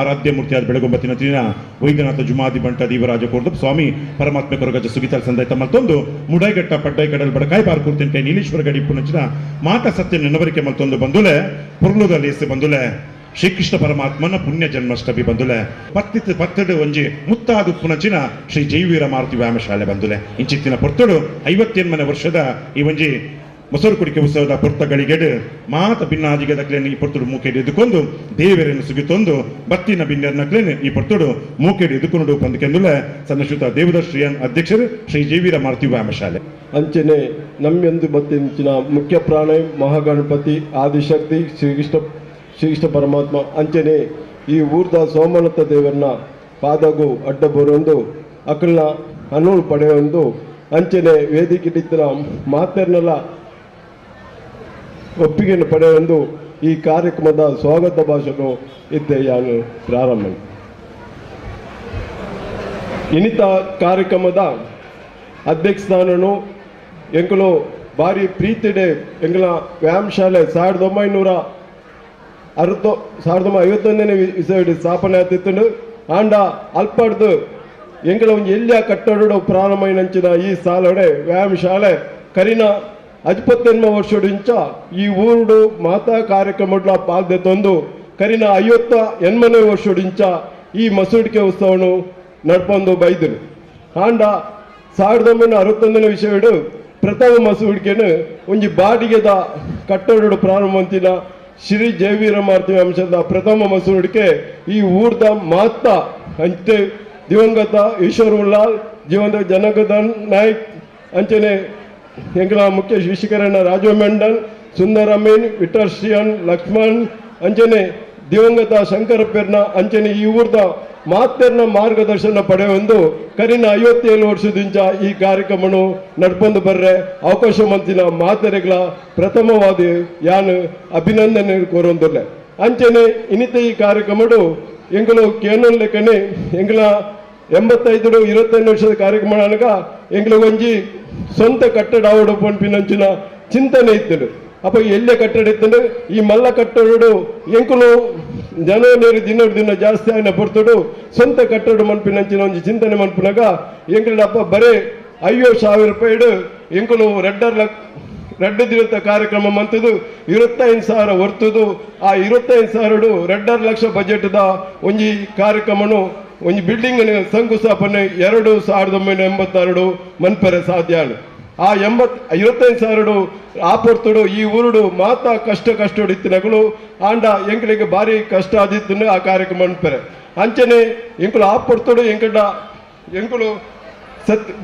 ಆರಾಧ್ಯ ಮೂರ್ತಿಯಾದ ಬೆಳಗೊಂಬತ್ತಿನ ದಿನ ವೈದ್ಯನಾಥ ಜುಮಾದಿ ಬಂಟ ದೀವರಾಜ ಕೋರ್ದು ಸ್ವಾಮಿ ಪರಮಾತ್ಮ ಕೊರಗಜ ಸುಗಿತಾಲ್ ಸಂದೈತ ಮಲ್ತೊಂದು ಮುಡೈಗಟ್ಟ ಪಡ್ಡೈ ಕಡಲ್ ಬಡಕಾಯಿ ಬಾರ್ ಕೂರ್ತಿಂಟೆ ನೀಲೇಶ್ವರ ಗಡಿ ಪುನಚಿನ ಮಾತ ಸತ್ಯ ನೆನವರಿಕೆ ಮಲ್ತೊಂದು ಬಂದುಲೆ ಪುರ್ಲುದಲ್ಲಿ ಬಂದುಲೆ ಶ್ರೀಕೃಷ್ಣ ಪರಮಾತ್ಮನ ಪುಣ್ಯ ಜನ್ಮಾಷ್ಟಮಿ ಬಂದುಲೆ ಪತ್ತಡು ಒಂಜಿ ಮುತ್ತಾದು ಪುನಚಿನ ಶ್ರೀ ಜೈವೀರ ಮಾರುತಿ ವ್ಯಾಯಾಮಶಾಲೆ ಬಂದುಲೆ ಇಂಚಿತ್ತಿನ ಪೊರ್ತಡು 58ನೇ ವರ್ಷದ ಈ ಒಂಜಿ ಮೊಸರು ಕುಡಿಕೆ ಉತ್ಸವದ ಪೊರ್ತಗಳಿಗೆಡು ಮಾತ ಭಿನ್ನಾದಿಗೆ ದಕ್ಲೇನು ಈ ಪೊರ್ತುಡು ಮೂಕೆಡು ಎದುಕೊಂಡು ದೇವರನ್ನು ಸುಗಿತೊಂದು ಬತ್ತಿನ ಭಿನ್ನರ್ನಕ್ಲೇನು ಈ ಪೊರ್ತುಡು ಮೂಕೆಡು ಎದುಕೊಂಡು ಪಂದಕೆಂದುಲೆ ಸನ್ನಶುತ ದೇವದರ್ಶ್ರೀಯನ್ ಅಧ್ಯಕ್ಷರು ಶ್ರೀ ಜೈವೀರ ಮಾರುತಿ ವ್ಯಾಯಾಮಶಾಲೆ ಅಂಚನೆ ನಮ್ಮೆಂದು ಬತ್ತಿನ ಮುಖ್ಯ ಪ್ರಾಣ ಮಹಾಗಣಪತಿ ಆದಿಶಕ್ತಿ ಶ್ರೀಕೃಷ್ಣ ಪರಮಾತ್ಮ ಅಂಚನೆ ಈ ಊರ್ದ ಸೋಮನಾಥ ದೇವರನ್ನ ಪಾದಗೂ ಅಡ್ಡ ಬರುವೊಂದು ಅಕ್ಕಳನ್ನ ಅನುವು ಪಡೆಯೊಂದು ಅಂಚನೆ ವೇದಿಕೆ ಮಾತರ್ನೆಲ್ಲ ಒಪ್ಪಿಗೆಯನ್ನು ಪಡೆಯೊಂದು ಈ ಕಾರ್ಯಕ್ರಮದ ಸ್ವಾಗತ ಭಾಷಣ ಇದ್ದೆ ನಾನು ಪ್ರಾರಂಭ ಇನ್ನಿತ ಕಾರ್ಯಕ್ರಮದ ಅಧ್ಯಕ್ಷ ಸ್ಥಾನನು ಎಂಕಲು ಭಾರಿ ಪ್ರೀತಿಡೆ ಎಂಕಲ ವ್ಯಾಯಾಮಶಾಲೆ 1951ನೇ ಇಸವಿಡು ಸ್ಥಾಪನೆ ಆತಿತ್ತು ಆಂಡ ಅಲ್ಪಡ್ದು ಎಂಕಲ ಒಂದು ಎಲ್ಲಿಯ ಕಟ್ಟಡ ಪ್ರಾರಂಭ ಈ ಸಾಲಡೆ ವ್ಯಾಯಾಮಶಾಲೆ ಕರಿನ 58ನೇ ವರ್ಷದಿಂಚ ಈ ಊರುಡು ಮಾತಾ ಕಾರ್ಯಕ್ರಮಡ್ಲ ಪಾಲ್ದೆ ತಂದು ಕರಿನ 58ನೇ ವರ್ಷದಿಂಚ ಈ ಮಸೂಡಿಕೆ ಉತ್ಸವನು ನಡ್ಪೊಂದು ಬೈದರು ಆಂಡ 1961ನೇ ವಿಷಯಡು ಪ್ರಥಮ ಮಸೂಡಿಕೆನು ಒಂಜಿ ಬಾಡಿಗೆದ ಕಟ್ಟಡ ಪ್ರಾರಂಭ ಅಂತಿನ ಶ್ರೀ ಜೈವೀರ ಮಾರುತಿ ಅಂಶದ ಪ್ರಥಮ ಮಸೂಡಿಕೆ ಈ ಊರ್ದ ಮಾತ ಅಂಚೆ ದಿವಂಗತ ಈಶ್ವರ್ ಉಲ್ಲಾಲ್ ಜೀವಂತ ಜನಗದನ್ ನಾಯ್ಕ್ ಅಂಚನೆ ಎಂಕಲ ಮುಖ್ಯ ಶಿಕ್ಷಕರನ್ನ ರಾಜು ಮೆಂಡನ್ ಸುಂದರಮೀನ್ ವಿಠರ್ಶ್ರಿಯನ್ ಲಕ್ಷ್ಮಣ್ ಅಂಚನೆ ದಿವಂಗತ ಶಂಕರಪ್ಪರ್ನ ಅಂಚನೆ ಈ ಊರ್ದ ಮಾತೆರ್ನ ಮಾರ್ಗದರ್ಶನ ಪಡೆಯೊಂದು ಕರಿನ 57 ವರ್ಷದಿಂದ ಈ ಕಾರ್ಯಕ್ರಮನು ನಡ್ಕೊಂಡು ಬರ್ರೆ ಅವಕಾಶ ಮಂತಿನ ಮಾತೆರೆಗಳ ಪ್ರಥಮವಾದ ಯಾನು ಅಭಿನಂದನೆ ಕೋರೊಂದುಲ್ಲೆ ಅಂಚನೆ ಇನ್ನಿತ ಈ ಕಾರ್ಯಕ್ರಮಡು ಎಂಗಳು ಕೇನಲ್ ಲೆಕ್ಕನೆ ಎಂಗಳ 85 ವರ್ಷದ ಕಾರ್ಯಕ್ರಮ ಅನಗ ಎಂಗ್ಲ ಒಂಜಿ ಸ್ವಂತ ಕಟ್ಟಡ ಆವಡು ಪಂಪಿನಂಚಿನ ಚಿಂತನೆ ಇತ್ತು ಅಪ್ಪ ಎಲ್ಲೇ ಕಟ್ಟಡ ಇತ್ತು ಈ ಮಲ್ಲ ಕಟ್ಟಡ ಎಂಕುಲು ಜನರು ದಿನ ಜಾಸ್ತಿ ಆಯ್ನ ಪೊರ್ತಡು ಸ್ವಂತ ಕಟ್ಟಡ ಮನ್ಪಿನಂಚಿನ ಒಂದು ಚಿಂತನೆ ಮನ್ಪಿನಾಗ ಎಂಕಲಪ್ಪ ಬರೇ 50,000 ರೂಪಾಯಿ ಎಂಕುಲು ರೆಡ್ಡ ದಿವಸ ಕಾರ್ಯಕ್ರಮ ಮಂತದು 25,000 ಹೊರ್ತದು ಆ 25,000 2 ಲಕ್ಷ ಬಜೆಟ್ದ ಒಂಜಿ ಕಾರ್ಯಕ್ರಮನು ಒಂಜಿ ಬಿಲ್ಡಿಂಗ್ ಶಂಕುಸ್ಥಾಪನೆ 1982 ಮನ್ಪರೆ ಸಾಧ್ಯ ಆ 25,000 ಆ ಪೊರ್ತುಡು ಈ ಊರುಡು ಮಾತಾ ಕಷ್ಟ ಇತ್ತಿನಗಳು ಆಂಡ ಎಂಕಲಿಗೆ ಭಾರಿ ಕಷ್ಟ ಆದಿತ್ತು ಆ ಕಾರ್ಯಕ್ರಮ ಮನ್ಪರೆ ಅಂಚನೆ ಎಂಕಲು ಆ ಪೊರ್ತುಡು ಎಂಕಲು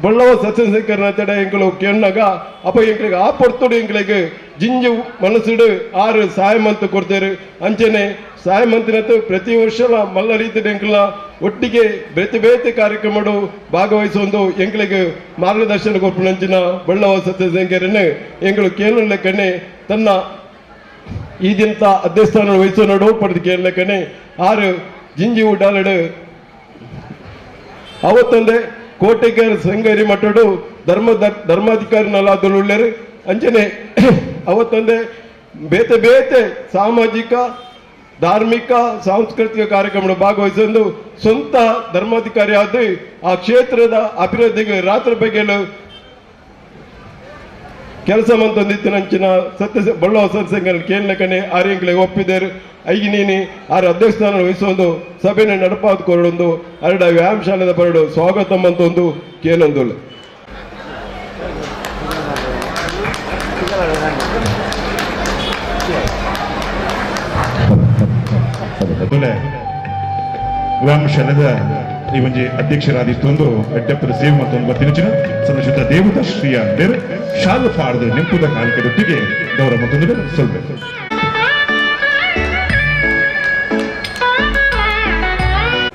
ಬಳ್ಳವ ಸತ್ಯಶೇಖರನ ತಡೆ ಎಂಕಲು ಕೇಳಿನಾಗ ಅಪ್ಪ ಎಂಕಲಿಗೆ ಆ ಪೊರ್ತುಡು ಎಂಕಲಿಗೆ ಜಿಂಜು ಮನಸ್ಸುಡು 6 ಸಹಾಯಮಂತ ಕೊಡ್ತಾರೆ ಅಂಚನೆ ಸಹಾಯಮಂತಿನತ್ತು ಪ್ರತಿ ವರ್ಷ ಮಲ್ಲ ರೀತಿ ಎಂಕಲ ಒಟ್ಟಿಗೆ ಬೇತೆ ಕಾರ್ಯಕ್ರಮಗಳು ಭಾಗವಹಿಸೊಂದು ಎಂಕಲಿಗೆ ಮಾರ್ಗದರ್ಶನ ಕೊಪ್ಪನಂಚಿನ ಬಳ್ಳವ ಸತ್ಯಶೇಖರನು ಎಂಗಳು ಕೇಳಲು ಲೆಕ್ಕನೆ ತನ್ನ ಈ ದಿನ ಅಧ್ಯಕ್ಷಾನ ವಹಿಸೋನಡು ಪಡೆದು ಕೇಳ ಲೆಕ್ಕನೆ 6 ಜಿಂಜಿ ಉಡಾಲಡು ಅವತ್ತೊಂದೇ ಕೋಟೆಗಾರ ಸಂಗರಿ ಮಟ್ಟಡು ಧರ್ಮಾಧಿಕಾರಿನಲ್ಲಾದಳುಳ್ಳರು ಅಂಚನೆ ಅವತ್ತೊಂದೇ ಬೇತೆ ಸಾಮಾಜಿಕ ಧಾರ್ಮಿಕ ಸಾಂಸ್ಕೃತಿಕ ಕಾರ್ಯಕ್ರಮ ಭಾಗವಹಿಸಲು ಸ್ವಂತ ಧರ್ಮಾಧಿಕಾರಿ ಆದ ಆ ಕ್ಷೇತ್ರದ ಅಭಿವೃದ್ಧಿಗೆ ರಾತ್ರಿ ಬಗೆಲು ಕೆಲಸ ಮಂತೊಂದಿತ್ತಿನಂಚಿನ ಬಳ್ಳವ ಸತ್ಸಂಗ ಕೇಳಕನೆ ಆರ್ಯಂಗಳಿಗೆ ಒಪ್ಪಿದರು ಐಗಿ ನೀನಿ ಆರು ಅಧ್ಯಕ್ಷಸ್ಥಾನ ವಹಿಸೊಂದು ಸಭೆನ ನಡಪಾದ ಕೊರಡೊಂದು ಅರಡ ವ್ಯಾಯಾಮಶಾಲೆದ ಬರಡು ಸ್ವಾಗತ ಮಂತೊಂದು ಕೇಳೊಂದುಲ್ಲ ವ್ಯಾಯಾಮಶಾಲೆದ ಈ ಒಂಜಿ ಅಧ್ಯಕ್ಷರಾದಿತ್ತೊಂದು ಎಡ್ಡಪ್ಪದ ಸೇವೆ ಮತ್ತೊಂದು ಬರ್ತಿನ ಸಂದಶುದ್ಧ ದೇವತಾ ಶ್ರೀಯ ಬೇರೆ ಶಾಲು ಪಾಡ್ದು ನೆಂಪುದ ಕಾಲಿಕೆದೊಟ್ಟಿಗೆ ಗೌರವ ಮತ್ತೊಂದು ಸೊಲ್ಬೇಕು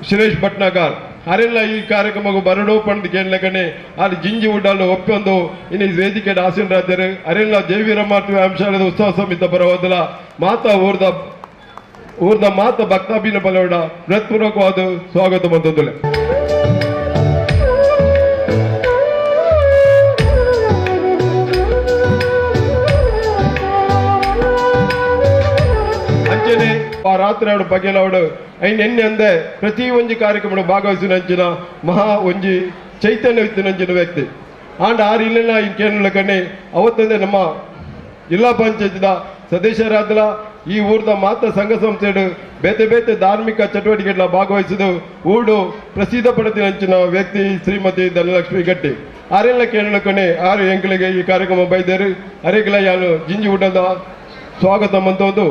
ಸುರೇಶ್ ಭಟ್ನಾಗಾರ್ ಅರೆಲ್ಲ ಈ ಕಾರ್ಯಕ್ರಮಕ್ಕೆ ಬರಡು ಪಂಡ್ ಕೇಳಕನೆ ಅಲ್ಲಿ ಜಿಂಜಿ ಉಡ್ಡಲು ಒಪ್ಪೊಂದು ಇನ್ನು ವೇದಿಕೆ ಆಸೀನರಾದರು ಅರೆಲ್ಲ ಜೈವೀರ ಮಾರುತಿ ವ್ಯಾಯಾಮಶಾಲೆದ ಉತ್ಸವ ಸಮಿತಿ ಬರವಾದಲ್ಲ ಮಾತಾ ಊರ್ದ ಮಾತ ಭಕ್ತಾಭಿನ ಬಲವಡ ಹೃತ್ಪೂರ್ವಕವಾದ ಸ್ವಾಗತ ಮಂತೊಂದುಲೆ ಅಂಚನೆ ಆ ರಾತ್ರಿ ಅವಡು ಬಗೆಲವಡು ಐನ್ ಎಣ್ಣೆ ಅಂದೆ ಪ್ರತಿ ಒಂಜಿ ಕಾರ್ಯಕ್ರಮ ಭಾಗವಹಿಸಿನಂಚಿನ ಮಹಾ ಒಂಜಿ ಚೈತನ್ಯವಿತ್ತಿನಂಚಿನ ವ್ಯಕ್ತಿ ಆಂಡ ಆರು ಇಲ್ಲೆಲ್ಲ ಈ ಕೇರಳ ಕಣ್ಣೆ ಅವತ್ತಂದೆ ನಮ್ಮ ಜಿಲ್ಲಾ ಪಂಚಾಯತ್ದ ಸದಸ್ಯರಾದಲ ಈ ಊರ್ದ ಮಾತ ಸಂಘ ಸಂಸ್ಥೆಡು ಬೇತೆ ಬೇತೆ ಧಾರ್ಮಿಕ ಚಟುವಟಿಕೆಗಳ ಭಾಗವಹಿಸಿದ ಊರು ಪ್ರಸಿದ್ಧ ಪಡೆದಿನಂಚಿನ ವ್ಯಕ್ತಿ ಶ್ರೀಮತಿ ಧನಲಕ್ಷ್ಮಿ ಗಟ್ಟಿ ಆರೆಲ್ಲ ಕೇರಳ ಕಣೆ ಆರು ಎಂಕಲಿಗೆ ಈ ಕಾರ್ಯಕ್ರಮ ಬೈದರು ಅರೆಗಳ ಯಾನು ಜಿಂಜಿ ಊಟದ ಸ್ವಾಗತ ಮಂತೊಂದು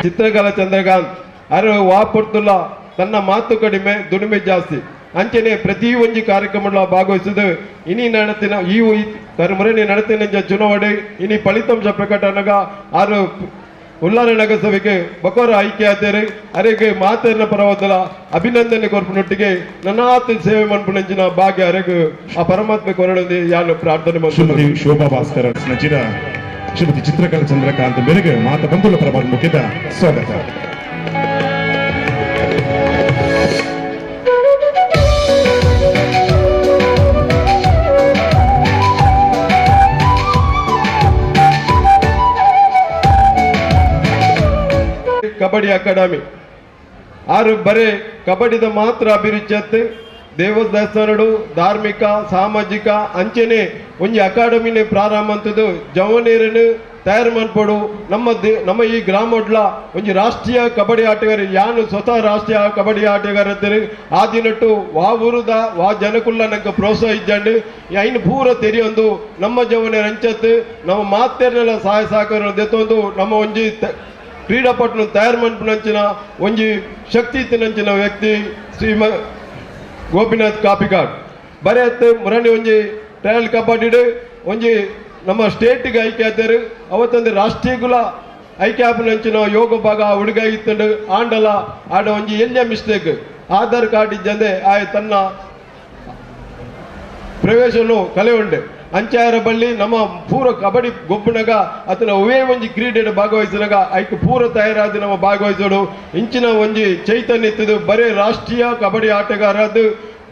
ಚಿತ್ರಕಲಾ ಚಂದ್ರಕಾಂತ್ ಅರು ವಾಪುರ್ತುಲ್ಲ ತನ್ನ ಮಾತು ಕಡಿಮೆ ದುಡಿಮೆ ಜಾಸ್ತಿ ಅಂಚನೆ ಪ್ರತಿ ಒಂಜಿ ಕಾರ್ಯಕ್ರಮ ಭಾಗವಹಿಸಿದ ಇನಿ ನಡತಿನ ಈ ಕರ್ಮರಣಿ ನಡತಿನ ಚುನಾವಣೆ ಇನಿ ಫಲಿತಾಂಶ ಪ್ರಕಟನಗ ಆರು ಉಲ್ಲಾರ ನಗರಸಭೆಗೆ ಬಕೋರ ಐಕ್ಯ ಆತೇರು ಅರೆಗೆ ಮಾತೇರಿನ ಪರವದಲ ಅಭಿನಂದನೆ ಕೊರ್ಪನೊಟ್ಟಿಗೆ ನನ್ನಾತ್ ಸೇವೆ ಮನ್ಪುನಂಚಿನ ಭಾಗ್ಯ ಅರೆಗೆ ಆ ಪರಮಾತ್ಮ ಕೊರಡಂದಿ ಯಾನು ಪ್ರಾರ್ಥನೆ ಶ್ರೀಮತಿ ಶೋಭಾ ಭಾಸ್ಕರ್ ನಚಿರ ಶ್ರೀಮತಿ ಚಿತ್ರಕಲಾ ಚಂದ್ರಕಾಂತ್ ಮೇರೆಗೆ ಮಾತ ಬಂಧುಲ ಪ್ರಭಾವ ಮುಖ್ಯದ ಸ್ವಾಗತ. ಕಬಡ್ಡಿ ಅಕಾಡೆಮಿ ಆರು ಬರೇ ಕಬಡ್ಡಿದ ಮಾತ್ರ ಅಭಿರುಚಿ ದೇವಸ್ಥಾನಡು ಧಾರ್ಮಿಕ ಸಾಮಾಜಿಕ ಅಂಚನೆ ಒಂಜಿ ಅಕಾಡೆಮಿನೇ ಪ್ರಾರಂಭ ಅಂತದ್ದು ಜವನೇರನ್ನು ತಯಾರು ಮಾಡ್ಕೊಡು ನಮ್ಮ ಈ ಗ್ರಾಮಡ್ಲ ಒಂಜಿ ರಾಷ್ಟ್ರೀಯ ಕಬಡ್ಡಿ ಆಟಗಾರ ಯಾನು ಸ್ವತಃ ರಾಷ್ಟ್ರೀಯ ಕಬಡ್ಡಿ ಆಟಗಾರ ಇದ್ದಾರೆ ಆ ದಿನಟ್ಟು ವಾ ಊರುದ ವಾ ಜನಕುಲ್ಲ ನಂಗೆ ಪ್ರೋತ್ಸಾಹಿಸಂಡು ಐನು ಪೂರ ತೆರೆಯೊಂದು ನಮ್ಮ ಜವನೇರ ಅಂಚತ್ತು ನಮ್ಮ ಮಾತೇರ್ನೆಲ್ಲ ಸಹಾಯ ಸಹಕಾರ ದೆತ್ತೊಂದು ನಮ್ಮ ಒಂಜಿ ಕ್ರೀಡಾಪಟು ತಯಾರು ಮನ್ಪುನಂಚಿನ ಒಂಜಿ ಶಕ್ತಿ ಇತ್ತಿನಂಚಿನ ವ್ಯಕ್ತಿ ಶ್ರೀಮ ಗೋಪಿನಾಥ್ ಕಾಪಿಕಾಡ್ ಬರೀ ಹತ್ತು ಮುರಣಿ ಒಂಜಿ ಟ್ರಯಲ್ ಕಬಡ್ಡಿ ಒಂಜಿ ನಮ್ಮ ಸ್ಟೇಟ್ಗೆ ಐಕ್ಯ ಆತರು ಅವತ್ತೊಂದು ರಾಷ್ಟ್ರೀಯಗುಲ ಐಕ್ಯ ಆಪುನಂಚಿನ ಯೋಗ ಭಾಗ ಹುಡುಗ ಇತ್ತಂಡು ಆಂಡಲ ಆಡ ಒಂಜಿ ಎಲ್ಯ ಮಿಸ್ಟೇಕ್ ಆಧಾರ್ ಕಾರ್ಡ್ ಇದ್ದಂದೆ ಆಯ್ ತನ್ನ ಪ್ರವೇಶನು ಕಲೆ ಉಂಡೆ ಅಂಚಾರ ಬಳ್ಳಿ ನಮ್ಮ ಪೂರ ಕಬಡ್ಡಿ ಗೊಬ್ಬನಾಗ ಅತನ ಒವೇ ಒಂಜಿ ಕ್ರೀಡೆಡ್ ಭಾಗವಹಿಸಿನಾಗ ಐಕ್ ಪೂರ ತಯಾರಾದ ನಮ್ಮ ಭಾಗವಹಿಸೋಡು ಇಂಚಿನ ಒಂಜಿ ಚೈತನ್ಯ ಇತ್ತದು ಬರೇ ರಾಷ್ಟ್ರೀಯ ಕಬಡ್ಡಿ ಆಟಗಾರದು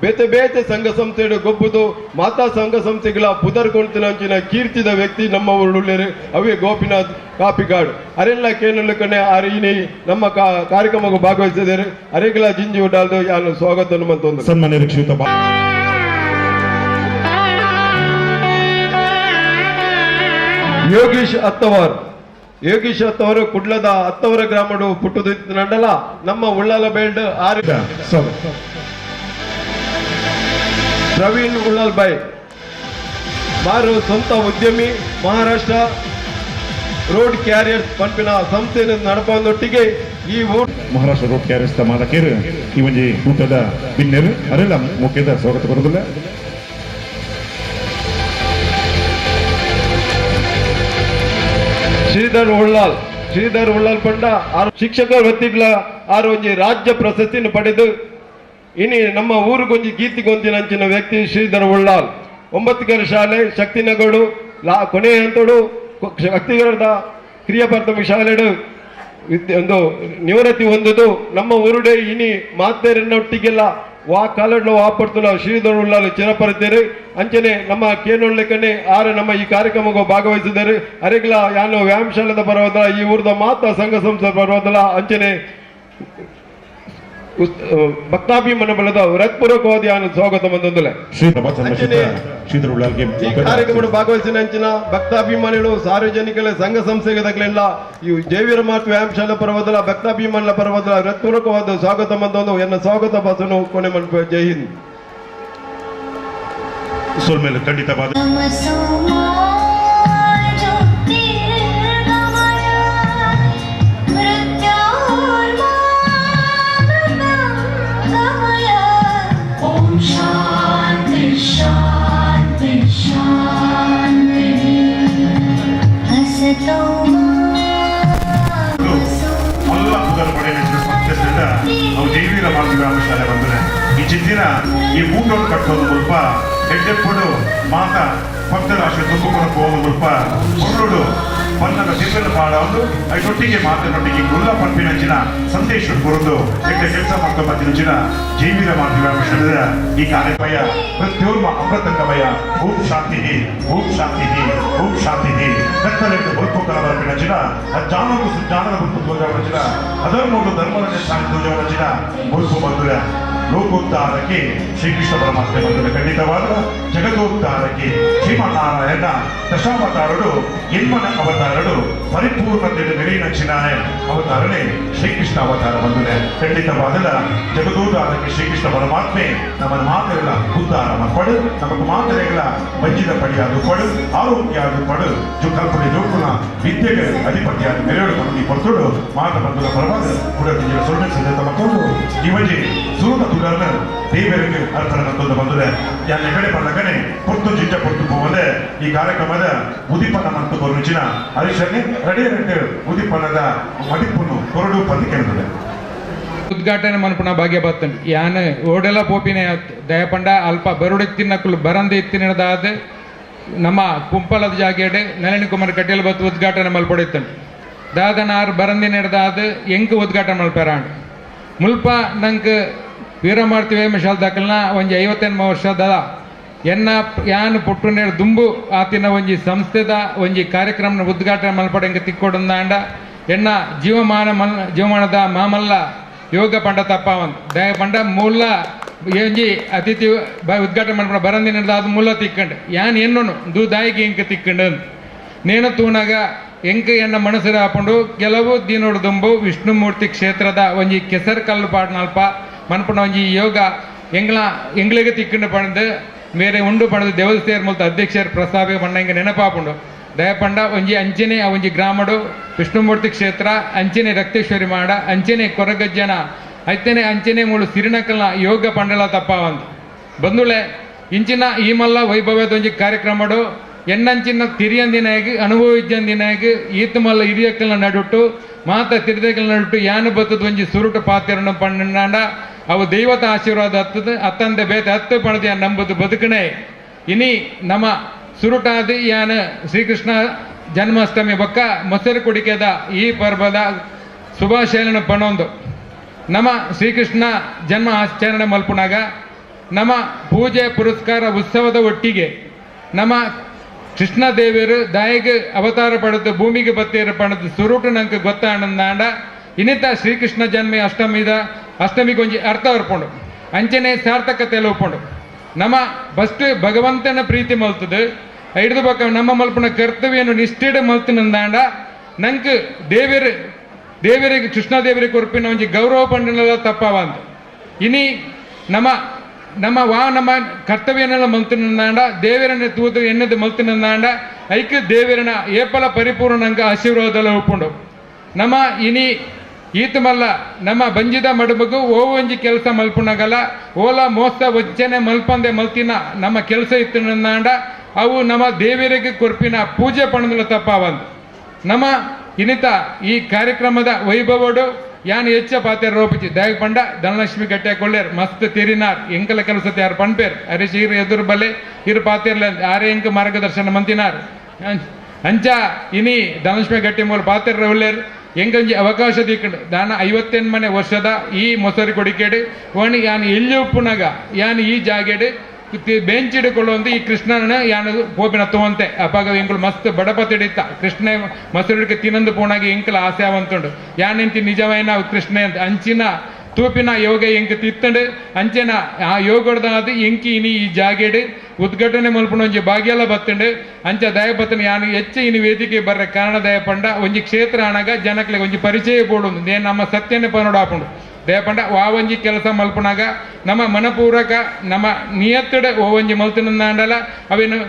ಬೇತೆ ಬೇತೆ ಸಂಘ ಸಂಸ್ಥೆಡು ಗೊಬ್ಬುದು ಮಾತಾ ಸಂಘ ಸಂಸ್ಥೆಗಳ ಪುದರ್ಕೊಂತಿನಂಚಿನ ಕೀರ್ತಿದ ವ್ಯಕ್ತಿ ನಮ್ಮ ಊರುಳ್ಳೇರು ಅವೇ ಗೋಪಿನಾಥ್ ಕಾಪಿಕಾಡ್ ಅರೆಲ್ಲ ಕೇನಲು ಕಣೆ ಅರಿನಿ ನಮ್ಮ ಕಾರ್ಯಕ್ರಮಕ್ಕೆ ಭಾಗವಹಿಸಿದ್ದಾರೆ ಅರೆಗಳ ಜಿಂಜಿ ಉಡಾಲ್ದು ಯಾನು ಸ್ವಾಗತ ಮಂತೊಂದು ಸನ್ಮಾನ್ಯ ರಕ್ಷಿತ ಯೋಗೀಶ್ ಹತ್ತವರು ಕುಡ್ಲದ ಹತ್ತವರ ಗ್ರಾಮಡು ಪುಟ್ಟುದು ನಂಡಲ ನಮ್ಮ ಉಳ್ಳಾಲ ಬೇಲ್ಡ್ ಆರು ಪ್ರವೀಣ್ ಉಳ್ಳಾಲ್ ಬಾಯ್ ಮಾರು ಸ್ವಂತ ಉದ್ಯಮಿ ಮಹಾರಾಷ್ಟ್ರ ರೋಡ್ ಕ್ಯಾರಿಯರ್ಸ್ ಪಂಪಿನ ಸಂಸ್ಥೆಯನ್ನು ನಡಪೊಂದೊಟ್ಟಿಗೆ ಈ ಮಹಾರಾಷ್ಟ್ರ ರೋಡ್ ಕ್ಯಾರಿಯರ್ಸ್ ಮಾಲಕರು ಈ ಒಂಜಿ ಊಟದ ಬಿನ್ನೆರು ಅರೆಲ್ಲ ಮುಖ್ಯದ ಸ್ವಾಗತ ಬರುದಿಲ್ಲ. ಶ್ರೀಧರ್ ಉಳ್ಳಾಲ್ ಪಂಡ ಆರು ಶಿಕ್ಷಕ ವೃತ್ತಿಗಳ ಆರು ಒಂಜಿ ರಾಜ್ಯ ಪ್ರಶಸ್ತಿಯನ್ನು ಪಡೆದು ಇನಿ ನಮ್ಮ ಊರಿಗೊಂಜಿ ಕೀರ್ತಿಗೊಂದಿನಂಚಿನ ವ್ಯಕ್ತಿ ಶ್ರೀಧರ್ ಉಳ್ಳಾಲ್ 9 ಶಾಲೆ ಶಕ್ತಿನಗಡು ಕೊನೆಯ ಹಂತಡು ಶಕ್ತಿಗರದ ಕ್ರಿಯಾ ಪ್ರಾಥಮಿಕ ಶಾಲೆಡು ಒಂದು ನಿವೃತ್ತಿ ಹೊಂದುದು ನಮ್ಮ ಊರುಡೆ ಇನಿ ಮಾತೇರನ್ನೊಟ್ಟಿಗೆಲ್ಲ ವಾ ಕಾಲಡ್ಲ ವಾಪಡ್ತುಲ ಶ್ರೀಧರ್ ಉಳ್ಳಾಲ್ ಚಿರಪರಿತೇರು ಅಂಚನೆ ನಮ್ಮ ಕೇನೊಳ್ಳೆಕನೆ ಆರು ನಮ್ಮ ಈ ಕಾರ್ಯಕ್ರಮಕ್ಕೆ ಭಾಗವಹಿಸಿದ್ದಾರೆ ಅರೆಗಳ ಯಾನು ವ್ಯಾಯಾಮ ಶಾಲೆದ ಪರವದಲ ಈ ಊರದ ಮಾತಾ ಸಂಘ ಸಂಸ್ಥೆ ಪರವದಲ ಅಂಚನೆ ಭಕ್ತಾಭಿಮಾನ ಬಲದ ಹೃತ್ಪೂರ್ವಕವಾದ ಯಾನು ಸ್ವಾಗತ ಬಂದೊಂದಲೆ ಈ ಕಾರ್ಯಕ್ರಮ ಭಾಗವಹಿಸಿನ ಅಂಚಿನ ಭಕ್ತಾಭಿಮಾನಿಗಳು ಸಾರ್ವಜನಿಕರ ಸಂಘ ಸಂಸ್ಥೆಗಳೆಲ್ಲ ಈ ಜೇವಿಯರ ಮಾತು ವ್ಯಾಯಾಮ ಶಾಲೆ ಪರವದಲ ಭಕ್ತಾಭಿಮಾನ ಪರವದಲ ಹೃತ್ಪೂರ್ವಕವಾದ ಸ್ವಾಗತ ಬಂದೊಂದು ಎನ್ನ ಸ್ವಾಗತ ಭಾಷಣ ಕೊನೆ ಮನ್ಪ ಜೈ ಹಿಂದ್. ಖಂಡಿತವಾದ ಶಾಲೆ ಬಂದರೆ ಈ ಚಿಂದಿನ ಈ ಊಟವನ್ನು ಕಟ್ಟೋದು ಮುಲ್ಪ ಹೆಡ್ಡೆಪ್ಪುಡು ಮಾತ ಭಕ್ತರ ಅಷ್ಟು ದುಃಖ ಕೊಡಕ್ಕೆ ಹೋಗೋದು ಮುಲ್ಪ ಹೊರಡು ಪನ್ನದ ದಿವ್ಯನ ಬಾಳ ಒಂದು ಐಟೊಟ್ಟಿಗೆ ಮಾತಿನೊಟ್ಟಿಗೆ ಗುಲ್ಲ ಪಂಪಿನಂಚಿನ ಸಂದೇಶ ಕುರಿದು ಎಕ್ಕೆ ಕೆಲಸ ಮತ್ತು ಮತ್ತಿನಂಚಿನ ಜೀವಿತ ಮಾಡ್ತೀವಿ ಮಿಷನದ ಈ ಕಾರ್ಯಮಯ ಪ್ರತಿಯೊಬ್ಬ ಅಮೃತಂಗಮಯ ಓಂ ಶಾಂತಿ ಓಂ ಶಾಂತಿ ಓಂ ಶಾಂತಿ ಕತ್ತಲೆಂದು ಬದುಕುಗಳ ಬರಪಿನಂಚಿನ ಜಾನದು ಸುಜ್ಞಾನದ ಬದುಕುಗಳ ಅದರ್ಮೂಲ ಧರ್ಮದ ಸಾಹಿತ್ಯ ಬದುಕು ಬಂದುರ ಲೋಕೋದ್ಧಾರಕ್ಕೆ ಶ್ರೀಕೃಷ್ಣ ಪರಮಾತ್ಮ ಬಂದರೆ ಖಂಡಿತವಾದ ಜಗದೋದ್ಧಾರಕ್ಕೆ ಶ್ರೀಮನ್ನಾರಾಯಣ ದಶಾವತಾರಡು ಎನ್ಮನ ಅವತಾರಡು ಪರಿಪೂರ್ಣತೆಯ ನೆರೆಯಿನಚ್ಚಿನ ಅವತಾರನೇ ಶ್ರೀಕೃಷ್ಣ ಅವತಾರ ಬಂದರೆ ಖಂಡಿತವಾದ ಜಗದೋದ್ಧಾರಕ್ಕೆ ಶ್ರೀಕೃಷ್ಣ ಪರಮಾತ್ಮೆ ನಮ್ಮ ಮಾತೆಗಳ ಉದ್ಧಾರ ಪಡು ನಮಗೆ ಮಾತೆಗಳ ಬಂಜಿದ ಪಡಿಯಾದು ಪಡು ಆರೋಗ್ಯಾದು ಪಡು ಕಲ್ಪನೆ ಜೋಕುಲ ವಿದ್ಯೆಗೆ ಅಧಿಪತಿಯಾದ ನೆರೆಯೋಡು ನಮಗೆ ಪಡ್ತೋಡು ಮಾತ ಬಂಧುಗಳ ಪರವಾದ ಕೂಡ ಸುಳ್ಳು ಸಿದ್ಧತೆ ಮತ್ತೊಂದು ಇವಜಿ ಸುರುತ ತುಡರ್ನ ದೇವರಿಗೆ ಅರ್ಪಣೆ ಮತ್ತೊಂದು ಬಂದಿದೆ ಯಾನ ಕಡೆ ಬಂದಗನೆ ಪೊತ್ತು ಜಿಂಜ ಪೊತ್ತು ಹೋಗದೆ ಈ ಕಾರ್ಯಕ್ರಮದ ಉದಿಪನ ಮತ್ತು ಬರುಚಿನ ಹರೀಶನ್ನೇ ರೆಡಿ ಉದಿಪನದ ಮಡಿಪುನ್ನು ಕೊರಡು ಪಂದಿ ಕೇಳಿದೆ ಉದ್ಘಾಟನೆ ಮನ್ಪುನ ಭಾಗ್ಯ ಬತ್ತಂಡು ಯಾನ್ ಓಡೆಲ್ಲ ಪೋಪಿನ ದಯಪಂಡ ಅಲ್ಪ ಬರುಡೆತ್ತಿನಕ್ಕಲು ಬರಂದೆ ಎತ್ತಿನದಾದ ನಮ್ಮ ಕುಂಪಲದ ಜಾಗೆಡೆ ನಳಿನಿ ಕುಮಾರ್ ಕಟೀಲ್ ಬತ್ತು ಉದ್ಘಾಟನೆ ಮಲ್ಪೊಡಿತ್ತಂಡು ದಾದನಾರ್ ಬರಂದಿನ ಹಿಡ್ದಾದ ಎಂಕ್ ಉದ್ಘಾಟನೆ ಮಲ್ಪೆರಾಂಡು ಮುಲ್ಪ ನಂಗೆ ವೀರಮಾರ್ತಿ ವೇಮಶಾಲ ದಾಖಲ್ನ ಒಂಜಿ 58 ವರ್ಷದ ಎನ್ನ ಯಾನ್ ಪುಟ್ಟು ದುಂಬು ಆತಿನ ಒಂಜಿ ಸಂಸ್ಥೆದ ಒಂಜಿ ಕಾರ್ಯಕ್ರಮನ ಉದ್ಘಾಟನೆ ಮಲ್ಪಡೆಂಗೆ ತಿಕ್ಕೊಡಂದಾಂಡ ಎನ್ನ ಜೀವಮಾನದ ಮಾಮಲ್ಲ ಯೋಗ ಪಂಡ ತಪ್ಪಾವಂತ ದಯ ಪಂಡ ಮೂಲ ಏಂಜಿ ಅತಿಥಿ ಉದ್ಘಾಟನೆ ಮಾಡ್ಕೊಂಡು ಬರಂದಿನ ಅದು ಮೂಲ ತಿಕ್ಕಂಡು ಯಾನ್ ಎನ್ನೋನು ದೂ ದಾಯಿಗೆ ಎಂಕ ತಿಕ್ಕಂಡು ನೇನು ತೂನಾಗ ಎಂಕ ಎನ್ನ ಮನಸ್ಸರ ಹಾಕೊಂಡು ಕೆಲವು ದಿನೋಡು ದುಂಬು ವಿಷ್ಣುಮೂರ್ತಿ ಕ್ಷೇತ್ರದ ಒಂಜಿ ಕೆಸರು ಕಲ್ಲು ಪಾಡ್ನಲ್ಪ ಮನ್ಪುಣ ಒಂಜಿ ಯೋಗ ಎಂಗ್ಳಿಗೆ ತಿಕ್ಕಂಡು ಪಡೆದು ಬೇರೆ ಉಂಡು ಪಡೆದು ದೇವಸ್ಥಾನ ಮೂಲಕ ಅಧ್ಯಕ್ಷರ ಪ್ರಸ್ತಾಪ ಪಂಡ ಹಿಂಗೆ ನೆನಪಾಪುಂಡು ದಯಪಂಡ ಒಂಜಿ ಅಂಚನೆ ಒಂಜಿ ಗ್ರಾಮಡು ವಿಷ್ಣುಮೂರ್ತಿ ಕ್ಷೇತ್ರ ಅಂಚನೆ ರಕ್ತೇಶ್ವರಿ ಮಾಡ ಅಂಚನೆ ಕೊರಗಜ್ಜನ ಐತನೆ ಅಂಚನೆ ಮೂಳು ಸಿರಿನಕಲ್ನ ಯೋಗ ಪಂಡಲ ತಪ್ಪಾವಂತ ಬಂದುಳೆ ಇಂಚಿನ ಈ ಮಲ್ಲ ವೈಭವದ ಒಂಜಿ ಕಾರ್ಯಕ್ರಮಡು ಎನ್ನಂಚಿನ ತಿರಿಯಂದಿನಾಗಿ ಅನುಭವಿಜಂದಿನಾಗಿ ಈತ ಮಲ್ಲ ಹಿರಿಯಕ್ಕಲ್ನ ನಡುಟ್ಟು ಮಾತ ತಿರಿದಕಲ್ನ ನಡುಟ್ಟು ಯಾನು ಬತ್ತದ ಒಂಜಿ ಸುರುಟು ಪಾತ್ರನ ಪಂಡ ಅವು ದೈವತ ಆಶೀರ್ವಾದ ಹತ್ತದ ಅತ್ತಂದೆ ಬೇತೆ ಹತ್ತು ಪಣದ ನಂಬುದು ಬದುಕಣೆ ಇನಿ ನಮ್ಮ ಸುರುಟಾದ ಯಾನ ಶ್ರೀಕೃಷ್ಣ ಜನ್ಮಾಷ್ಟಮಿ ಬೊಕ್ಕ ಮೊಸರು ಕುಡಿಕೆದ ಈ ಪರ್ವದ ಶುಭಾಶಯನ ಪಣೊಂದು ನಮ್ಮ ಶ್ರೀಕೃಷ್ಣ ಜನ್ಮ ಆಚರಣೆ ಮಲ್ಪುನಾಗ ನಮ್ಮ ಪೂಜೆ ಪುರಸ್ಕಾರ ಉತ್ಸವದ ಒಟ್ಟಿಗೆ ನಮ್ಮ ಕೃಷ್ಣ ದೇವಿಯರು ದಾಯಿಗೆ ಅವತಾರ ಪಡೆದು ಭೂಮಿಗೆ ಬತ್ತೀರ ಪಡೆದು ಸುರುಟು ನಂಗೆ ಗೊತ್ತಾಂಡ ಇನ್ನಿತ ಶ್ರೀಕೃಷ್ಣ ಜನ್ಮ ಅಷ್ಟಮಿಗೆ ಒಂಜಿ ಅರ್ಥ ಹೊರ್ಪುಂಡು ಅಂಚನೆ ಸಾರ್ಥಕತೆಯಲ್ಲಿ ಒಪ್ಪುಂಡು ನಮ್ಮ ಫಸ್ಟ್ ಭಗವಂತನ ಪ್ರೀತಿ ಮಲ್ತದು ಹಿಡಿದು ಬಕ್ಕ ನಮ್ಮ ಮಲ್ಪನ ಕರ್ತವ್ಯನು ನಿಷ್ಠೆಡೆ ಮಲ್ತಿನಂದಾಂಡ ನಂಗೆ ದೇವರಿಗೆ ಕೃಷ್ಣ ದೇವರಿಗೆ ಕೊರ್ಪಿನ ಒಂಜಿ ಗೌರವ ಪಂಡನೆಲ್ಲ ತಪ್ಪವ ಅಂತ ಇನಿ ನಮ್ಮ ಕರ್ತವ್ಯನೆಲ್ಲ ಮಲ್ತಿನಂದಾಂಡ ದೇವರನ್ನ ತೂದು ಎನ್ನದು ಮಲ್ತಿನಂದಾಂಡ ಐಕ್ಯ ದೇವರನ ಏಪಲ ಪರಿಪೂರ್ಣ ನಂಗೆ ಆಶೀರ್ವಾದಲ್ಲ ಒಪ್ಪುಂಡು ನಮ್ಮ ಇನಿ ಈತ ಮಲ್ಲ ನಮ್ಮ ಬಂಜಿದ ಮಡುಬಗು ಒಂಜಿ ಕೆಲಸ ಮಲ್ಪುನಾಗಲ್ಲ ಓಲ ಮೋಸ ವಜ್ಜನೆ ಮಲ್ಪಂದೆ ಮಲ್ತಿನ ನಮ್ಮ ಕೆಲಸ ಇತ್ತಿನಂದಾಂಡ ಅವು ನಮ್ಮ ದೇವರಿಗೆ ಕೊರ್ಪಿನ ಪೂಜೆ ಪಣದಲ್ಲ ತಪ್ಪಾವಂತ ನಮ್ಮ ಇನ್ನಿತ ಈ ಕಾರ್ಯಕ್ರಮದ ವೈಭವಡು ಯಾನ್ ಹೆಚ್ಚ ಪಾತ್ರ ರೋಪಿಸಿ ದಯ ಪಂಡ ಧನಲಕ್ಷ್ಮಿ ಗಟ್ಟೆ ಕೊಳ್ಳೇರ್ ಮಸ್ತ್ ತಿರಿನಾರ್ ಎಂಕಲ ಕೆಲಸತೆ ಯಾರು ಪಣ್ಪೇರ್ ಹರೀಶ್ ಎದುರು ಬಲೆ ಇರು ಪಾತಿರ್ಲ ಆರೆ ಎಂಕ ಮಾರ್ಗದರ್ಶನ ಮಂತಿನಾರ್ ಅಂಚ ಇನಿ ಧನಲಕ್ಷ್ಮಿ ಗಟ್ಟಿ ಮೂಲ ಪಾತ್ರ ಒಳ್ಳೇರ್ ಎಂಗಂಜಿ ಅವಕಾಶ ದೀಕಂಡು ದಾನ 58 ವರ್ಷದ ಈ ಮೊಸರು ಕೊಡಿಕೆಡು ಓಣಿ ಯಾನ್ ಎಲ್ಲಿ ಉಪ್ಪುನಾಗ ಯಾನ್ ಈ ಜಾಗೆಡು ಬೆಂಚಿಡಿಕೊಳ್ಳುವಂತ ಈ ಕೃಷ್ಣನ ಯಾನು ಪೋಪಿನ ತೋಂತೆ ಅಪಾಗ ಎಂಕುಲು ಮಸ್ತ್ ಬಡಪತಿಡಿತ್ತ ಕೃಷ್ಣ ಮೊಸರುಡಿಕೆ ತಿನ್ನಂದು ಪೋಣಾಗಿ ಎಂಕಲ ಆಸೆ ಅವಂತುಂಡು ಯಾನೆಂತಿ ನಿಜವೈನ ಕೃಷ್ಣ ಅಂತ ಅಂಚಿನ ತೂಪಿನ ಯೋಗ ಎಂಕ ತಿತ್ತಂಡು ಅಂಚೆನ ಆ ಯೋಗದ ಎಂಕಿ ಇನಿ ಈ ಜಾಗೆಡು ಉದ್ಘಾಟನೆ ಮಲ್ಪುಣ ಒಂಜಿ ಭಾಗ್ಯಲ್ಲ ಬತ್ತಂಡು ಅಂಚ ದಯಪತ್ತನ ಯಾನು ಹೆಚ್ಚು ಇನಿ ವೇದಿಕೆ ಬರ್ರೆ ಕಾರಣ ದಯಪಂಡ ಒಂಜಿ ಕ್ಷೇತ್ರ ಆನಾಗ ಜನಕ್ಲೆ ಒಂಜಿ ಪರಿಚಯ ಬೋಡುಂದು ನೇ ನಮ್ಮ ಸತ್ಯನೇ ಪನೋಡು ಆಪುಂಡು ದಯಪಂಡ ಒಂಜಿ ಕೆಲಸ ಮಲ್ಪುನಾಗ ನಮ್ಮ ಮನಪೂರ್ವಕ ನಮ್ಮ ನಿಯತ್ತಡೆ ಒಂಜಿ ಮಲ್ತಿನಂದಾಂಡಲ ಅವೇನು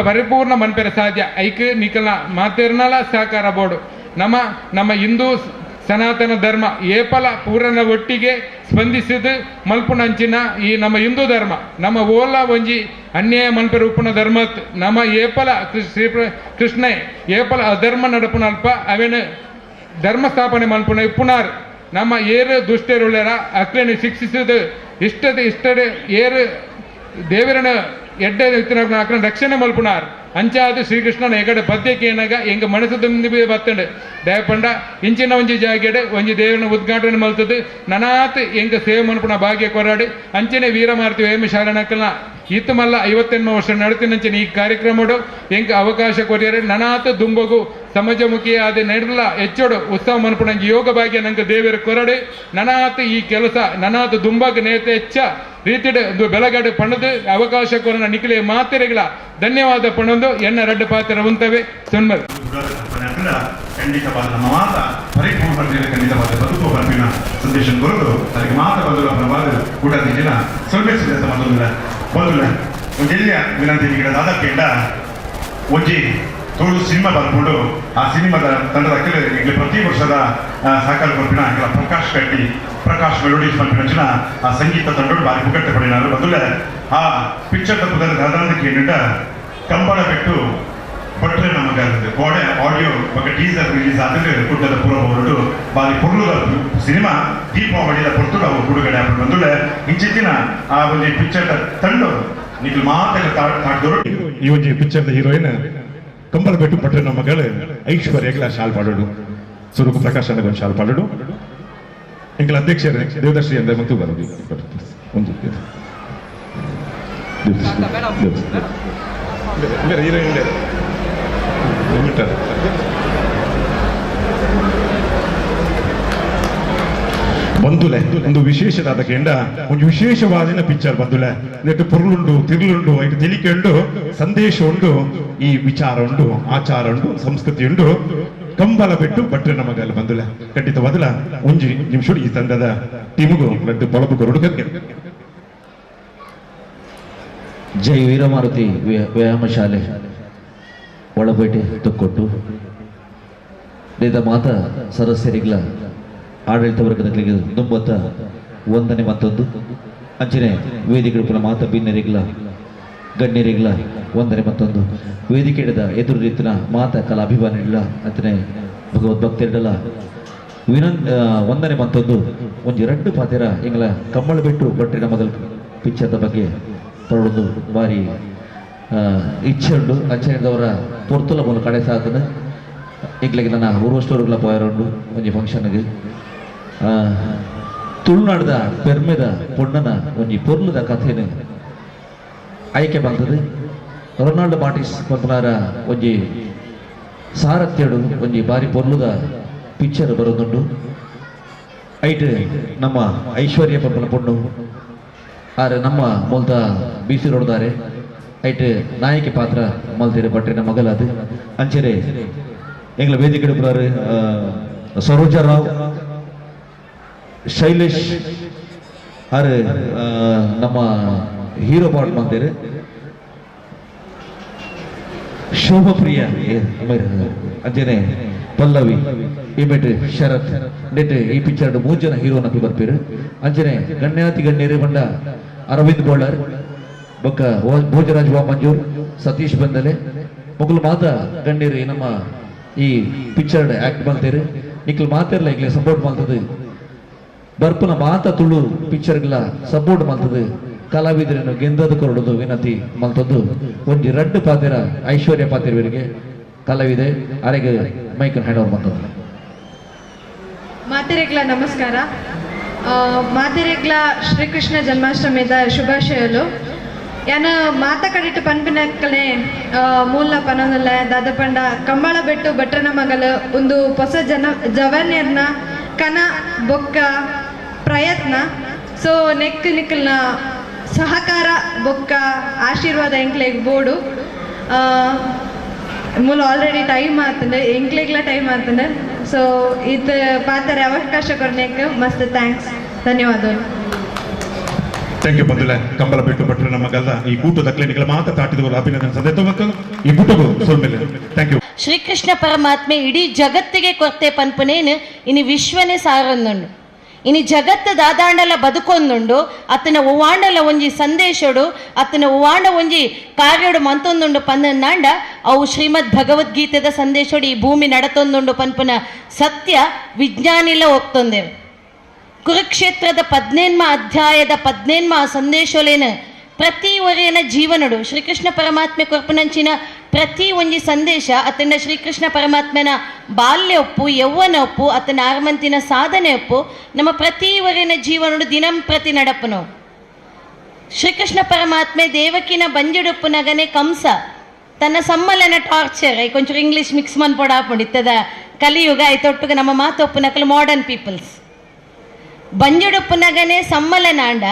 ಪರಿಪೂರ್ಣ ಮನ್ಪೆರೆ ಸಾಧ್ಯ ಐಕ್ ನಿಕಲ್ನ ಮಾತಿರ್ನಲ ಸಹಕಾರ ಬೋಡು ನಮ್ಮ ಹಿಂದೂ ಸನಾತನ ಧರ್ಮ ಏಪಲ ಪೂರನ ಒಟ್ಟಿಗೆ ಸ್ಪಂದಿಸಿದ ಮಲ್ಪುನಂಚಿನ ಈ ನಮ್ಮ ಹಿಂದೂ ಧರ್ಮ ನಮ್ಮ ಓಲ ಒಂಜಿ ಅನ್ಯಾಯ ಮಲ್ಪೆರ ಉಪ್ಪುನ ಧರ್ಮತ್ ನಮ್ಮ ಏಪಲ ಕೃಷ್ಣ ಏಪಲ ಅಧರ್ಮ ನಡಪುನಲ್ಪ ಅವೇನು ಧರ್ಮ ಸ್ಥಾಪನೆ ಮಲ್ಪುನ ಇಪ್ಪುನಾರ್ ನಮ್ಮ ಏರು ದುಷ್ಟರುಳ್ಳೆರ ಅಕ್ಲೇನು ಶಿಕ್ಷಿಸಿದ ಇಷ್ಟಡೆ ಏರು ದೇವರನ ಎಡ್ಡೆ ಇತ್ತಿನ ರಕ್ಷಣೆ ಮಲ್ಪುನಾರ್ ಅಂಚಾದ ಶ್ರೀಕೃಷ್ಣನ ಎಗಡೆ ಪದ್ಯಕ್ಕೆ ಏನಾಗ ಎಂಗ ಮನಸ್ಸು ತುಂಬಿ ಬತ್ತಂಡು ದಯಪಂಡ ಇಂಚಿನ ಒಂಜಿ ಜಾಗೆಡೆ ಒಂಜಿ ದೇವನ ಉದ್ಘಾಟನೆ ಮಲ್ತದ್ದು ನನಾತ್ ಎಂಗ ಸೇವೆ ಮನ್ಪುನ ಭಾಗ್ಯ ಕೊರಾಡು ಅಂಚನೆ ವೀರಮಾರ್ತಿ ವೇಮಶಾಲನಕಲ್ನ ಈತ ಮಲ್ಲ 58 ವರ್ಷ ನಡತಿನಂಚಿನ ಈ ಕಾರ್ಯಕ್ರಮಡು ಎಂಕ ಅವಕಾಶ ಕೊರಿಯರೆ ನನಾತ್ ದುಂಬಗು ಸಮಾಜಮುಖಿ ಆದ ನಡಲ ಹೆಚ್ಚೋಡು ಉತ್ಸವ ಮನ್ಪುನ ಯೋಗ ಭಾಗ್ಯ ನಂಗೆ ದೇವರ ಕೊರಡು ನನಾತ್ ಈ ಕೆಲಸ ನನಾತ್ ದುಂಬಗ ನೇತ ಹೆಚ್ಚ ರೀತಿಡ್ ಬೆಳಗಡೆ ಪಣದು ಅವಕಾಶ ಕೊರನ ನಿಖಿಲೆ ಮಾತೆರೆಗಳ ಧನ್ಯವಾದ ಪಣೊಂದು ಎನ್ನ ರಡ್ಡು ಪಾತ್ರ ಉಂತವೆ ಸೊನ್ಮರ್ ಖಂಡಿತವಾದ ನಮ್ಮ ಮಾತ ಪರಿಪೂರ್ಣ ಖಂಡಿತವಾದ ಬದುಕು ಬರ್ಪಿನ ಸಂದೇಶ ಕೊರದು ಅದಕ್ಕೆ ಮಾತ ಬಂಧುಗಳ ಪರವಾದ ಊಟದ ದಿನ ಸ್ವಲ್ಪ ಸಿದ್ಧತೆ ಬಂಧುಲ್ಲ ಒಂದು ಎಲ್ಲಿಯ ವಿನಂತಿ ಅದಕ್ಕಿಂತ ಒಂಜಿ ತೋಳು ಸಿನಿಮಾ ಬರ್ಕೊಂಡು ಆ ಸಿನಿಮಾದ ತಂಡದ ಈಗ ಪ್ರತಿ ವರ್ಷದ ಸಹಕಾರ ಬರ್ಪಿನ ಕೆಲ ಪ್ರಕಾಶ್ ಮೆಲೋಡೀಸ್ ಬರ್ಪಿನ ಆ ಸಂಗೀತ ತಂಡೋಡು ಬಾರಿ ಪುಕಟ್ಟೆ ಪಡಿನಾರು ಬಂದುಲ್ಲ ಆ ಪಿಕ್ಚರ್ ತಪ್ಪದ ಸಾಧಾರಣಕ್ಕೆ ಏನಿಟ್ಟ ಕಂಬಳ ಬಿಟ್ಟು ಬಟ್ರೆ ನಮಗೆ ಗೋಡೆ ಆಡಿಯೋ ಬಗ್ಗೆ ಟೀಸರ್ ರಿಲೀಸ್ ಆದ್ರೆ ಕುಟ್ಟದ ಪೂರ್ವ ಹೊರಟು ಬಾರಿ ಪೊರ್ಲುದ ಸಿನಿಮಾ ದೀಪಾವಳಿಯ ಪೊರ್ತುಡು ಅವು ಬಿಡುಗಡೆ ಆಗ್ಬಿಟ್ಟು ಬಂದುಳ್ಳೆ ಇಂಚಿತ್ತಿನ ಆ ಒಂದು ಪಿಕ್ಚರ್ ತಂಡು ನೀವು ಮಾತೆಲ್ಲ ತಾಡ್ದವರು ಈ ಒಂದು ಪಿಕ್ಚರ್ದ ಹೀರೋಯಿನ್ ಕಂಬಳ ಬಿಟ್ಟು ಬಟ್ರೆ ನಮ್ಮ ಮಗಳು ಐಶ್ವರ್ಯಗಳ ಶಾಲ್ ಪಾಡೋಡು ಸ್ವರೂಪ ಪ್ರಕಾಶ್ ಅನ್ನೋ ಶಾಲ್ ಪಾಡೋಡು ಎಂಕಲ ಅಧ್ಯಕ್ಷರೇ ದೇವದರ್ಶಿ ಅಂದ್ರೆ ಮತ್ತು ಬರೋದು ಒಂದು ಹೀರೋಯಿನ್ ಬಂದುಲೆ ಒಂದು ವಿಶೇಷವಾದ ಕೆಂಡ ಒಂದು ವಿಶೇಷವಾದ ಪಿಕ್ಚರ್ ಬಂದುಲೆ ನೆಟ್ಟು ಪೊರ್ಲುಂಡು ತಿರ್ಲುಂಡು ಐಟು ತಿಳಿಕೆ ಉಂಡು ಸಂದೇಶ ಉಂಡು ಈ ವಿಚಾರ ಉಂಡು ಆಚಾರ ಉಂಡು ಸಂಸ್ಕೃತಿ ಉಂಡು ಕಂಬಲ ಬಿಟ್ಟು ಬಟ್ರೆ ನಮಗಲ್ಲಿ ಬಂದುಲೆ ಖಂಡಿತವಾದಲ ಒಂಜಿ ನಿಮಿಷ ಈ ತಂಡದ ಟೀಮುಗೂ ರಡ್ಡು ಪೊಳಬು ಕೊರಡು ಜೈ ವೀರಮಾರುತಿ ವ್ಯಾಯಾಮ ಶಾಲೆ ಒಳಬೇಟೆ ತೊಕ್ಕೊಟ್ಟು ನೇದ ಮಾತ ಸದಸ್ಯರಿಗಳ ಆಡಳಿತ ವರ್ಗದಗಳಿಗೆ ದುಂಬತ್ತ ವಂದನೆ ಮತ್ತೊಂದು ಅಂಚನೆ ವೇದಿಕೆಗಳ ಮಾತ ಭಿನ್ನರಿಗಳ ಗಣ್ಯರಿಗಳ ವಂದನೆ ಮತ್ತೊಂದು ವೇದಿಕೆ ಹಿಡಿದ ಎದುರು ರೀತಿನ ಮಾತ ಕಲಾ ಅಭಿಮಾನಿಗಳ ಅಂಚನೆ ಭಗವದ್ಭಕ್ತರಿಡಲ ವಂದನೆ ಮತ್ತೊಂದು ಒಂದು ಎರಡು ಪಾತಿರ ಎಂಗಳ ಕಮ್ಮಳ ಬಿಟ್ಟು ಬಟ್ಟೆ ನಮ್ಮದ ಪಿಕ್ಚರ್ದ ಬಗ್ಗೆ ಪಡೋದು ಭಾರಿ ಇಚ್ಛೆ ಉಂಡು ಅಂಚನೆದವರ ಪೊರ್ತುಲ ಮೂಲಕ ಕಡೆ ಸಾಧನ ಈಗಲಿಗೆ ನನ್ನ ಊರ್ವಷ್ಟೋರುಗಳ ಪೋಯರುಂಡು ಒಂಜಿ ಫಂಕ್ಷನ್ಗೆ ತುಳುನಾಡದ ಪೆರ್ಮೆದ ಪೊಣ್ಣನ ಒಂಜಿ ಪೊರ್ಲುದ ಕಥೆನ ಆಯ್ಕೆ ಬಂದದ್ದು ರೊನಾಲ್ಡೋ ಮಾರ್ಟಿಸ್ ಪಂಪನಾರ ಒಂಜಿ ಸಾರಥ್ಯಡು ಒಂಜಿ ಬಾರಿ ಪೊರ್ಲುದ ಪಿಕ್ಚರ್ ಬರೋದುಂಡು ಐಟ್ ನಮ್ಮ ಐಶ್ವರ್ಯ ಪಂಪನ ಪೊಣ್ಣು ಆರೆ ನಮ್ಮ ಮೂಲದ ಬಿಸಿ ರೋಡ್ದಾರೆ ಐಟ್ ನಾಯಕಿ ಪಾತ್ರ ಮಲ್ತಿರೆ ಬಟ್ರಿನ ಮಗಲಾದು ಅಂಚೆರೆ ಎಂಗ್ಲ ವೇದಿಕೆ ಪುರಾರು ಸರೋಜಾ ರಾವ್ ಶೈಲೇಶ್ ಆರೆ ನಮ್ಮ ಹೀರೋ ಪಾಟ್ ಮಾಡ್ತಾರೆ ಶೋಭಪ್ರಿಯ ಅಂಚನೆ ಪಲ್ಲವಿ ಇಮೆಟ್ ಶರತ್ ನೆಟ್ ಈ ಪಿಕ್ಚರ್ 3 ಜನ ಹೀರೋ ನಕಲು ಬರ್ಪೇರು ಅಂಚನೆ ಗಣ್ಯಾತಿ ಗಣ್ಯರು ಬಂಡ ಅರವಿಂದ್ ಬೋಳರ್ ಬೊಕ್ಕ ಭೋಜರಾಜ್ ವಾ ಮಂಜೂರ್ ಸತೀಶ್ ಬಂದಲೆ ಮೊಗಲು ಮಾತ ಗಣ್ಯರು ನಮ್ಮ ಈ ಪಿಕ್ಚರ್ ಆಕ್ಟ್ ಮಾಡ್ತಾರೆ ನಿಕ್ಲು ಮಾತಿರ್ಲ ಈಗಲೇ ಸಪೋರ್ಟ್ ಮಾಡ್ತದೆ ಬರ್ಪನ ಮಾತ ತುಳು ಪಿಕ್ಚರ್ಗಳ ಸಪೋರ್ಟ್ ಮಾಡ್ತದೆ ಕಲಾವಿದರನ್ನು ಗೆಂದದ ಕೊರಡೋದು ವಿನಂತಿ ಮಲ್ತದ್ದು ಒಂಜಿ ರಡ್ಡು ಪಾತಿರ ಐಶ್ವರ್ಯ ಪಾತಿರವರಿಗೆ ಕಲಾವಿದೆ ಅರೆಗೆ ಮೈಕನ್ ಹ್ಯಾಂಡ್ ಓವರ್ ಮಾಡ್ತದೆ ಮಾತೆರೆಗ್ಲ ನಮಸ್ಕಾರ ಮಾತೆರೆಗ್ಲ ಶ್ರೀಕೃಷ್ಣ ಜನ್ಮಾಷ್ಟಮಿದ ಶುಭಾಶಯಲು ಯಾನ ಮಾತ ಕಡಿಟ್ಟು ಪನ್ಪಿನಕ್ಕನೆ ಮೂಲ ಪನೊಂದಲ್ಲ ದಾದಪಂಡ ಕಂಬಳ ಬೆಟ್ಟು ಬಟ್ರನ ಮಗಲು ಒಂದು ಹೊಸ ಜವನ್ಯರ್ನ ಕನ ಬೊಕ್ಕ ಪ್ರಯತ್ನ ಸೊ ನಿಕ್ಕಲ್ನ ಸಹಕಾರ ಬೊಕ್ಕ ಆಶೀರ್ವಾದ ಎಂಕ್ಲೆಗ್ ಬೋಡು ಮೂಲ ಆಲ್ರೆಡಿ ಟೈಮ್ ಆತಂಡೆ ಎಂಕ್ಲೆಗ್ಲ ಟೈಮ್ ಆತಂಡೆ ಸೊ ಇದು ಪಾತ್ರೆ ಅವಕಾಶ ಕೊಡ್ನೇಕ್ಕೆ ಮಸ್ತ್ ಥ್ಯಾಂಕ್ಸ್ ಧನ್ಯವಾದಗಳು ಥ್ಯಾಂಕ್ ಯು ಬಂದಿಲ್ಲ ಕಂಬಳ ಬಿಟ್ಟು ಬಟ್ರೆ ನಮ್ಮ ಗಲ್ದ ಈ ಕೂಟದ ಕ್ಲಿನಿಕ್ಗಳ ಮಾತ್ರ ತಾಟಿದವರು ಅಭಿನಂದನೆ ಸದೆತ ಮತ್ತು ಈ ಕೂಟಗೂ ಸೋಲ್ಮೇಲೆ ಥ್ಯಾಂಕ್ ಯು ಶ್ರೀಕೃಷ್ಣ ಪರಮಾತ್ಮೆ ಇಡೀ ಜಗತ್ತಿಗೆ ಕೊರ್ತೆ ಪನ್ಪನೇನು ಇನಿ ವಿಶ್ವನೇ ಸಾರೊಂದುಂಡು ಇನಿ ಜಗತ್ತು ದಾದಾಂಡಲ ಬದುಕೊಂದುಂಡು ಅತನ ಉವಾಂಡಲ ಒಂಜಿ ಸಂದೇಶಡು ಅತನ ಉವಾಂಡ ಒಂಜಿ ಕಾರ್ಯಡು ಮಂತೊಂದುಂಡು ಪಂದನಾಂಡ ಅವು ಶ್ರೀಮದ್ ಭಗವದ್ಗೀತೆದ ಸಂದೇಶಡು ಈ ಭೂಮಿ ನಡತೊಂದುಂಡು ಪನ್ಪುನ ಸತ್ಯ ವಿಜ್ಞಾನಿಲ ಹೋಗ್ತೊಂದೆವು ಕುರುಕ್ಷೇತ್ರದ 17ಮ ಅಧ್ಯಾಯದ 17ಮ ಸಂದೇಶಲೇನು ಪ್ರತಿ ಒರೆಯನ ಜೀವನಡು ಶ್ರೀಕೃಷ್ಣ ಪರಮಾತ್ಮೆ ಕೊರ್ಪನಂಚಿನ ಪ್ರತಿ ಒಂಜಿ ಸಂದೇಶ ಅತನ ಶ್ರೀಕೃಷ್ಣ ಪರಮಾತ್ಮನ ಬಾಲ್ಯ ಒಪ್ಪು ಯೌವನ ಒಪ್ಪು ಅತನ ಆರ್ಮಂತಿನ ಸಾಧನೆ ಒಪ್ಪು ನಮ್ಮ ಪ್ರತಿ ಒರೆಯನ ಜೀವನಡು ದಿನಂಪ್ರತಿ ನಡಪನು. ಶ್ರೀಕೃಷ್ಣ ಪರಮಾತ್ಮೆ ದೇವಕಿನ ಬಂಜಿಡುಪ್ಪು ನಗನೆ ಕಂಸ ತನ್ನ ಸಮ್ಮಲನ ಟಾರ್ಚರ್ ಕೊಂಚೂರು ಇಂಗ್ಲೀಷ್ ಮಿಕ್ಸ್ ಮನ್ಪೊಡ ಹಾಕೊಂಡಿತ್ತದ ಕಲಿಯುಗ ಐತೊಟ್ಟುಗ ನಮ್ಮ ಮಾತೊಪ್ಪು ನಕಲು ಮಾಡರ್ನ್ ಪೀಪಲ್ಸ್ ಬಂಜುಡುಪ್ಪು ನಗನೆ ಸಮ್ಮಲನಾಂಡ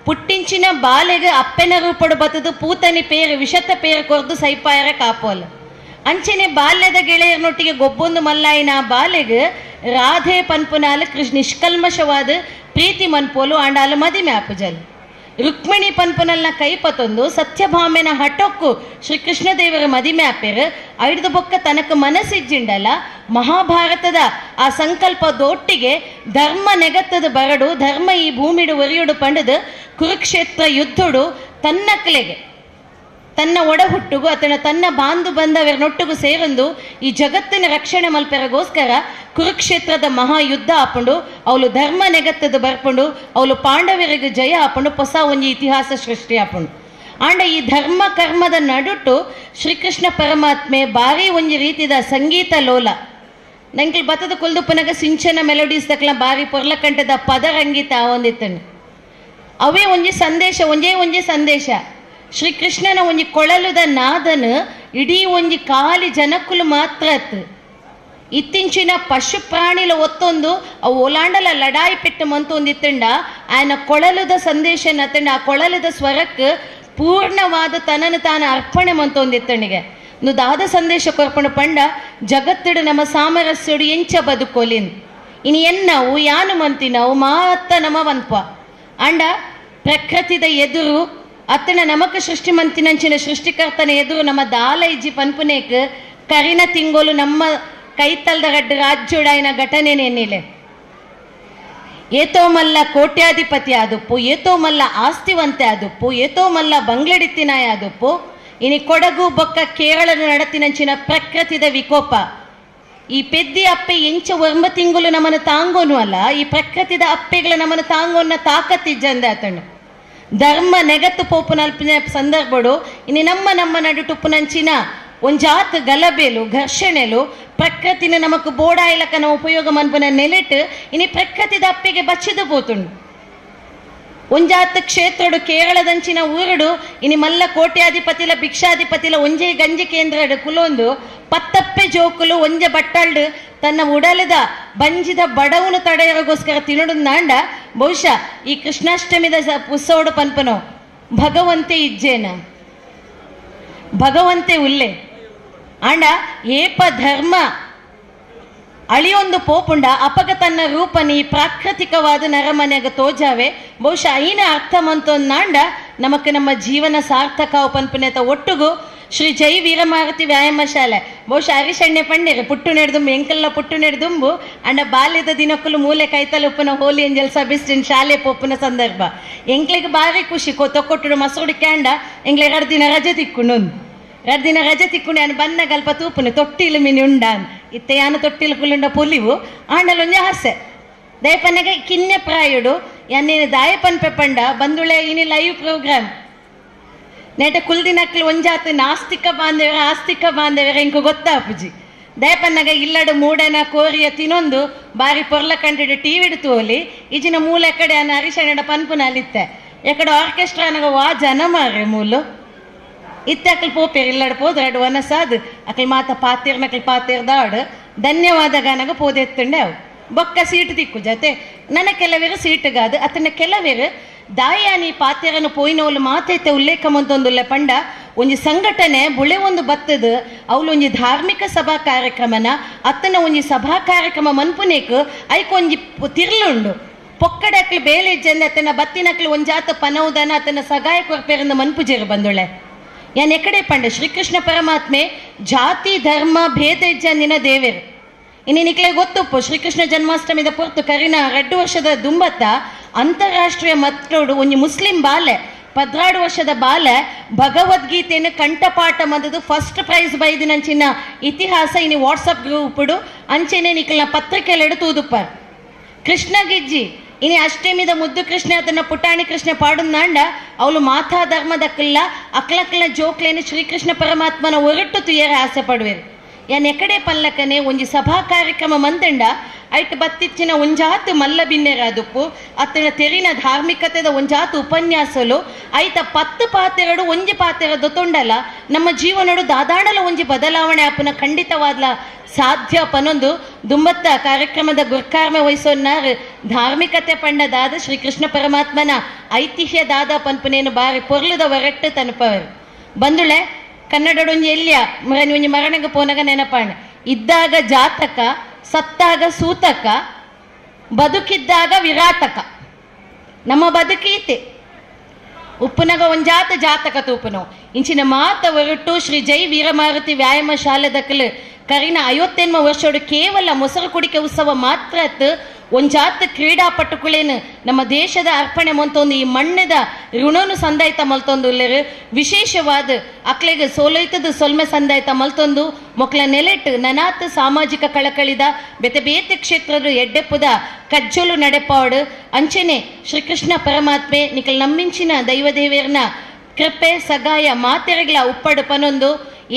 ಪುಟ್ಟಿಂಚಿನ ಬಾಲೆಗೆ ಅಪ್ಪೆನ ರೂಪಡು ಬತ್ತದು ಪೂತನಿ ಪೇರು ವಿಷತ ಪೇರು ಕೊರ್ದು ಸೈಪಾಯರ ಕಾಪೋಲ್ ಅಂಚೆನೆ ಬಾಲ್ಯದ ಗೆಳೆಯರನೊಟ್ಟಿಗೆ ಗೊಬ್ಬೊಂದು ಮಲ್ಲಾಯಿನ ಬಾಲೆಗೆ ರಾಧೆ ಪನ್ಪುನಾಲ್ ಕೃಷ್ಣ ನಿಷ್ಕಲ್ಮಶವಾದ ಪ್ರೀತಿ ಮನ್ಪೋಲು ಆಂಡಾಲು ಮದಿಮೆ ಆಪುಜಲ್ ರುಕ್ಮಿಣಿ ಪನ್ಪುನಲ್ನ ಕೈಪತ್ತೊಂದು ಸತ್ಯಭಾಮೆನ ಹಠಕ್ಕೂ ಶ್ರೀಕೃಷ್ಣ ದೇವರ ಮದಿಮೆ ಆಪೇರು ಐಡ್ದು ಬೊಕ್ಕ ತನಕ ಮನಸ್ಸಿಜ್ಜಿಂಡಲ್ಲ ಮಹಾಭಾರತದ ಆ ಸಂಕಲ್ಪದೊಟ್ಟಿಗೆ ಧರ್ಮ ನೆಗತ್ತದ ಬರಡು ಧರ್ಮ ಈ ಭೂಮಿಡು ಒರಿಯುಡು ಪಂಡದು ಕುರುಕ್ಷೇತ್ರ ಯುದ್ಧುಡು ತನ್ನಕ್ಲೆಗೆ ತನ್ನ ಒಡ ಹುಟ್ಟುಗು ಅಥವಾ ತನ್ನ ಬಾಂಧು ಬಂದವರನೊಟ್ಟಿಗೂ ಸೇರೊಂದು ಈ ಜಗತ್ತಿನ ರಕ್ಷಣೆ ಮಲ್ಪೆರಗೋಸ್ಕರ ಕುರುಕ್ಷೇತ್ರದ ಮಹಾಯುದ್ಧ ಹಾಕೊಂಡು ಅವಳು ಧರ್ಮ ನೆಗತ್ತದ ಬರ್ಕೊಂಡು ಅವಳು ಪಾಂಡವರಿಗೆ ಜಯ ಹಾಕೊಂಡು ಹೊಸ ಒಂಜಿ ಇತಿಹಾಸ ಸೃಷ್ಟಿ ಹಾಕೊಂಡು ಆಂಡ ಈ ಧರ್ಮ ಕರ್ಮದ ನಡುಟು ಶ್ರೀಕೃಷ್ಣ ಪರಮಾತ್ಮೆ ಭಾರಿ ಒಂಜಿ ರೀತಿದ ಸಂಗೀತ ಲೋಲ ನಂಗೆ ಬತ್ತದ ಕೊಲ್ದುಪ್ಪನಾಗ ಸಿಂಚನ ಮೆಲೋಡೀಸ್ ತಕ್ಲ ಭಾರಿ ಪೊರ್ಲಕಂಠದ ಪದರಂಗೀತ ಒಂದಿತ್ತನು ಅವೇ ಒಂಜಿ ಸಂದೇಶ ಒಂಜೇ ಸಂದೇಶ ಶ್ರೀಕೃಷ್ಣನ ಒಂಜಿ ಕೊಳಲುದ ನಾದನ ಇಡೀ ಒಂಜಿ ಕಾಲಿ ಜನಕ್ಕುಲು ಮಾತ್ರ ಇತ್ತೀಚಿನ ಪಶು ಪ್ರಾಣಿಲ ಒತ್ತೊಂದು ಅವು ಓಲಾಂಡಲ ಲಡಾಯಿ ಪೆಟ್ಟು ಮಂತೊಂದಿತ್ತಂಡ ಆಯನ ಕೊಳಲುದ ಸಂದೇಶ ನತ್ತಂಡ ಆ ಕೊಳಲುದ ಸ್ವರಕ್ಕೆ ಪೂರ್ಣವಾದ ತನನು ತಾನು ಅರ್ಪಣೆ ಮಂತೊಂದಿತ್ತಣಿಗೆ ದಾದ ಸಂದೇಶ ಕೊರ್ಪಣ ಪಂಡ ಜಗತ್ತಿಡು ನಮ್ಮ ಸಾಮರಸ್ಯಡು ಎಂಚ ಬದುಕೋಲಿನ್ ಇನ್ನು ಎನ್ನವು ಯಾನು ಮಂತಿನವು ಮಾತ್ತ ನಮ ವನ್ಪ ಅಂಡ ಪ್ರಕೃತಿದ ಎದುರು ಅತ್ತನ ನಮಕ ಸೃಷ್ಟಿ ಮಂತಿನಂಚಿನ ಸೃಷ್ಟಿಕರ್ತನ ಎದುರು ನಮ್ಮ ದಾಲೈಜಿ ಪನ್ಪುನೇಕ್ ಕರಿನ ತಿಂಗೋಲು ನಮ್ಮ ಕೈತಲ್ದ ಗಡ್ಡ ರಾಜ್ಯೋಡಾಯಿನ ಘಟನೆ ನೆನ್ನಿಲೆ ಏತೋ ಮಲ್ಲ ಕೋಟ್ಯಾಧಿಪತಿ ಆದುಪ್ಪು ಏತೋ ಮಲ್ಲ ಆಸ್ತಿವಂತೆ ಆದುಪ್ಪು ಏತೋ ಮಲ್ಲ ಬಂಗ್ಲೆಡಿತ್ತಿನಾಯ ಆದುಪ್ಪು ಇನಿ ಕೊಡಗು ಬೊಕ್ಕ ಕೇರಳದ ನಡತಿನಂಚಿನ ಪ್ರಕೃತಿದ ವಿಕೋಪ ಈ ಪೆದ್ದಿ ಅಪ್ಪೆ ಎಂಚ ವರ್ಮ ತಿಂಗುಲು ನಮ್ಮನ್ನು ತಾಂಗೋನು ಅಲ್ಲ ಈ ಪ್ರಕೃತಿದ ಅಪ್ಪೆಗಳ ನಮ್ಮನ್ನು ತಾಂಗೋನ್ನ ತಾಕತ್ತಿಜ್ಜಂದೆ ಆತಣ್ಣ ಧರ್ಮ ನೆಗತ್ತು ಪೋಪುನಲ್ಪಿನ ಸಂದರ್ಭಡು ಇನ್ನು ನಮ್ಮ ನಡುಟುಪ್ಪುನಂಚಿನ ಒಂಜಾತ್ ಗಲಬೇಲು ಘರ್ಷಣೆಲು ಪ್ರಕೃತಿನ ನಮಕ್ ಬೋಡಾಯಿಲಕನ ಉಪಯೋಗ ಮನ್ಪುನ ನೆಲೆಟ್ ಇನ್ನು ಪ್ರಕೃತಿದ ಅಪ್ಪೆಗೆ ಬಚ್ಚಿದು ಪೋತುಂಡು ಒಂಜಾತ್ ಕ್ಷೇತ್ರಡು ಕೇರಳದಂಚಿನ ಊರುಡು ಇನ್ನು ಮಲ್ಲ ಕೋಟ್ಯಾಧಿಪತಿಲ ಭಿಕ್ಷಾಧಿಪತಿಲ ಒಂಜೇ ಗಂಜಿ ಕೇಂದ್ರಡು ಕುಲೊಂದು ಪತ್ತಪ್ಪೆ ಜೋಕುಲು ಒಂಜ ಬಟ್ಟಲ್ಡು ತನ್ನ ಉಡಲದ ಬಂಜಿದ ಬಡವನು ತಡೆಯರಿಗೋಸ್ಕರ ತಿನ್ನಡುಂದಾಂಡ ಬಹುಶಃ ಈ ಕೃಷ್ಣಾಷ್ಟಮಿದ ಉತ್ಸವಡು ಪನ್ಪನೋ ಭಗವಂತೆ ಇಜ್ಜೇನ ಭಗವಂತೆ ಉಲ್ಲೆ ಆಂಡ ಏಪ ಧರ್ಮ ಅಳಿಯೊಂದು ಪೋಪುಂಡ ಅಪಗ ತನ್ನ ರೂಪನಿ ಪ್ರಾಕೃತಿಕವಾದ ನರಮನೆಗ ತೋಜಾವೆ ಬಹುಶಃ ಐನ ಅರ್ಥ ಮಂತೊಂದಾಂಡ ನಮಕ್ ನಮ್ಮ ಜೀವನ ಸಾರ್ಥಕ ಪನ್ಪುನೇತ ಒಟ್ಟುಗು ಶ್ರೀ ಜೈ ವೀರಮಾರುತಿ ವ್ಯಾಯಾಮ ಶಾಲೆ ಬಹುಶಃ ಅರಿಶಣ್ಣೆ ಪಂಡಿರು ಪುಟ್ಟು ನೆಡ್ದುಂಬು ಎಂಕಲ್ಲ ಪುಟ್ಟು ನೆಡ್ದುಂಬು ಅಂಡ ಬಾಲ್ಯದ ದಿನಕ್ಕಲು ಮೂಲೆ ಕೈತಲುಪ್ಪನ ಹೋಲಿ ಎಂಜಲ್ ಸಬಿಸ್ಟಿನ್ ಶಾಲೆ ಪೋಪುನ ಸಂದರ್ಭ ಎಂಕ್ಲಿಗೆ ಭಾರಿ ಖುಷಿ ತೊಕ್ಕೊಟ್ಟು ಮಸೂಡಿ ಕ್ಯಾಂಡ ಎಂಕ್ಲೆ 2 ದಿನ ರಜೆ ತಿಕ್ಕೊಂಡೊಂದು 2 ದಿನ ರಜೆ ತಿಕ್ಕೊಂಡು ನಾನು ಬನ್ನ ಗಲ್ಪ ತೂಪುನೆ ತೊಟ್ಟಿಲು ಮಿನಿ ಉಂಡಾನ್ ಇತ್ತೆ ಯಾನು ತೊಟ್ಟಿಲು ಕುಲ್ಲುಂಡ ಪೊಲಿವು ಆಂಡಲೊಂಜ ಹಾಸೆ ದಯಪನ್ನಗೆ ಕಿನ್ನೆ ಪ್ರಾಯುಡು ಯಾನೇನು ದಾಯಪನ್ ಪೆಪ್ಪಂಡ ಬಂದುಳೆ ಇನಿ ಲೈವ್ ಪ್ರೋಗ್ರಾಮ್ ನೆಟ ಕುಲ್ದಿನಕ್ಲು ಒಂಜಾತು ನಾಸ್ತಿಕ ಬಾಂಧವ್ಯರ ಆಸ್ತಿಕ ಬಾಂಧವ್ಯರ ಇಂಕು ಗೊತ್ತಾಪುಜಿ ದಯಪನ್ನಗ ಇಲ್ಲಡು ಮೂಡನ ಕೋರಿಯ ತಿನ್ನೊಂದು ಬಾರಿ ಪೊರ್ಲ ಕಂಡಿಡು ಟಿವಿಡು ತೋಲಿ ಈಜಿನ ಮೂಲ ಕಡೆ ಅನ್ನ ಹರಿಶಣ್ಣಡ ಪನ್ಪುನಲ್ಲಿತ್ತೆ ಎಕಡೆ ಆರ್ಕೆಸ್ಟ್ರಾನಾಗ ವಾ ಜನ ಮಾರೆ ಮೂಲು ಇತ್ತೆ ಅಕ್ಲು ಪೋಪೇರು ಇಲ್ಲಡು ಪೋದು 2 ವನಸಾದ್ ಅಕ್ಲು ಮಾತ ಪಾತೇರ್ನಕ್ಲು ಪಾತೇರ್ದಾಡು ಧನ್ಯವಾದ ಗಾನಗ ಪೋದೆತ್ತುಂಡೆ ಅವು ಬೊಕ್ಕ ಸೀಟು ತಿಕ್ಕು ಜತೆ ನನ್ನ ಕೆಲವೇರು ಸೀಟುಗಾದು ಅತನ ಕೆಲವೇರು ದಾಯಾನಿ ಪಾತ್ಯರನ್ನು ಪೋಯಿನವಳು ಮಾತೈತೆ ಉಲ್ಲೇಖ ಮಂತೊಂದುಲ್ಲೆ ಪಂಡ ಒಂಜಿ ಸಂಘಟನೆ ಬುಳೆ ಒಂದು ಬತ್ತದ ಅವಳು ಒಂಜಿ ಧಾರ್ಮಿಕ ಸಭಾ ಕಾರ್ಯಕ್ರಮನ ಅತ್ತನ ಒಂಜಿ ಸಭಾ ಕಾರ್ಯಕ್ರಮ ಮನ್ಪುನೇಕ್ ಐಕೊಂಜಿ ತಿರ್ಲುಂಡು ಪೊಕ್ಕಡೆ ಅಕ್ಲು ಬೇಲೆ ಇಜ್ಜಂದ ಅತನ ಬತ್ತಿನಕ್ಲು ಒಂಜಾತ ಪನೌದನ ಅತನ ಸಗಾಯ ಕೊರ್ಪೇರಿಂದ ಮನ್ಪುಜೇರು ಬಂದುಳೆ ಯಾನ್ ಎಕಡೆ ಪಂಡ ಶ್ರೀಕೃಷ್ಣ ಪರಮಾತ್ಮೆ ಜಾತಿ ಧರ್ಮ ಭೇದ ಇಜ್ಜಂದಿನ ದೇವೇರು ಇನ್ನು ನಿಕ್ಲೆ ಗೊತ್ತುಪ್ಪು ಶ್ರೀಕೃಷ್ಣ ಜನ್ಮಾಷ್ಟಮಿದ ಪೊರ್ತು ಕರಿನ 2 ವರ್ಷದ ದುಂಬತ್ತ ಅಂತಾರಾಷ್ಟ್ರೀಯ ಮತ್ತೋಡು ಒಂಜಿ ಮುಸ್ಲಿಂ ಬಾಲೆ 16 ವರ್ಷದ ಬಾಲೆ ಭಗವದ್ಗೀತೆಯನ್ನು ಕಂಠಪಾಠ ಮಂದದು ಫಸ್ಟ್ ಪ್ರೈಸ್ ಬೈದಿನಂಚಿನ ಇತಿಹಾಸ ಇನ್ನು ವಾಟ್ಸಪ್ ಗ್ರೂಪ್ಡು ಅಂಚೆನೆ ನಿಕ್ಲ ಪತ್ರಿಕೆಲೆಡು ತೂದುಪ್ಪ ಕೃಷ್ಣ ಗಿಜ್ಜಿ ಇನಿ ಅಷ್ಟಮಿದ ಮುದ್ದು ಕೃಷ್ಣ ಅದನ್ನ ಪುಟಾಣಿ ಕೃಷ್ಣ ಪಾಡುಂದಾಂಡ ಅವಳು ಮಾತಾ ಧರ್ಮದಕ್ಕಲ್ಲ ಅಕ್ಲಕ್ಕಲ ಜೋಕ್ಲೇನು ಶ್ರೀಕೃಷ್ಣ ಪರಮಾತ್ಮನ ಹೊರಟು ತುಯರ ಆಸೆ ಪಡುವೆರು ಯಾನ್ ಎಕಡೆ ಪಲ್ಲಕನೆ ಒಂಜಿ ಸಭಾ ಕಾರ್ಯಕ್ರಮ ಮಂತಂಡ ಐಟ್ ಬತ್ತಿಚ್ಚಿನ ಒಂಜಾತು ಮಲ್ಲ ಬಿನ್ನೆರಾದುಪ್ಪು ಅತ್ತನ ತೆರಿನ ಧಾರ್ಮಿಕತೆದ ಒಂಜಾತು ಉಪನ್ಯಾಸಲು ಐತ 10 ಪಾತೆರಡು ಒಂಜಿ ಪಾತೆರ ದೊತ್ತೊಂಡಲ್ಲ ನಮ್ಮ ಜೀವನಡು ದಾದಾಂಡಲ ಒಂಜಿ ಬದಲಾವಣೆ ಆಪುನ ಖಂಡಿತವಾದ್ಲ ಸಾಧ್ಯ ಪನೊಂದು ದುಂಬತ್ತ ಕಾರ್ಯಕ್ರಮದ ಗುರ್ಕಾರ್ಮೆ ವಹಿಸೋನ್ನಾರು ಧಾರ್ಮಿಕತೆ ಪಂಡದಾದ ಶ್ರೀಕೃಷ್ಣ ಪರಮಾತ್ಮನ ಐತಿಹ್ಯ ದಾದ ಪನ್ಪುನೇನು ಬಾರಿ ಪೊರ್ಲುದ ಹೊರಟ್ಟು ತನಪವರು ಬಂದುಳೆ ಕನ್ನಡಡೊಂಜಿ ಎಲ್ಲಿಯ ಒಂಜಿ ಮರಣಗೆ ಪೋನಾಗ ನೆನಪಾಣ ಇದ್ದಾಗ ಜಾತಕ ಸತ್ತಾಗ ಸೂತಕ ಬದುಕಿದ್ದಾಗ ವಿರಾಟಕ ನಮ್ಮ ಬದುಕೀತೆ ಉಪ್ಪುನಗ ಒಂಜಾತ ಜಾತಕ ತೂಪುನು ಇಂಚಿನ ಮಾತ ಹೊರಟು ಶ್ರೀ ಜೈ ವೀರಮಾರುತಿ ವ್ಯಾಯಾಮ ಶಾಲೆದಕ್ಕಲು ಕರಿನ 58 ವರ್ಷೋಡು ಕೇವಲ ಮೊಸರು ಕುಡಿಕೆ ಉತ್ಸವ ಮಾತ್ರ ಒಂಜಾತ ಕ್ರೀಡಾಪಟುಗಳೇನು ನಮ್ಮ ದೇಶದ ಅರ್ಪಣೆ ಮಂತೊಂದು ಈ ಮಣ್ಣದ ಋಣನು ಸಂದಾಯ್ತ ಮಲ್ತೊಂದು ಇಲ್ಲರು ವಿಶೇಷವಾದ ಅಕ್ಲೆಗೆ ಸೋಲೈತದ ಸೊಲ್ಮೆ ಸಂದಾಯ್ತ ಮಲ್ತೊಂದು ಮೊಕ್ಲ ನೆಲೆಟ್ ನನಾತ್ ಸಾಮಾಜಿಕ ಕಳಕಳಿದ ಬೇತೆ ಬೇತೆ ಕ್ಷೇತ್ರದ ಎಡ್ಡೆಪ್ಪುದ ಕಜ್ಜೊಲು ನಡೆಪಾಡು ಅಂಚೆನೆ ಶ್ರೀಕೃಷ್ಣ ಪರಮಾತ್ಮೆ ನಿಕಲ್ ನಮ್ಮಿಂಚಿನ ದೈವದೇವಿಯರ್ನ ಕೃಪೆ ಸಗಾಯ ಮಾತೆರೆಗಳ ಉಪ್ಪಡು ಪನೊಂದು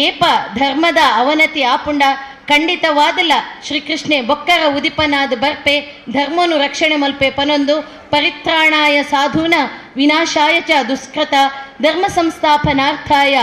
ಏಪ ಧರ್ಮದ ಅವನತಿ ಆಪುಂಡ ಖಂಡಿತವಾದಲ್ಲ ಶ್ರೀಕೃಷ್ಣೆ ಬೊಕ್ಕರ ಉದಿಪನಾದ ಬರ್ಪೆ ಧರ್ಮನು ರಕ್ಷಣೆ ಮಲ್ಪೆ ಪನೊಂದು ಪರಿತ್ರಾಣಾಯ ಸಾಧೂನ ವಿನಾಶಾಯ ಚ ದುಷ್ಕೃತ ಧರ್ಮ ಸಂಸ್ಥಾಪನಾರ್ಥಾಯ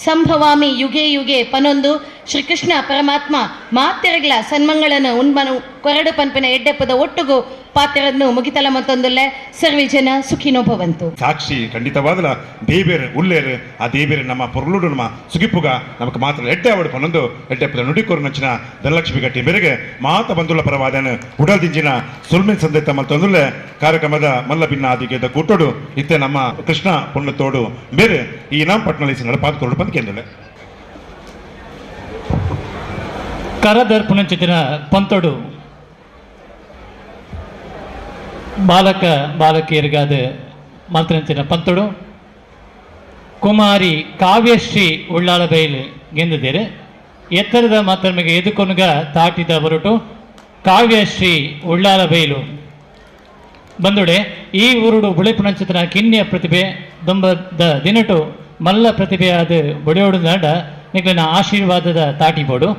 ಸಂಭವಾಮಿ ಯುಗೆ ಯುಗೆ ಪನೊಂದು ಶ್ರೀಕೃಷ್ಣ ಪರಮಾತ್ಮ ಮಾತೆರೆಗಳ ಸನ್ಮಂಗಳನ ಉನ್ಮನು ಕೊರಡು ಪನ್ಪಿನ ಎಡ್ಡೆಪ್ಪದ ಒಟ್ಟುಗು ಪಾತ್ರವನ್ನು ಮುಗಿತಲ ಮತ್ತೊಂದುಲ್ಲೆ ಸರ್ವಿ ಜನ ಸುಖಿನೋ ಭವಂತು ಸಾಕ್ಷಿ ಖಂಡಿತವಾದಲ ದೇಬೇರು ಉಲ್ಲೇರು ಆ ದೇಬೇರು ನಮ್ಮ ಪೊರ್ಲುಡು ನಮ್ಮ ಸುಗಿಪ್ಪುಗ ನಮಕ್ ಮಾತ್ರ ಎಡ್ಡೆ ಅವಡು ಪನೊಂದು ಎಡ್ಡೆಪ್ಪದ ನುಡಿಕೋರು ನಚ್ಚಿನ ಧನಲಕ್ಷ್ಮಿ ಗಟ್ಟಿ ಬೆರೆಗೆ ಮಾತ ಬಂದುಳ್ಳ ಪರವಾದನ ಉಡಲ್ದಿಂಜಿನ ಸುಲ್ಮಿನ್ ಸಂದೇತ ಮಲ್ತೊಂದುಲ್ಲೆ ಕಾರ್ಯಕ್ರಮದ ಮಲ್ಲ ಭಿನ್ನ ಆದಿಗೆದ ಕೂಟೋಡು ಇತ್ತೆ ನಮ್ಮ ಕೃಷ್ಣ ಪುಣ್ಯತೋಡು ಬೇರೆ ಈ ಇನಾಮ್ ಪಟ್ನಳಿಸಿ ನಡಪಾದ ಕೊರಡು ಬಂದು ಕೇಂದ್ರ ಕರದರ್ ಪುನಂಚಿತಿನ ಪಂತೊಡು ಬಾಲಕ ಬಾಲಕಿಯರಿಗಾದ ಮಾತಂಚಿನ ಪಂತೊಡು ಕುಮಾರಿ ಕಾವ್ಯಶ್ರೀ ಉಳ್ಳಾಳ ಬೈಲು ಗೆಂದಿದ್ದೇನೆ ಎತ್ತರದ ಮಾತರ್ಮೆಗೆ ಎದುಕೊನುಗ ತಾಟಿದ ಹೊರಟು ಕಾವ್ಯಶ್ರೀ ಉಳ್ಳಾಳ ಬೈಲು ಬಂದುಡೆ ಈ ಊರುಡು ಬುಳಿಪುಣಂಚಿತನ ಕಿನ್ಯ ಪ್ರತಿಭೆ ದೊಂಬದ ದಿನಟು ಮಲ್ಲ ಪ್ರತಿಭೆಯಾದ ಬಡಿಯೋಡು ನಾಡ ನಿಗ್ಲಿನ ಆಶೀರ್ವಾದದ ತಾಟಿಬೋಡು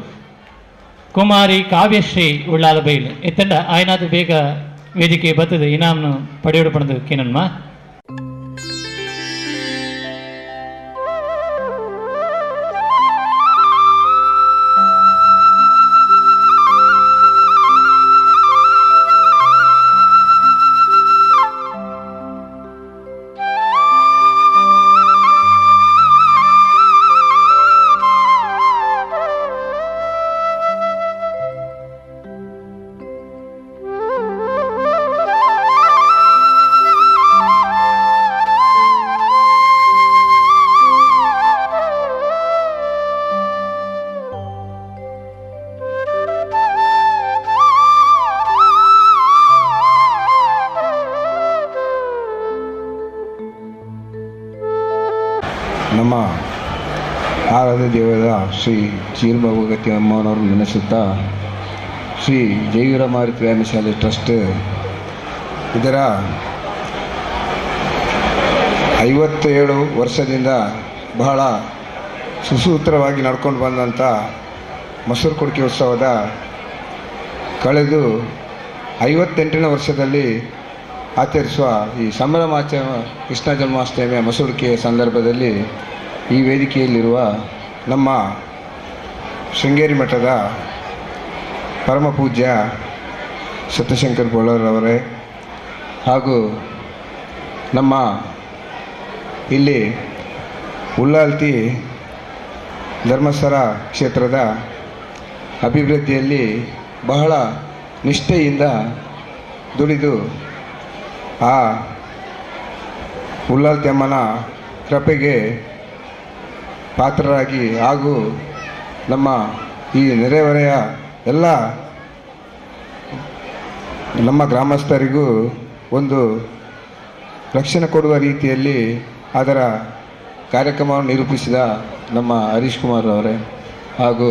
ಕುಮಾರಿ ಕಾವ್ಯಶ್ರೀ ಉಳ್ಳಾಲ ಬೈಲು ಎತ್ತಂಡ ಆಯ್ನಾದ ಬೇಗ ವೇದಿಕೆ ಬತ್ತದ ಇನಾಮ್ನು ಪಡೆಯೋಡು ಪಡೆದು ಕೇನನ್ಮ ನಮ್ಮ ಆರಾಧ್ಯ ದೇವರ ಶ್ರೀ ಚೀರ್ಮಭಗತಿ ಅಮ್ಮನವರು ನೆನೆಸುತ್ತಾ ಶ್ರೀ ಜೈವೀರಮಾರುತಿ ವ್ಯಾಯಾಮ ಶಾಲೆ ಟ್ರಸ್ಟ್ ಇದರ 57 ವರ್ಷದಿಂದ ಬಹಳ ಸುಸೂತ್ರವಾಗಿ ನಡ್ಕೊಂಡು ಬಂದಂಥ ಮೊಸರು ಕುಡಿಕೆ ಉತ್ಸವದ ಕಳೆದು 58ನೇ ವರ್ಷದಲ್ಲಿ ಆಚರಿಸುವ ಈ ಸಂಭ್ರಮಾಚರಣೆ ಕೃಷ್ಣ ಜನ್ಮಾಷ್ಟಮಿಯ ಮಸೂಡಿಕೆಯ ಸಂದರ್ಭದಲ್ಲಿ ಈ ವೇದಿಕೆಯಲ್ಲಿರುವ ನಮ್ಮ ಶೃಂಗೇರಿ ಮಠದ ಪರಮ ಪೂಜ್ಯ ಸತ್ಯಶಂಕರ್ ಬೋಳರವರೇ ಹಾಗೂ ನಮ್ಮ ಇಲ್ಲಿ ಉಳ್ಳಾಲ್ತಿ ಧರ್ಮಸ್ಥಳ ಕ್ಷೇತ್ರದ ಅಭಿವೃದ್ಧಿಯಲ್ಲಿ ಬಹಳ ನಿಷ್ಠೆಯಿಂದ ದುಡಿದು ಆ ಉಳ್ಳಾಲ್ತಿ ಅಮ್ಮನ ಕೃಪೆಗೆ ಪಾತ್ರರಾಗಿ ಹಾಗೂ ನಮ್ಮ ಈ ನೆರೆಹೊರೆಯ ಎಲ್ಲ ನಮ್ಮ ಗ್ರಾಮಸ್ಥರಿಗೂ ಒಂದು ರಕ್ಷಣೆ ಕೊಡುವ ರೀತಿಯಲ್ಲಿ ಅದರ ಕಾರ್ಯಕ್ರಮವನ್ನು ನಿರೂಪಿಸಿದ ನಮ್ಮ ಹರೀಶ್ ಕುಮಾರ್ ಅವರೇ ಹಾಗೂ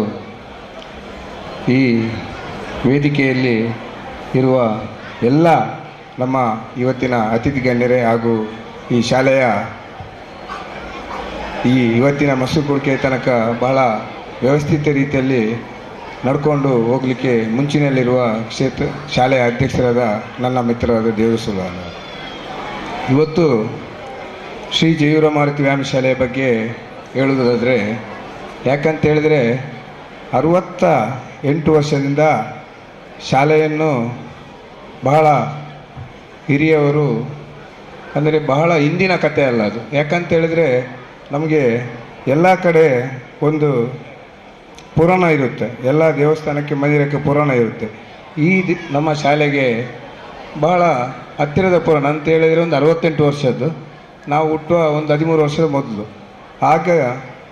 ಈ ವೇದಿಕೆಯಲ್ಲಿ ಇರುವ ಎಲ್ಲ ನಮ್ಮ ಇವತ್ತಿನ ಅತಿಥಿ ಗಣ್ಯರೇ ಹಾಗೂ ಈ ಶಾಲೆಯ ಈ ಇವತ್ತಿನ ಮಸೂಕುಡಿಕೆ ತನಕ ಬಹಳ ವ್ಯವಸ್ಥಿತ ರೀತಿಯಲ್ಲಿ ನಡ್ಕೊಂಡು ಹೋಗಲಿಕ್ಕೆ ಮುಂಚಿನಲ್ಲಿರುವ ಶಾಲೆಯ ಅಧ್ಯಕ್ಷರಾದ ನನ್ನ ಮಿತ್ರರಾದ ದೇವಸುಲ. ಇವತ್ತು ಶ್ರೀ ಜಯೂರ ಮಾರುತಿ ವ್ಯಾಯಾಮ ಶಾಲೆಯ ಬಗ್ಗೆ ಹೇಳುವುದಾದರೆ, ಯಾಕಂತ ಹೇಳಿದರೆ 68 ವರ್ಷದಿಂದ ಶಾಲೆಯನ್ನು ಬಹಳ ಹಿರಿಯವರು, ಅಂದರೆ ಬಹಳ ಹಿಂದಿನ ಕಥೆ ಅಲ್ಲ ಅದು. ಯಾಕಂತ ಹೇಳಿದರೆ ನಮಗೆ ಎಲ್ಲ ಕಡೆ ಒಂದು ಪುರಾಣ ಇರುತ್ತೆ, ಎಲ್ಲ ದೇವಸ್ಥಾನಕ್ಕೆ ಮಂದಿರಕ್ಕೆ ಪುರಾಣ ಇರುತ್ತೆ. ನಮ್ಮ ಶಾಲೆಗೆ ಬಹಳ ಹತ್ತಿರದ ಪುರಾಣ ಅಂತ ಹೇಳಿದರೆ ಒಂದು 68 ವರ್ಷದ್ದು. ನಾವು ಹುಟ್ಟುವ ಒಂದು 13 ವರ್ಷದ ಮೊದಲು ಆಗ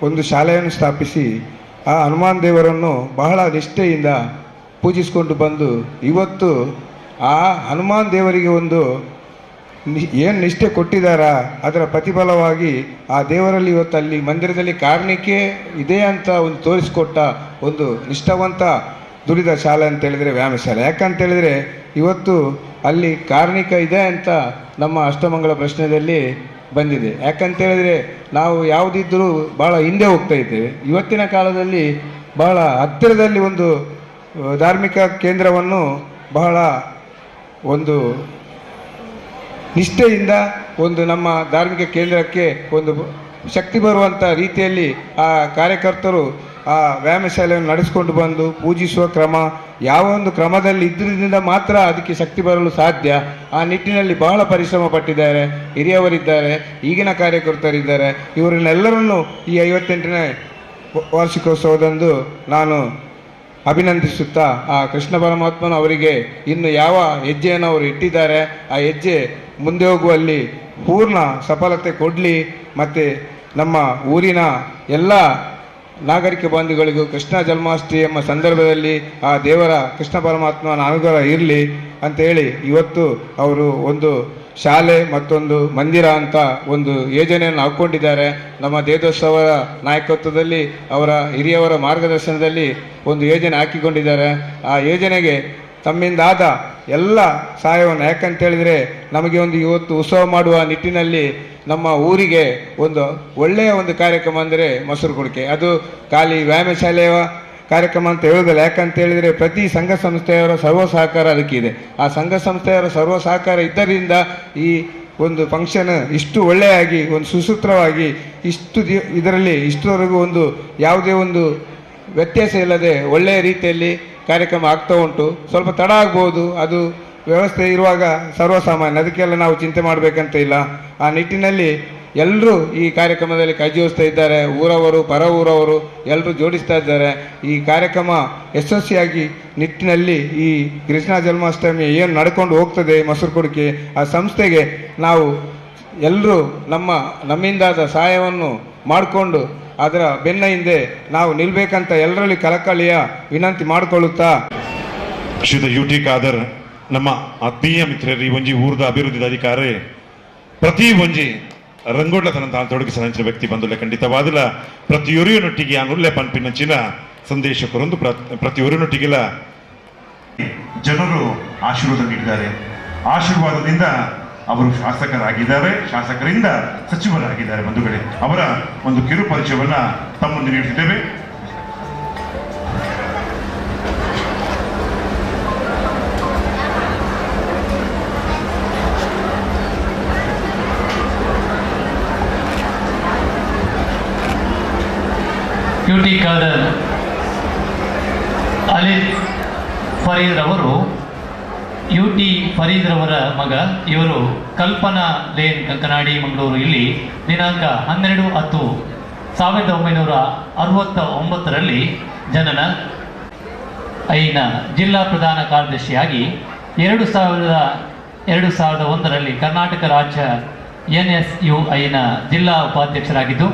ಒಂದು ಶಾಲೆಯನ್ನು ಸ್ಥಾಪಿಸಿ ಆ ಹನುಮಾನ್ ದೇವರನ್ನು ಬಹಳ ನಿಷ್ಠೆಯಿಂದ ಪೂಜಿಸಿಕೊಂಡು ಬಂದು, ಇವತ್ತು ಆ ಹನುಮಾನ್ ದೇವರಿಗೆ ಒಂದು ಏನು ನಿಷ್ಠೆ ಕೊಟ್ಟಿದ್ದಾರ ಅದರ ಪ್ರತಿಫಲವಾಗಿ ಆ ದೇವರಲ್ಲಿ ಇವತ್ತು ಅಲ್ಲಿ ಮಂದಿರದಲ್ಲಿ ಕಾರ್ಣಿಕೆ ಇದೆ ಅಂತ ಒಂದು ತೋರಿಸಿಕೊಟ್ಟ ಒಂದು ನಿಷ್ಠಾವಂತ ದುಡಿದ ಶಾಲೆ ಅಂತ ಹೇಳಿದರೆ ವ್ಯಾಯಾಮ ಶಾಲೆ. ಯಾಕಂತ ಹೇಳಿದರೆ ಇವತ್ತು ಅಲ್ಲಿ ಕಾರ್ಣಿಕ ಇದೆ ಅಂತ ನಮ್ಮ ಅಷ್ಟಮಂಗಲ ಪ್ರಶ್ನೆಯಲ್ಲಿ ಬಂದಿದೆ. ಯಾಕಂತ ಹೇಳಿದರೆ ನಾವು ಯಾವುದಿದ್ದರೂ ಭಾಳ ಹಿಂದೆ ಹೋಗ್ತಾ ಇದ್ದೇವೆ. ಇವತ್ತಿನ ಕಾಲದಲ್ಲಿ ಬಹಳ ಹತ್ತಿರದಲ್ಲಿ ಒಂದು ಧಾರ್ಮಿಕ ಕೇಂದ್ರವನ್ನು ಬಹಳ ಒಂದು ನಿಷ್ಠೆಯಿಂದ ಒಂದು ನಮ್ಮ ಧಾರ್ಮಿಕ ಕೇಂದ್ರಕ್ಕೆ ಒಂದು ಶಕ್ತಿ ಬರುವಂಥ ರೀತಿಯಲ್ಲಿ ಆ ಕಾರ್ಯಕರ್ತರು ಆ ವ್ಯಾಯಾಮ ಶಾಲೆಯನ್ನು ನಡೆಸಿಕೊಂಡು ಬಂದು ಪೂಜಿಸುವ ಕ್ರಮ, ಯಾವ ಒಂದು ಕ್ರಮದಲ್ಲಿ ಇದ್ರಿಂದ ಮಾತ್ರ ಅದಕ್ಕೆ ಶಕ್ತಿ ಬರಲು ಸಾಧ್ಯ. ಆ ನಿಟ್ಟಿನಲ್ಲಿ ಬಹಳ ಪರಿಶ್ರಮ ಪಟ್ಟಿದ್ದಾರೆ, ಹಿರಿಯವರಿದ್ದಾರೆ, ಈಗಿನ ಕಾರ್ಯಕರ್ತರಿದ್ದಾರೆ. ಇವರನ್ನೆಲ್ಲರನ್ನೂ ಈ 58ನೇ ವಾರ್ಷಿಕೋತ್ಸವದಂದು ನಾನು ಅಭಿನಂದಿಸುತ್ತಾ, ಆ ಕೃಷ್ಣ ಪರಮಾತ್ಮನು ಅವರಿಗೆ ಇನ್ನು ಯಾವ ಹೆಜ್ಜೆಯನ್ನು ಅವರು ಇಟ್ಟಿದ್ದಾರೆ ಆ ಹೆಜ್ಜೆ ಮುಂದೆ ಹೋಗುವಲ್ಲಿ ಪೂರ್ಣ ಸಫಲತೆ ಕೊಡಲಿ. ಮತ್ತು ನಮ್ಮ ಊರಿನ ಎಲ್ಲ ನಾಗರಿಕ ಬಂಧುಗಳಿಗೂ ಕೃಷ್ಣ ಜನ್ಮಾಷ್ಟಮಿ ಎಂಬ ಸಂದರ್ಭದಲ್ಲಿ ಆ ದೇವರ ಕೃಷ್ಣ ಪರಮಾತ್ಮನ ಅನುಗ್ರಹ ಇರಲಿ ಅಂತೇಳಿ ಇವತ್ತು ಅವರು ಒಂದು ಶಾಲೆ ಮತ್ತೊಂದು ಮಂದಿರ ಅಂತ ಒಂದು ಯೋಜನೆಯನ್ನು ಹಾಕ್ಕೊಂಡಿದ್ದಾರೆ. ನಮ್ಮ ದೇವೋತ್ಸವರ ನಾಯಕತ್ವದಲ್ಲಿ ಅವರ ಹಿರಿಯವರ ಮಾರ್ಗದರ್ಶನದಲ್ಲಿ ಒಂದು ಯೋಜನೆ ಹಾಕಿಕೊಂಡಿದ್ದಾರೆ. ಆ ಯೋಜನೆಗೆ ತಮ್ಮಿಂದಾದ ಎಲ್ಲ ಸಹಾಯವನ್ನು, ಯಾಕಂತೇಳಿದರೆ ನಮಗೆ ಒಂದು ಇವತ್ತು ಉತ್ಸವ ಮಾಡುವ ನಿಟ್ಟಿನಲ್ಲಿ ನಮ್ಮ ಊರಿಗೆ ಒಂದು ಒಳ್ಳೆಯ ಒಂದು ಕಾರ್ಯಕ್ರಮ ಅಂದರೆ ಮಸೂರಗುಡಿಕೆ. ಅದು ಖಾಲಿ ವ್ಯಾಯಾಮ ಶಾಲೆಯ ಕಾರ್ಯಕ್ರಮ ಅಂತ ಹೇಳೋದಿಲ್ಲ. ಯಾಕಂತ ಹೇಳಿದರೆ ಪ್ರತಿ ಸಂಘ ಸಂಸ್ಥೆಯವರ ಸರ್ವ ಸಹಕಾರ ಅದಕ್ಕಿದೆ. ಆ ಸಂಘ ಸಂಸ್ಥೆಯವರ ಸರ್ವ ಸಹಕಾರ ಇದ್ದರಿಂದ ಈ ಒಂದು ಫಂಕ್ಷನ್ ಇಷ್ಟು ಒಳ್ಳೆಯಾಗಿ ಒಂದು ಸುಸೂತ್ರವಾಗಿ ಇದರಲ್ಲಿ ಇಷ್ಟರವರೆಗೂ ಒಂದು ಯಾವುದೇ ಒಂದು ವ್ಯತ್ಯಾಸ ಇಲ್ಲದೆ ಒಳ್ಳೆಯ ರೀತಿಯಲ್ಲಿ ಕಾರ್ಯಕ್ರಮ ಆಗ್ತಾ ಉಂಟು. ಸ್ವಲ್ಪ ತಡ ಆಗ್ಬೋದು, ಅದು ವ್ಯವಸ್ಥೆ ಇರುವಾಗ ಸರ್ವಸಾಮಾನ್ಯ, ಅದಕ್ಕೆಲ್ಲ ನಾವು ಚಿಂತೆ ಮಾಡಬೇಕಂತ ಇಲ್ಲ. ಆ ನಿಟ್ಟಿನಲ್ಲಿ ಎಲ್ಲರೂ ಈ ಕಾರ್ಯಕ್ರಮದಲ್ಲಿ ಕೈ ಜೋಡಿಸ್ತಾ ಇದ್ದಾರೆ. ಊರವರು ಪರ ಊರವರು ಎಲ್ಲರೂ ಜೋಡಿಸ್ತಾ ಇದ್ದಾರೆ. ಈ ಕಾರ್ಯಕ್ರಮ ಯಶಸ್ವಿಯಾಗಿ ನಿಟ್ಟಿನಲ್ಲಿ ಈ ಕೃಷ್ಣ ಜನ್ಮಾಷ್ಟಮಿ ಏನು ನಡ್ಕೊಂಡು ಹೋಗ್ತದೆ ಮಸೂರಗುಡಿಕೆ, ಆ ಸಂಸ್ಥೆಗೆ ನಾವು ಎಲ್ಲರೂ ನಮ್ಮಿಂದಾದ ಸಹಾಯವನ್ನು ಮಾಡಿಕೊಂಡು ಅದರ ಬೆನ್ನ ಹಿಂದೆ ನಾವು ನಿಲ್ಬೇಕಂತ ಎಲ್ಲರಲ್ಲಿ ಕಳಕಳಿಯ ವಿನಂತಿ ಮಾಡಿಕೊಳ್ಳುತ್ತಾ, ಶ್ರೀಯುತ UT ಖಾದರ್ ನಮ್ಮ ಆತ್ಮೀಯ ಮಿತ್ರರು ಈ ಒಂಜಿ ಊರದ ಅಭಿವೃದ್ಧಿ ಅಧಿಕಾರಿ ಪ್ರತಿ ಒಂಜಿ ರಂಗೋಡ್ಲತನ ತೊಡಗಿಸಿದ ವ್ಯಕ್ತಿ ಬಂದುಲ್ಲ ಖಂಡಿತವಾದಲ ಪ್ರತಿಯೊರಿಯನೊಟ್ಟಿಗೆ ಅನುಲ್ಲೆ ಪಂಪಿನಂಚಿನ ಸಂದೇಶ ಕೊರೊಂದು ಪ್ರತಿಯೊರಿಯನೊಟ್ಟಿಗೆಲ್ಲ ಜನರು ಆಶೀರ್ವಾದ ನೀಡಿದ್ದಾರೆ. ಆಶೀರ್ವಾದದಿಂದ ಅವರು ಶಾಸಕರಾಗಿದ್ದಾರೆ, ಶಾಸಕರಿಂದ ಸಚಿವರಾಗಿದ್ದಾರೆ. ಬಂಧುಗಳೇ, ಅವರ ಒಂದು ಕಿರು ಪರಿಚಯವನ್ನ ತಮ್ಮ ಮುಂದೆ ನೀಡುತ್ತಿದ್ದೇವೆ. UT ಖಾದರ್ ಅಲಿ ಫರೀದ್ ಅವರು UT ಫರೀದ್ ರವರ ಮಗ. ಇವರು ಕಲ್ಪನಾ ಲೇನ್ ಕಂಕನಾಡಿ ಮಂಗಳೂರು ಇಲ್ಲಿ ದಿನಾಂಕ 12/10/1969 ಜನನ. ಐನ ಜಿಲ್ಲಾ ಪ್ರಧಾನ ಕಾರ್ಯದರ್ಶಿಯಾಗಿ 2001 ಕರ್ನಾಟಕ ರಾಜ್ಯ NSUIನ ಜಿಲ್ಲಾ ಉಪಾಧ್ಯಕ್ಷರಾಗಿದ್ದು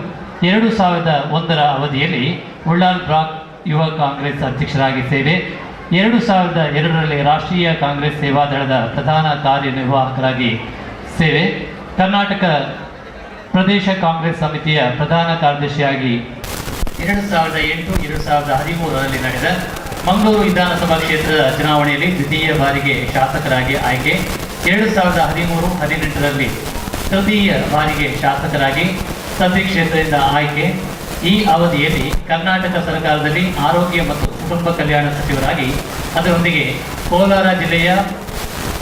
2001 ಅವಧಿಯಲ್ಲಿ ಉಳ್ಳಾಲ್ ಬ್ಲಾಕ್ ಯುವ ಕಾಂಗ್ರೆಸ್ ಅಧ್ಯಕ್ಷರಾಗಿ ಸೇವೆ. 2002 ರಾಷ್ಟ್ರೀಯ ಕಾಂಗ್ರೆಸ್ ಸೇವಾದಳದ ಪ್ರಧಾನ ಕಾರ್ಯನಿರ್ವಾಹಕರಾಗಿ ಸೇವೆ. ಕರ್ನಾಟಕ ಪ್ರದೇಶ ಕಾಂಗ್ರೆಸ್ ಸಮಿತಿಯ ಪ್ರಧಾನ ಕಾರ್ಯದರ್ಶಿಯಾಗಿ 2008-2013 ನಡೆದ ಮಂಗಳೂರು ವಿಧಾನಸಭಾ ಕ್ಷೇತ್ರದ ಚುನಾವಣೆಯಲ್ಲಿ ದ್ವಿತೀಯ ಬಾರಿಗೆ ಶಾಸಕರಾಗಿ ಆಯ್ಕೆ. 2013-18ರಲ್ಲಿ ತೃತೀಯ ಬಾರಿಗೆ ಶಾಸಕರಾಗಿ ಸದ್ಯ ಕ್ಷೇತ್ರದಿಂದ ಆಯ್ಕೆ. ಈ ಅವಧಿಯಲ್ಲಿ ಕರ್ನಾಟಕ ಸರ್ಕಾರದಲ್ಲಿ ಆರೋಗ್ಯ ಮತ್ತು ಕುಟುಂಬ ಕಲ್ಯಾಣ ಸಚಿವರಾಗಿ, ಅದರೊಂದಿಗೆ ಕೋಲಾರ ಜಿಲ್ಲೆಯ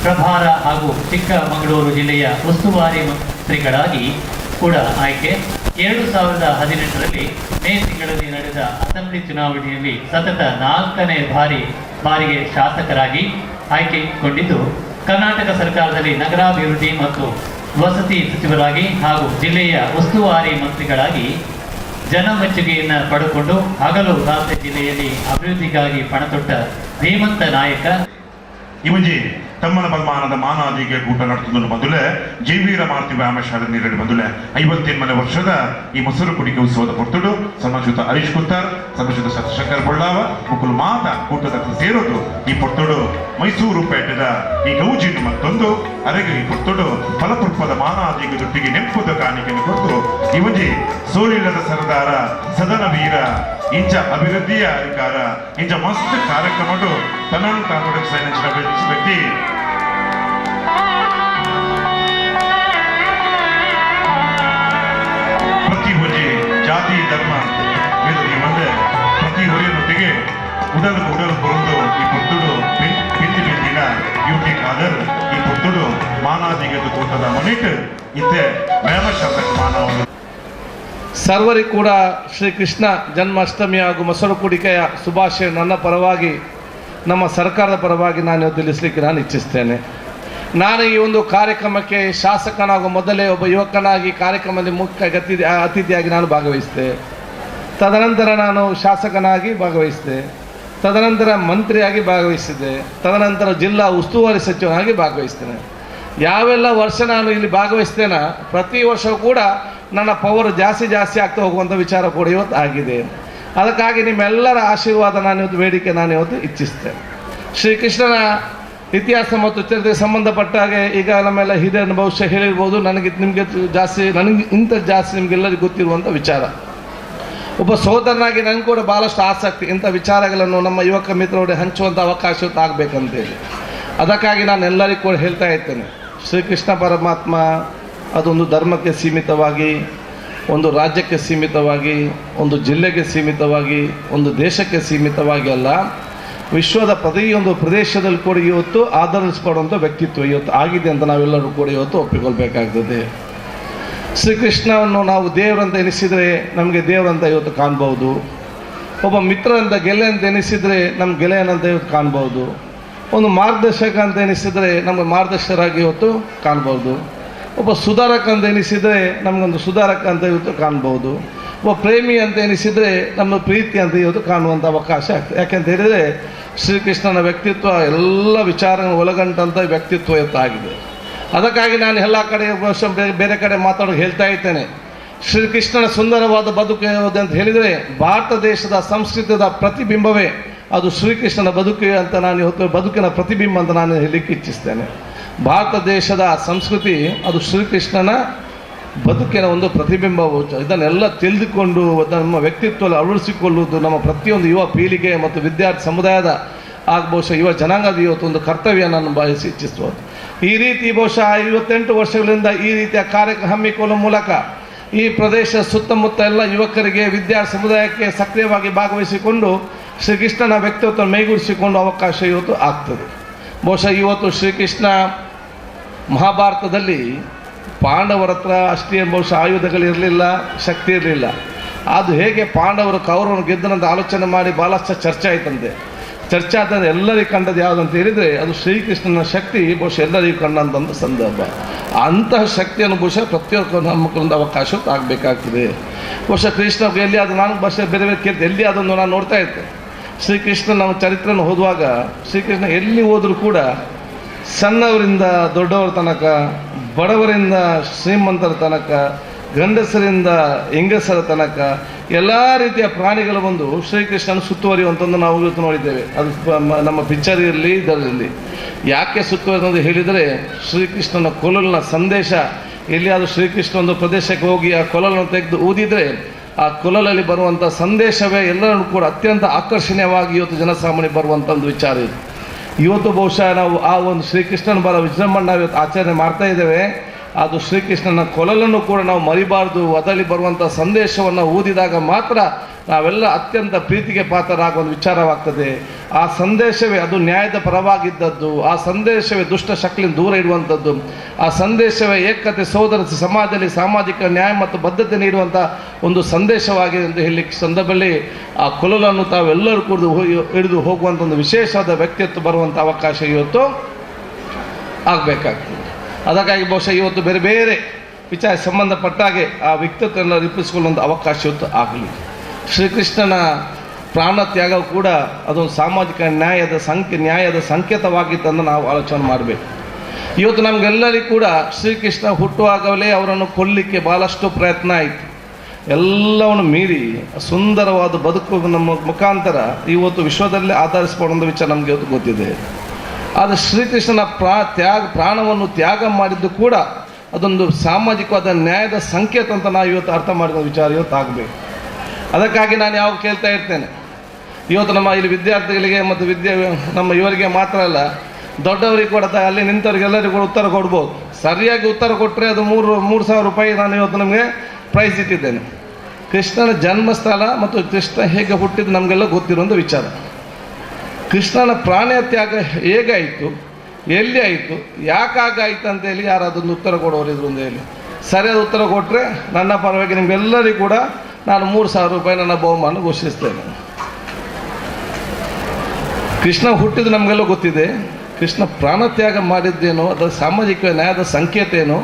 ಪ್ರಭಾರ ಹಾಗೂ ಚಿಕ್ಕಮಗಳೂರು ಜಿಲ್ಲೆಯ ಉಸ್ತುವಾರಿ ಮಂತ್ರಿಗಳಾಗಿ ಕೂಡ ಆಯ್ಕೆ. 2018ರಲ್ಲಿ ಮೇ ತಿಂಗಳಲ್ಲಿ ನಡೆದ ಅಸೆಂಬ್ಲಿ ಚುನಾವಣೆಯಲ್ಲಿ ಸತತ 4ನೇ ಬಾರಿಗೆ ಶಾಸಕರಾಗಿ ಆಯ್ಕೆಗೊಂಡಿದ್ದು, ಕರ್ನಾಟಕ ಸರ್ಕಾರದಲ್ಲಿ ನಗರಾಭಿವೃದ್ಧಿ ಮತ್ತು ವಸತಿ ಸಚಿವರಾಗಿ ಹಾಗೂ ಜಿಲ್ಲೆಯ ಉಸ್ತುವಾರಿ ಮಂತ್ರಿಗಳಾಗಿ ಜನಮೆಚ್ಚುಗೆಯನ್ನು ಪಡೆದುಕೊಂಡು ಹಗಲು ರಾತ್ರಿ ಜಿಲ್ಲೆಯಲ್ಲಿ ಅಭಿವೃದ್ಧಿಗಾಗಿ ಪಣತೊಟ್ಟ ಧೀಮಂತ ನಾಯಕ. ಇವಂಜಿ ತಮ್ಮನ ಬಲ್ಮಾನದ ಮಾನಾದಿಗೆ ಕೂಟ ನಡೆಸುವುದನ್ನು ಬಂದುಲೆ ಜೈವೀರ ಮಾರುತಿ ವ್ಯಾಯಾಮಶಾಲೆ ನೀರಡಿ ಬಂದುಲೆ 58ನೇ ವರ್ಷದ ಈ ಮೊಸರು ಕುಡಿಕೆ ಉತ್ಸವದ ಪೊರ್ತುಡು ಸಮಾಜದ ಹರೀಶ್ ಕುತ್ತಾರ್, ಸಮಾಜದ ಶಂಕರ್ ಬಳ್ಳಾವ ಮುಕ್ಕಲು ಮಾತ ಕೂಟದ ಸೇರೋದು ಈ ಪೊರ್ತುಡು ಮೈಸೂರು ಪೇಟೆದ ಈ ಗೌಜಿನ ಮತ್ತೊಂದು ಅರೆಗೆ ಈ ಪೊರ್ತುಡು ಫಲಪುಷ್ಪದ ಮಾನಾದಿಗೆ ದುಡ್ಡಿಗೆ ನೆಂಪುದ ಕಾಣಿಕೆಯನ್ನು ಕೊಟ್ಟು ಇವಂಜಿ ಸೋಲಿಲ್ಲದ ಸರದಾರ ಸದನ ವೀರ ಇಂಚ ಅಭಿವೃದ್ಧಿಯ ಅಧಿಕಾರ ಇಂಚ ಮಸ್ತ್ ಕಾರ್ಯಕ್ರಮಡು ತನ್ನನ್ನು ತಾನು ವ್ಯಕ್ತಿ ಪ್ರತಿ ಹೊಜೆ ಜಾತಿ ಧರ್ಮ ಈ ಮುಂದೆ ಪ್ರತಿ ಹೊರೆಯೊಟ್ಟಿಗೆ ಉಡಲು ಬರುವುದು ಈ ಪುತ್ತುಡು ಬಿಂದಿನ ಯುಟಿ ಖಾದರ್ ಈ ಪುತ್ತುಡು ಮಾನಾದಿಗೆ ತೋಟದ ಮನಿಟ್ ಇತ್ತೆ ವ್ಯಾಯಾಮಶಾಲಕ ಮಾನವ. ಸರ್ವರಿಗೂ ಕೂಡ ಶ್ರೀಕೃಷ್ಣ ಜನ್ಮಾಷ್ಟಮಿ ಹಾಗೂ ಮೊಸರು ಕುಡಿಕೆಯ ಶುಭಾಶಯ ನನ್ನ ಪರವಾಗಿ, ನಮ್ಮ ಸರ್ಕಾರದ ಪರವಾಗಿ ನಾನು ತಿಳಿಸಲಿಕ್ಕೆ ನಾನು ಇಚ್ಛಿಸ್ತೇನೆ. ನಾನು ಈ ಒಂದು ಕಾರ್ಯಕ್ರಮಕ್ಕೆ ಶಾಸಕನಾಗುವ ಮೊದಲೇ ಒಬ್ಬ ಯುವಕನಾಗಿ ಕಾರ್ಯಕ್ರಮದಲ್ಲಿ ಮುಖ್ಯ ಅತಿಥಿಯಾಗಿ ನಾನು ಭಾಗವಹಿಸಿದೆ. ತದನಂತರ ನಾನು ಶಾಸಕನಾಗಿ ಭಾಗವಹಿಸಿದೆ, ತದನಂತರ ಮಂತ್ರಿಯಾಗಿ ಭಾಗವಹಿಸಿದ್ದೆ, ತದನಂತರ ಜಿಲ್ಲಾ ಉಸ್ತುವಾರಿ ಸಚಿವನಾಗಿ ಭಾಗವಹಿಸ್ತೇನೆ. ಯಾವೆಲ್ಲ ವರ್ಷ ನಾನು ಇಲ್ಲಿ ಭಾಗವಹಿಸ್ತೇನೆ, ಪ್ರತಿ ವರ್ಷವೂ ಕೂಡ ನನ್ನ ಪವರ್ ಜಾಸ್ತಿ ಆಗ್ತಾ ಹೋಗುವಂಥ ವಿಚಾರ ಕೂಡ ಇವತ್ತು ಆಗಿದೆ. ಅದಕ್ಕಾಗಿ ನಿಮ್ಮೆಲ್ಲರ ಆಶೀರ್ವಾದ ನಾನು ಇವತ್ತು ಬೇಡಿಕೆ ನಾನು ಇವತ್ತು ಇಚ್ಛಿಸ್ತೇನೆ. ಶ್ರೀಕೃಷ್ಣನ ಇತಿಹಾಸ ಮತ್ತು ಚರಿತ್ರೆಗೆ ಸಂಬಂಧಪಟ್ಟ ಹಾಗೆ ಈಗ ನಮ್ಮೆಲ್ಲ ಹಿರಿಯರನ್ನು ಬಹುಶಃ ಹೇಳಿರ್ಬೋದು, ನನಗೆ ಜಾಸ್ತಿ ನಿಮಗೆಲ್ಲರಿಗೂ ಗೊತ್ತಿರುವಂಥ ವಿಚಾರ. ಒಬ್ಬ ಸಹೋದರನಾಗಿ ನನಗೆ ಕೂಡ ಭಾಳಷ್ಟು ಆಸಕ್ತಿ ಇಂಥ ವಿಚಾರಗಳನ್ನು ನಮ್ಮ ಯುವಕ ಮಿತ್ರರೊಡೆ ಹಂಚುವಂಥ ಅವಕಾಶ ಆಗಬೇಕಂತೇಳಿ. ಅದಕ್ಕಾಗಿ ನಾನು ಎಲ್ಲರಿಗೂ ಕೂಡ ಹೇಳ್ತಾ ಇರ್ತೇನೆ, ಶ್ರೀಕೃಷ್ಣ ಪರಮಾತ್ಮ ಅದೊಂದು ಧರ್ಮಕ್ಕೆ ಸೀಮಿತವಾಗಿ, ಒಂದು ರಾಜ್ಯಕ್ಕೆ ಸೀಮಿತವಾಗಿ, ಒಂದು ಜಿಲ್ಲೆಗೆ ಸೀಮಿತವಾಗಿ, ಒಂದು ದೇಶಕ್ಕೆ ಸೀಮಿತವಾಗಿ ಅಲ್ಲ, ವಿಶ್ವದ ಪ್ರತಿಯೊಂದು ಪ್ರದೇಶದಲ್ಲಿ ಕೂಡ ಇವತ್ತು ಆಧರಿಸಲ್ಪಡುವಂಥ ವ್ಯಕ್ತಿತ್ವ ಇವತ್ತು ಆಗಿದೆ ಅಂತ ನಾವೆಲ್ಲರೂ ಕೂಡ ಇವತ್ತು ಒಪ್ಪಿಕೊಳ್ಬೇಕಾಗ್ತದೆ. ಶ್ರೀಕೃಷ್ಣವನ್ನು ನಾವು ದೇವರಂತ ಎನಿಸಿದರೆ ನಮಗೆ ದೇವರಂತ ಇವತ್ತು ಕಾಣ್ಬೋದು, ಒಬ್ಬ ಮಿತ್ರರಂತ ಗೆಳೆಯಂತ ಎನಿಸಿದರೆ ನಮ್ಮ ಗೆಳೆಯನಂತ ಇವತ್ತು ಕಾಣ್ಬೋದು, ಒಂದು ಮಾರ್ಗದರ್ಶಕ ಅಂತ ಎನಿಸಿದರೆ ನಮಗೆ ಮಾರ್ಗದರ್ಶಕರಾಗಿ ಇವತ್ತು ಕಾಣ್ಬೋದು, ಒಬ್ಬ ಸುಧಾರಕ ಅಂತ ಎನಿಸಿದರೆ ನಮಗೊಂದು ಸುಧಾರಕ ಅಂತ ಇವತ್ತು ಕಾಣ್ಬೋದು, ಒಬ್ಬ ಪ್ರೇಮಿ ಅಂತ ಎನಿಸಿದರೆ ನಮ್ಮ ಪ್ರೀತಿ ಅಂತ ಇವತ್ತು ಕಾಣುವಂಥ ಅವಕಾಶ ಆಗ್ತದೆ. ಯಾಕೆಂತ ಹೇಳಿದರೆ ಶ್ರೀಕೃಷ್ಣನ ವ್ಯಕ್ತಿತ್ವ ಎಲ್ಲ ವಿಚಾರಗಳನ್ನು ಒಳಗೊಂಡಂಥ ವ್ಯಕ್ತಿತ್ವ ಇವತ್ತಾಗಿದೆ. ಅದಕ್ಕಾಗಿ ನಾನು ಎಲ್ಲ ಕಡೆ ಬೇರೆ ಕಡೆ ಮಾತಾಡೋಕೆ ಹೇಳ್ತಾ ಇದ್ದೇನೆ, ಶ್ರೀಕೃಷ್ಣನ ಸುಂದರವಾದ ಬದುಕು ಯಾವುದು ಅಂತ ಹೇಳಿದರೆ ಭಾರತ ದೇಶದ ಸಂಸ್ಕೃತಿಯ ಪ್ರತಿಬಿಂಬವೇ ಅದು ಶ್ರೀಕೃಷ್ಣನ ಬದುಕು ಅಂತ ನಾನು ಇವತ್ತು ಬದುಕಿನ ಪ್ರತಿಬಿಂಬ ಅಂತ ನಾನು ಹೇಳಲಿಕ್ಕೆ ಇಚ್ಛಿಸ್ತೇನೆ. ಭಾರತ ದೇಶದ ಸಂಸ್ಕೃತಿ ಅದು ಶ್ರೀಕೃಷ್ಣನ ಬದುಕಿನ ಒಂದು ಪ್ರತಿಬಿಂಬವು. ಇದನ್ನೆಲ್ಲ ತಿಳಿದುಕೊಂಡು ನಮ್ಮ ವ್ಯಕ್ತಿತ್ವದಲ್ಲಿ ಅಳವಡಿಸಿಕೊಳ್ಳುವುದು ನಮ್ಮ ಪ್ರತಿಯೊಂದು ಯುವ ಪೀಳಿಗೆ ಮತ್ತು ವಿದ್ಯಾರ್ಥಿ ಸಮುದಾಯದ ಬಹುಶಃ ಯುವ ಜನಾಂಗದ ಇವತ್ತೊಂದು ಕರ್ತವ್ಯ ನಾನು ಭಾವಿಸಿ ಇಚ್ಛಿಸುವುದು. ಈ ರೀತಿ ಬಹುಶಃ 58 ವರ್ಷಗಳಿಂದ ಈ ರೀತಿಯ ಕಾರ್ಯಕ್ರಮ ಹಮ್ಮಿಕೊಳ್ಳುವ ಮೂಲಕ ಈ ಪ್ರದೇಶ ಸುತ್ತಮುತ್ತ ಎಲ್ಲ ಯುವಕರಿಗೆ ವಿದ್ಯಾರ್ಥಿ ಸಮುದಾಯಕ್ಕೆ ಸಕ್ರಿಯವಾಗಿ ಭಾಗವಹಿಸಿಕೊಂಡು ಶ್ರೀಕೃಷ್ಣನ ವ್ಯಕ್ತಿತ್ವ ಮೈಗೂಡಿಸಿಕೊಂಡು ಅವಕಾಶ ಇವತ್ತು ಆಗ್ತದೆ. ಬಹುಶಃ ಇವತ್ತು ಶ್ರೀಕೃಷ್ಣ ಮಹಾಭಾರತದಲ್ಲಿ ಪಾಂಡವರ ಹತ್ರ ಅಷ್ಟೇ ಬಹುಶಃ ಆಯುಧಗಳಿರಲಿಲ್ಲ, ಶಕ್ತಿ ಇರಲಿಲ್ಲ. ಅದು ಹೇಗೆ ಪಾಂಡವರು ಕೌರವರನ್ನು ಗೆದ್ದನಂತ ಆಲೋಚನೆ ಮಾಡಿ ಭಾಳಷ್ಟು ಚರ್ಚೆ ಆಯ್ತಂತೆ. ಚರ್ಚೆ ಆದ ಎಲ್ಲರಿಗೂ ಕಂಡದ್ದು ಯಾವುದಂತ ಹೇಳಿದರೆ ಅದು ಶ್ರೀಕೃಷ್ಣನ ಶಕ್ತಿ ಬಹುಶಃ ಎಲ್ಲರಿಗೂ ಕಂಡಂಥ ಸಂದರ್ಭ. ಅಂತಹ ಶಕ್ತಿಯನ್ನು ಬಹುಶಃ ಪ್ರತಿಯೊಬ್ಬ ನಮ್ಮಕ್ಕೊಂದು ಅವಕಾಶ ಆಗಬೇಕಾಗ್ತದೆ. ಬಹುಶಃ ಕೃಷ್ಣ ಎಲ್ಲಿ ಅದು ನಾನು ಬಹುಶಃ ಬೇರೆ ಬೇರೆ ಕೇಳ್ತೆ ಎಲ್ಲಿ ಅದನ್ನು ನಾನು ನೋಡ್ತಾ ಇರ್ತೇನೆ. ಶ್ರೀಕೃಷ್ಣ ನಮ್ಮ ಚರಿತ್ರೆಯನ್ನು ಓದುವಾಗ ಶ್ರೀಕೃಷ್ಣ ಎಲ್ಲಿ ಹೋದರೂ ಕೂಡ ಸಣ್ಣವರಿಂದ ದೊಡ್ಡವರ ತನಕ, ಬಡವರಿಂದ ಶ್ರೀಮಂತರ ತನಕ, ಗಂಡಸರಿಂದ ಹೆಂಗಸರ ತನಕ ಎಲ್ಲ ರೀತಿಯ ಪ್ರಾಣಿಗಳು ಬಂದು ಶ್ರೀಕೃಷ್ಣನ ಸುತ್ತುವರಿಯುವಂಥದ್ದು ನಾವು ಇವತ್ತು ನೋಡಿದ್ದೇವೆ. ಅದು ನಮ್ಮ ಪಿಕ್ಚರ್ ಇರಲಿ ಇದರಲ್ಲಿ ಯಾಕೆ ಸುತ್ತುವರಿ ಅಂತ ಹೇಳಿದರೆ ಶ್ರೀಕೃಷ್ಣನ ಕೊಲಲಿನ ಸಂದೇಶ ಎಲ್ಲಿಯಾದರೂ ಶ್ರೀಕೃಷ್ಣ ಒಂದು ಪ್ರದೇಶಕ್ಕೆ ಹೋಗಿ ಆ ಕೊಲಲನ್ನು ತೆಗೆದು ಊದಿದರೆ ಆ ಕೊಲಲಲ್ಲಿ ಬರುವಂಥ ಸಂದೇಶವೇ ಎಲ್ಲರನ್ನು ಕೂಡ ಅತ್ಯಂತ ಆಕರ್ಷಣೀಯವಾಗಿ ಇವತ್ತು ಜನಸಾಮಾನ್ಯ ಬರುವಂಥ ಒಂದು ವಿಚಾರ ಇದು. ಇವತ್ತು ಬಹುಶಃ ನಾವು ಆ ಒಂದು ಶ್ರೀಕೃಷ್ಣನ ಬರ ವಿಜೃಂಭಣೆ ನಾವು ಇವತ್ತು ಆಚರಣೆ ಮಾಡ್ತಾ ಇದ್ದೇವೆ. ಅದು ಶ್ರೀಕೃಷ್ಣನ ಕೊಲಲನ್ನು ಕೂಡ ನಾವು ಮರಿಬಾರ್ದು. ಅದರಲ್ಲಿ ಬರುವಂಥ ಸಂದೇಶವನ್ನು ಓದಿದಾಗ ಮಾತ್ರ ನಾವೆಲ್ಲ ಅತ್ಯಂತ ಪ್ರೀತಿಗೆ ಪಾತ್ರರಾಗುವ ಒಂದು ವಿಚಾರವಾಗ್ತದೆ. ಆ ಸಂದೇಶವೇ ಅದು ನ್ಯಾಯದ ಪರವಾಗಿದ್ದದ್ದು, ಆ ಸಂದೇಶವೇ ದುಷ್ಟ ಶಕ್ತಿಯಿಂದ ದೂರ ಇಡುವಂಥದ್ದು, ಆ ಸಂದೇಶವೇ ಏಕತೆ ಸೋದರ ಸಮಾಜದಲ್ಲಿ ಸಾಮಾಜಿಕ ನ್ಯಾಯ ಮತ್ತು ಬದ್ಧತೆ ನೀಡುವಂಥ ಒಂದು ಸಂದೇಶವಾಗಿದೆ ಎಂದು ಹೇಳಿ ಸಂದರ್ಭದಲ್ಲಿ ಆ ಕೊಲಲನ್ನು ತಾವೆಲ್ಲರೂ ಕೂಡ ಹಿಡಿದು ಹೋಗುವಂಥ ಒಂದು ವಿಶೇಷವಾದ ವ್ಯಕ್ತಿತ್ವ ಬರುವಂಥ ಅವಕಾಶ ಇವತ್ತು ಆಗಬೇಕಾಗ್ತದೆ. ಅದಕ್ಕಾಗಿ ಬಹುಶಃ ಇವತ್ತು ಬೇರೆ ಬೇರೆ ವಿಚಾರ ಸಂಬಂಧಪಟ್ಟಾಗೆ ಆ ವ್ಯಕ್ತಿತ್ವವನ್ನು ರೂಪಿಸಿಕೊಳ್ಳುವಂಥ ಅವಕಾಶ ಇವತ್ತು ಆಗಲಿ. ಶ್ರೀಕೃಷ್ಣನ ಪ್ರಾಣ ತ್ಯಾಗ ಕೂಡ ಅದೊಂದು ಸಾಮಾಜಿಕ ನ್ಯಾಯದ ಸಂಕೇತವಾಗಿತ್ತಂದು ನಾವು ಆಲೋಚನೆ ಮಾಡಬೇಕು. ಇವತ್ತು ನಮಗೆಲ್ಲರಿಗೂ ಕೂಡ ಶ್ರೀಕೃಷ್ಣ ಹುಟ್ಟುವಾಗಲೇ ಅವರನ್ನು ಕೊಲ್ಲಲಿಕ್ಕೆ ಭಾಳಷ್ಟು ಪ್ರಯತ್ನ ಆಯಿತು. ಎಲ್ಲವನ್ನು ಮೀರಿ ಸುಂದರವಾದ ಬದುಕು ನಮ್ಮ ಮುಖಾಂತರ ಇವತ್ತು ವಿಶ್ವದಲ್ಲೇ ಆಧರಿಸಿಕೊಳ್ಳುವ ವಿಚಾರ ನಮಗೆ ಇವತ್ತು ಗೊತ್ತಿದೆ. ಆದರೆ ಶ್ರೀಕೃಷ್ಣನ ಪ್ರಾಣವನ್ನು ತ್ಯಾಗ ಮಾಡಿದ್ದು ಕೂಡ ಅದೊಂದು ಸಾಮಾಜಿಕವಾದ ನ್ಯಾಯದ ಸಂಕೇತ ಅಂತ ನಾವು ಇವತ್ತು ಅರ್ಥ ಮಾಡಿದ ವಿಚಾರ ಇವತ್ತು ಆಗಬೇಕು. ಅದಕ್ಕಾಗಿ ನಾನು ಯಾವಾಗ ಕೇಳ್ತಾ ಇರ್ತೇನೆ, ಇವತ್ತು ನಮ್ಮ ಇಲ್ಲಿ ವಿದ್ಯಾರ್ಥಿಗಳಿಗೆ ಮತ್ತು ನಮ್ಮ ಇವರಿಗೆ ಮಾತ್ರ ಅಲ್ಲ, ದೊಡ್ಡವರಿಗೆ ಕೂಡ ಅಲ್ಲಿ ನಿಂತವರಿಗೆಲ್ಲರಿಗೂ ಕೂಡ ಉತ್ತರ ಕೊಡ್ಬೋದು. ಸರಿಯಾಗಿ ಉತ್ತರ ಕೊಟ್ಟರೆ ಅದು 3,000 ರೂಪಾಯಿ ನಾನು ಇವತ್ತು ನಮಗೆ ಪ್ರೈಸ್ ಇಟ್ಟಿದ್ದೇನೆ. ಕೃಷ್ಣನ ಜನ್ಮಸ್ಥಳ ಮತ್ತು ಕೃಷ್ಣ ಹೇಗೆ ಹುಟ್ಟಿದ್ದು ನಮಗೆಲ್ಲ ಗೊತ್ತಿರುವಂಥ ವಿಚಾರ. ಕೃಷ್ಣನ ಪ್ರಾಣ ತ್ಯಾಗ ಹೇಗಾಯಿತು, ಎಲ್ಲಿ ಆಯಿತು, ಯಾಕಾಗಾಯಿತು ಅಂತೇಳಿ ಯಾರಾದೊಂದು ಉತ್ತರ ಕೊಡೋರಿದ್ರು ಅಂತ ಹೇಳಿ ಸರಿಯಾದ ಉತ್ತರ ಕೊಟ್ಟರೆ ನನ್ನ ಪರವಾಗಿ ನಿಮಗೆಲ್ಲರಿಗೂ ಕೂಡ ನಾನು 3,000 ರೂಪಾಯಿ ನನ್ನ ಬಹುಮಾನ ಘೋಷಿಸ್ತೇನೆ. ಕೃಷ್ಣ ಹುಟ್ಟಿದ್ದು ನಮಗೆಲ್ಲ ಗೊತ್ತಿದೆ. ಕೃಷ್ಣ ಪ್ರಾಣ ತ್ಯಾಗ ಮಾಡಿದ್ದೇನೋ ಅದರ ಸಾಮಾಜಿಕ ನ್ಯಾಯದ ಸಂಕೇತ ಏನೋ,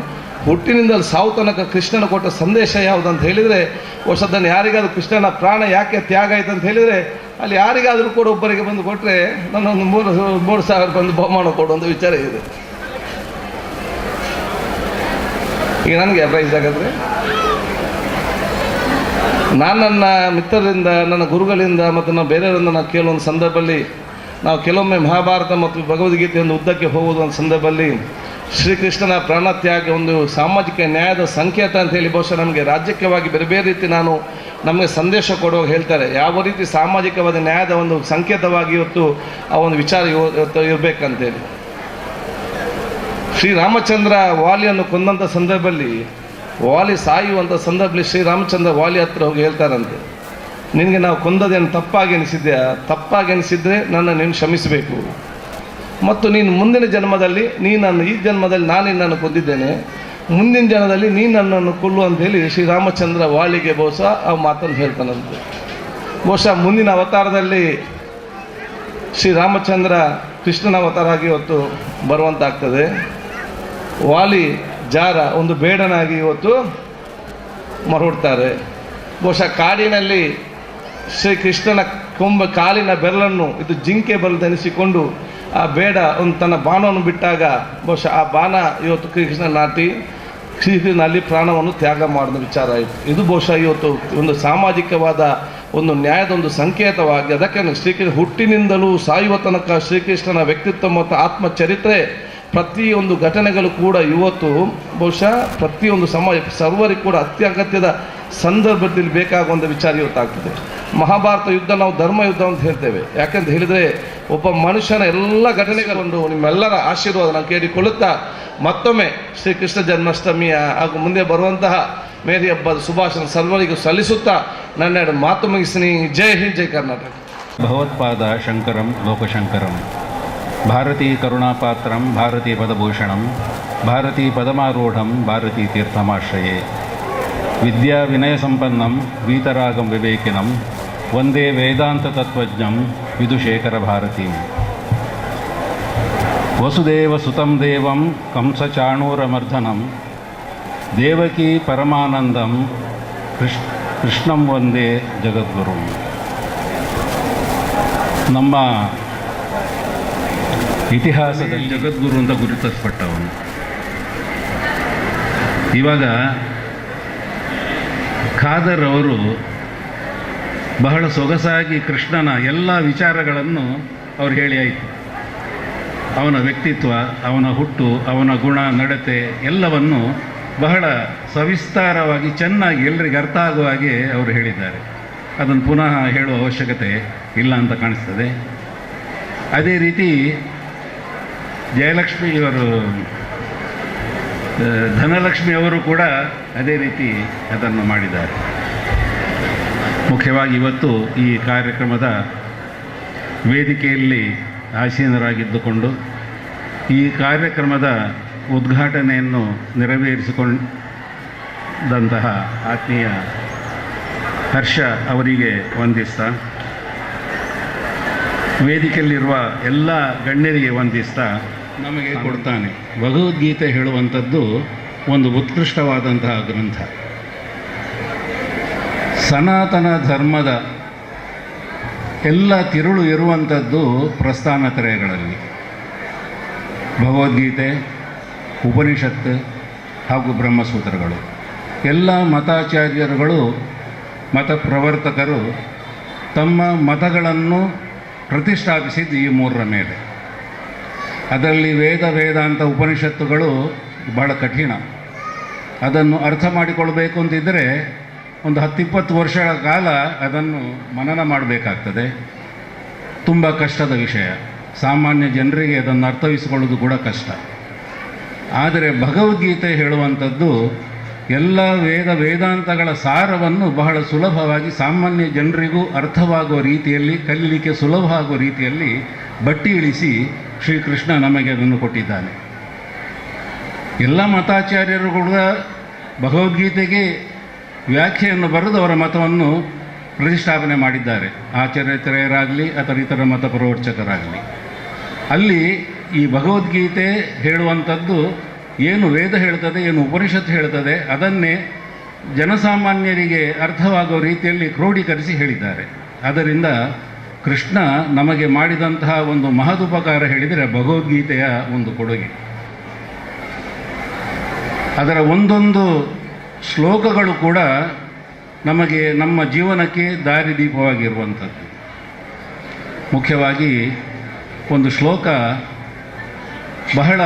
ಹುಟ್ಟಿನಿಂದ ಸಾವು ತನಕ ಕೃಷ್ಣನ ಕೊಟ್ಟ ಸಂದೇಶ ಯಾವುದಂತ ಹೇಳಿದರೆ ವರ್ಷದನ್ನು ಯಾರಿಗಾದ್ರೂ ಕೃಷ್ಣನ ಪ್ರಾಣ ಯಾಕೆ ತ್ಯಾಗ ಆಯ್ತು ಅಂತ ಹೇಳಿದರೆ ಅಲ್ಲಿ ಯಾರಿಗಾದರೂ ಕೂಡ ಒಬ್ಬರಿಗೆ ಬಂದು ಕೊಟ್ಟರೆ ನನ್ನೊಂದು 3,000 ಬಂದು ಬಹುಮಾನ ಕೊಡುವಂಥ ವಿಚಾರ ಇದೆ. ಈಗ ನನಗೆ ಪ್ರೈಸ್ ಹಾಗಾದರೆ ನಾನು ನನ್ನ ಮಿತ್ರರಿಂದ, ನನ್ನ ಗುರುಗಳಿಂದ ಮತ್ತು ನಾವು ಬೇರೆಯವರಿಂದ ನಾವು ಕೆಲವೊಂದು ಸಂದರ್ಭದಲ್ಲಿ ನಾವು ಕೆಲವೊಮ್ಮೆ ಮಹಾಭಾರತ ಮತ್ತು ಭಗವದ್ಗೀತೆಯನ್ನು ಉದ್ದಕ್ಕೆ ಹೋಗುವುದು ಒಂದು ಸಂದರ್ಭದಲ್ಲಿ ಶ್ರೀಕೃಷ್ಣನ ಪ್ರಾಣ ತ್ಯಾಗ ಒಂದು ಸಾಮಾಜಿಕ ನ್ಯಾಯದ ಸಂಕೇತ ಅಂತ ಹೇಳಿ ಬಹುಶಃ ನಮಗೆ ರಾಜ್ಯಕವಾಗಿ ಬೇರೆ ಬೇರೆ ರೀತಿ ನಮಗೆ ಸಂದೇಶ ಕೊಡುವಾಗ ಹೇಳ್ತಾರೆ ಯಾವ ರೀತಿ ಸಾಮಾಜಿಕವಾದ ನ್ಯಾಯದ ಒಂದು ಸಂಕೇತವಾಗಿ ಇವತ್ತು ಆ ಒಂದು ವಿಚಾರ ಇವತ್ತು ಇರಬೇಕಂತೇಳಿ. ಶ್ರೀರಾಮಚಂದ್ರ ವಾಲಿಯನ್ನು ಕೊಂದಂಥ ಸಂದರ್ಭದಲ್ಲಿ, ವಾಲಿ ಸಾಯುವಂಥ ಸಂದರ್ಭದಲ್ಲಿ ಶ್ರೀರಾಮಚಂದ್ರ ವಾಲಿ ಹತ್ರ ಹೋಗಿ ಹೇಳ್ತಾರಂತೆ, ನಿನಗೆ ನಾವು ಕೊಂದದೇನು ತಪ್ಪಾಗಿ ಅನಿಸಿದ್ಯಾ? ತಪ್ಪಾಗಿ ಅನಿಸಿದರೆ ನೀನು ಕ್ಷಮಿಸಬೇಕು ಮತ್ತು ನೀನು ಮುಂದಿನ ಜನ್ಮದಲ್ಲಿ ಈ ಜನ್ಮದಲ್ಲಿ ನಾನು ನಿನ್ನನ್ನು ಕೊಂದಿದ್ದೇನೆ, ಮುಂದಿನ ಜನ್ಮದಲ್ಲಿ ನೀನು ನನ್ನನ್ನು ಕೊಲ್ಲು ಅಂತ ಹೇಳಿ ಶ್ರೀರಾಮಚಂದ್ರ ವಾಲಿಗೆ ಬಹುಶಃ ಆ ಮಾತನ್ನು ಹೇಳ್ತಾನಂತೆ. ಬಹುಶಃ ಮುಂದಿನ ಅವತಾರದಲ್ಲಿ ಶ್ರೀರಾಮಚಂದ್ರ ಕೃಷ್ಣನ ಅವತಾರ ಆಗಿ ಇವತ್ತು ಬರುವಂತಾಗ್ತದೆ. ವಾಲಿ ಜಾರ ಒಂದು ಬೇಡನಾಗಿ ಇವತ್ತು ಮರಳುತ್ತಾರೆ. ಬಹುಶಃ ಕಾಡಿನಲ್ಲಿ ಶ್ರೀಕೃಷ್ಣನ ಕಾಲಿನ ಬೆರಳನ್ನು ಇದು ಜಿಂಕೆ ಬೆರಳೆನಿಸಿಕೊಂಡು ಆ ಬೇಡ ಒಂದು ತನ್ನ ಬಾಣವನ್ನು ಬಿಟ್ಟಾಗ ಬಹುಶಃ ಆ ಬಾಣ ಇವತ್ತು ಕೃಷ್ಣ ನಾಟಿ ಶ್ರೀಕೃಷ್ಣನಲ್ಲಿ ಪ್ರಾಣವನ್ನು ತ್ಯಾಗ ಮಾಡಿದ ವಿಚಾರ ಆಯಿತು. ಇದು ಬಹುಶಃ ಇವತ್ತು ಒಂದು ಸಾಮಾಜಿಕವಾದ ಒಂದು ನ್ಯಾಯದ ಒಂದು ಸಂಕೇತವಾಗಿ ಅದಕ್ಕೆ ಶ್ರೀಕೃಷ್ಣ ಹುಟ್ಟಿನಿಂದಲೂ ಸಾಯುವ ತನಕ ಶ್ರೀಕೃಷ್ಣನ ವ್ಯಕ್ತಿತ್ವ ಮತ್ತು ಆತ್ಮಚರಿತ್ರೆ ಪ್ರತಿಯೊಂದು ಘಟನೆಗಳು ಕೂಡ ಇವತ್ತು ಬಹುಶಃ ಪ್ರತಿಯೊಂದು ಸಮಾಜ ಸರ್ವರಿಗೂ ಕೂಡ ಅತ್ಯಗತ್ಯದ ಸಂದರ್ಭದಲ್ಲಿ ಬೇಕಾಗುವಂಥ ವಿಚಾರ ಇವತ್ತಾಗ್ತದೆ. ಮಹಾಭಾರತ ಯುದ್ಧ ನಾವು ಧರ್ಮ ಯುದ್ಧ ಅಂತ ಹೇಳ್ತೇವೆ. ಯಾಕಂತ ಹೇಳಿದರೆ ಒಬ್ಬ ಮನುಷ್ಯನ ಎಲ್ಲ ಘಟನೆಗಳನ್ನು ನಿಮ್ಮೆಲ್ಲರ ಆಶೀರ್ವಾದ ನಾನು ಕೇಳಿಕೊಳ್ಳುತ್ತಾ ಮತ್ತೊಮ್ಮೆ ಶ್ರೀಕೃಷ್ಣ ಜನ್ಮಾಷ್ಟಮಿಯ ಹಾಗೂ ಮುಂದೆ ಬರುವಂತಹ ಮೇರಿ ಹಬ್ಬದ ಶುಭಾಶಯ ಸರ್ವರಿಗೂ ಸಲ್ಲಿಸುತ್ತಾ ನನ್ನ ಮಾತು ಮುಗಿಸ್ತೀನಿ. ಜೈ ಹಿಂದ್, ಜೈ ಕರ್ನಾಟಕ. ಭಗವತ್ಪಾದ ಶಂಕರಂ ಲೋಕಶಂಕರಂ ಭಾರತೀ ಕರುಣಾಪಾತ್ರಂ ಭಾರತೀ ಪದಭೂಷಣಂ ಭಾರತೀ ಪದಮಾರೂಢಂ ಭಾರತೀ ತೀರ್ಥಮಾಶ್ರಯೇ ವಿದ್ಯಾ ವಿನಯ ಸಂಪನ್ನಂ ವೀತರಾಗಂ ವಿವೇಕಿನಂ ವಂದೇ ವೇದಾಂತ ತತ್ವಜ್ಞಂ ವಿದುಶೇಖರ ಭಾರತೀಂ ವಸುದೇವ ಸುತಂ ದೇವಂ ಕಂಸಚಾಣೂರಮರ್ಧನಂ ದೇವಕೀ ಪರಮಾನಂದಂ ಕೃಷ್ಣಂ ವಂದೇ ಜಗದ್ಗುರುಂ. ನಮ್ಮ ಇತಿಹಾಸದಲ್ಲಿ ಜಗದ್ಗುರು ಅಂತ ಗುರುತಿಸಲ್ಪಟ್ಟವನು. ಇವಾಗ ಖಾದರ್ ಅವರು ಬಹಳ ಸೊಗಸಾಗಿ ಕೃಷ್ಣನ ಎಲ್ಲ ವಿಚಾರಗಳನ್ನು ಅವ್ರು ಹೇಳಿ ಆಯಿತು. ಅವನ ವ್ಯಕ್ತಿತ್ವ, ಅವನ ಹುಟ್ಟು, ಅವನ ಗುಣ ನಡತೆ ಎಲ್ಲವನ್ನು ಬಹಳ ಸವಿಸ್ತಾರವಾಗಿ ಚೆನ್ನಾಗಿ ಎಲ್ಲರಿಗೆ ಅರ್ಥ ಆಗುವ ಹಾಗೆ ಅವರು ಹೇಳಿದ್ದಾರೆ. ಅದನ್ನು ಪುನಃ ಹೇಳುವ ಅವಶ್ಯಕತೆ ಇಲ್ಲ ಅಂತ ಕಾಣಿಸ್ತದೆ. ಅದೇ ರೀತಿ ಜಯಲಕ್ಷ್ಮಿ ಇವರು ಧನಲಕ್ಷ್ಮಿ ಅವರು ಕೂಡ ಅದೇ ರೀತಿ ಅದನ್ನು ಮಾಡಿದ್ದಾರೆ. ಮುಖ್ಯವಾಗಿ ಇವತ್ತು ಈ ಕಾರ್ಯಕ್ರಮದ ವೇದಿಕೆಯಲ್ಲಿ ಆಸೀನರಾಗಿದ್ದುಕೊಂಡು ಈ ಕಾರ್ಯಕ್ರಮದ ಉದ್ಘಾಟನೆಯನ್ನು ನೆರವೇರಿಸಿಕೊಂಡಂತಹ ಆತ್ಮೀಯ ಹರ್ಷ ಅವರಿಗೆ ವಂದಿಸ್ತಾ, ವೇದಿಕೆಯಲ್ಲಿರುವ ಎಲ್ಲ ಗಣ್ಯರಿಗೆ ವಂದಿಸ್ತಾ ನಮಗೆ ಕೊಡ್ತಾನೆ. ಭಗವದ್ಗೀತೆ ಹೇಳುವಂಥದ್ದು ಒಂದು ಉತ್ಕೃಷ್ಟವಾದಂತಹ ಗ್ರಂಥ. ಸನಾತನ ಧರ್ಮದ ಎಲ್ಲ ತಿರುಳು ಇರುವಂಥದ್ದು ಪ್ರಸ್ಥಾನತ್ರಯಗಳಲ್ಲಿ. ಭಗವದ್ಗೀತೆ, ಉಪನಿಷತ್ತು ಹಾಗೂ ಬ್ರಹ್ಮಸೂತ್ರಗಳು. ಎಲ್ಲ ಮತಾಚಾರ್ಯರುಗಳು, ಮತ ಪ್ರವರ್ತಕರು ತಮ್ಮ ಮತಗಳನ್ನು ಪ್ರತಿಷ್ಠಾಪಿಸಿದ್ದು ಈ ಮೂರರ ಮೇಲೆ. ಅದರಲ್ಲಿ ವೇದ, ವೇದಾಂತ, ಉಪನಿಷತ್ತುಗಳು ಬಹಳ ಕಠಿಣ. ಅದನ್ನು ಅರ್ಥ ಮಾಡಿಕೊಳ್ಬೇಕು ಅಂತಿದ್ದರೆ ಒಂದು 10-20 ವರ್ಷಗಳ ಕಾಲ ಅದನ್ನು ಮನನ ಮಾಡಬೇಕಾಗ್ತದೆ. ತುಂಬ ಕಷ್ಟದ ವಿಷಯ. ಸಾಮಾನ್ಯ ಜನರಿಗೆ ಅದನ್ನು ಅರ್ಥೈಸಿಕೊಳ್ಳೋದು ಕೂಡ ಕಷ್ಟ. ಆದರೆ ಭಗವದ್ಗೀತೆ ಹೇಳುವಂಥದ್ದು ಎಲ್ಲ ವೇದಾಂತಗಳ ಸಾರವನ್ನು ಬಹಳ ಸುಲಭವಾಗಿ ಸಾಮಾನ್ಯ ಜನರಿಗೂ ಅರ್ಥವಾಗುವ ರೀತಿಯಲ್ಲಿ, ಕಲೀಲಿಕ್ಕೆ ಸುಲಭ ಆಗುವ ರೀತಿಯಲ್ಲಿ ಬಟ್ಟಿ ಇಳಿಸಿ ಶ್ರೀಕೃಷ್ಣ ನಮಗೆ ಅದನ್ನು ಕೊಟ್ಟಿದ್ದಾನೆ. ಎಲ್ಲ ಮತಾಚಾರ್ಯರು ಕೂಡ ಭಗವದ್ಗೀತೆಗೆ ವ್ಯಾಖ್ಯೆಯನ್ನು ಬರೆದು ಅವರ ಮತವನ್ನು ಪ್ರತಿಷ್ಠಾಪನೆ ಮಾಡಿದ್ದಾರೆ. ಆಚಾರ್ಯರಾಗಲಿ ಅಥವಾ ಇತರ ಮತ ಪ್ರವರ್ತಕರಾಗಲಿ. ಅಲ್ಲಿ ಈ ಭಗವದ್ಗೀತೆ ಹೇಳುವಂಥದ್ದು ಏನು ವೇದ ಹೇಳ್ತದೆ, ಏನು ಉಪನಿಷತ್ತು ಹೇಳ್ತದೆ, ಅದನ್ನೇ ಜನಸಾಮಾನ್ಯರಿಗೆ ಅರ್ಥವಾಗುವ ರೀತಿಯಲ್ಲಿ ಕ್ರೋಢೀಕರಿಸಿ ಹೇಳಿದ್ದಾರೆ. ಅದರಿಂದ ಕೃಷ್ಣ ನಮಗೆ ಮಾಡಿದಂತಹ ಒಂದು ಮಹದುಪಕಾರ ಹೇಳಿದರೆ ಭಗವದ್ಗೀತೆಯ ಒಂದು ಕೊಡುಗೆ. ಅದರ ಒಂದೊಂದು ಶ್ಲೋಕಗಳು ಕೂಡ ನಮಗೆ ನಮ್ಮ ಜೀವನಕ್ಕೆ ದಾರಿದೀಪವಾಗಿರುವಂಥದ್ದು. ಮುಖ್ಯವಾಗಿ ಒಂದು ಶ್ಲೋಕ ಬಹಳ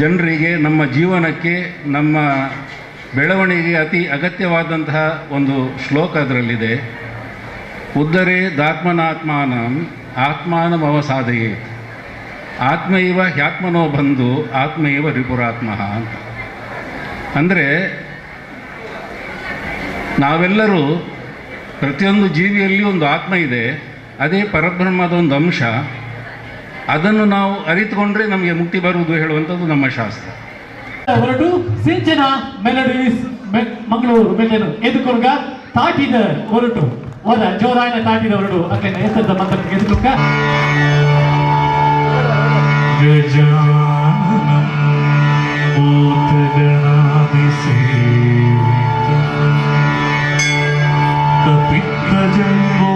ಜನರಿಗೆ ನಮ್ಮ ಜೀವನಕ್ಕೆ, ನಮ್ಮ ಬೆಳವಣಿಗೆಗೆ ಅತಿ ಅಗತ್ಯವಾದಂತಹ ಒಂದು ಶ್ಲೋಕ ಅದರಲ್ಲಿದೆ. ಉದ್ಧರೇದಾತ್ಮನಾತ್ಮಾನಂ ಆತ್ಮಾನಮವಸಾದಯೇ ಆತ್ಮೈವ ಹ್ಯಾತ್ಮನೋ ಬಂಧು ಆತ್ಮೈವ ರಿಪುರಾತ್ಮಃ ಅಂತ. ಅಂದರೆ ನಾವೆಲ್ಲರೂ, ಪ್ರತಿಯೊಂದು ಜೀವಿಯಲ್ಲಿ ಒಂದು ಆತ್ಮ ಇದೆ, ಅದೇ ಪರಬ್ರಹ್ಮದ ಒಂದು ಅಂಶ. ಅದನ್ನು ನಾವು ಅರಿತುಕೊಂಡ್ರೆ ನಮಗೆ ಮುಕ್ತಿ ಬರುವುದು ಹೇಳುವಂಥದ್ದು ನಮ್ಮ ಶಾಸ್ತ್ರ. ಹೊರಟು ಸಿಂಚನ ಮೆಲಡೀಸ್ ಮಂಗಳೂರು ಬೆಲ್ಲೆನು ಎದುಕೊರ್ಗ ತಾಟಿದ ಹೊರಟು ಹೋದ ಜೋರಾಯನ ತಾಟಿದ ಹೊರಟು ಅಕ್ಕನ ಹೆಸರದ ಮಂತ್ರಕ್ಕೆ ಎದುಕೊರ್ಗ ಗಜಾನನಂ ಭೂತಗಣಾಧಿಸೇವಿತಂ ಕಪಿತ್ತಜಂಬೋ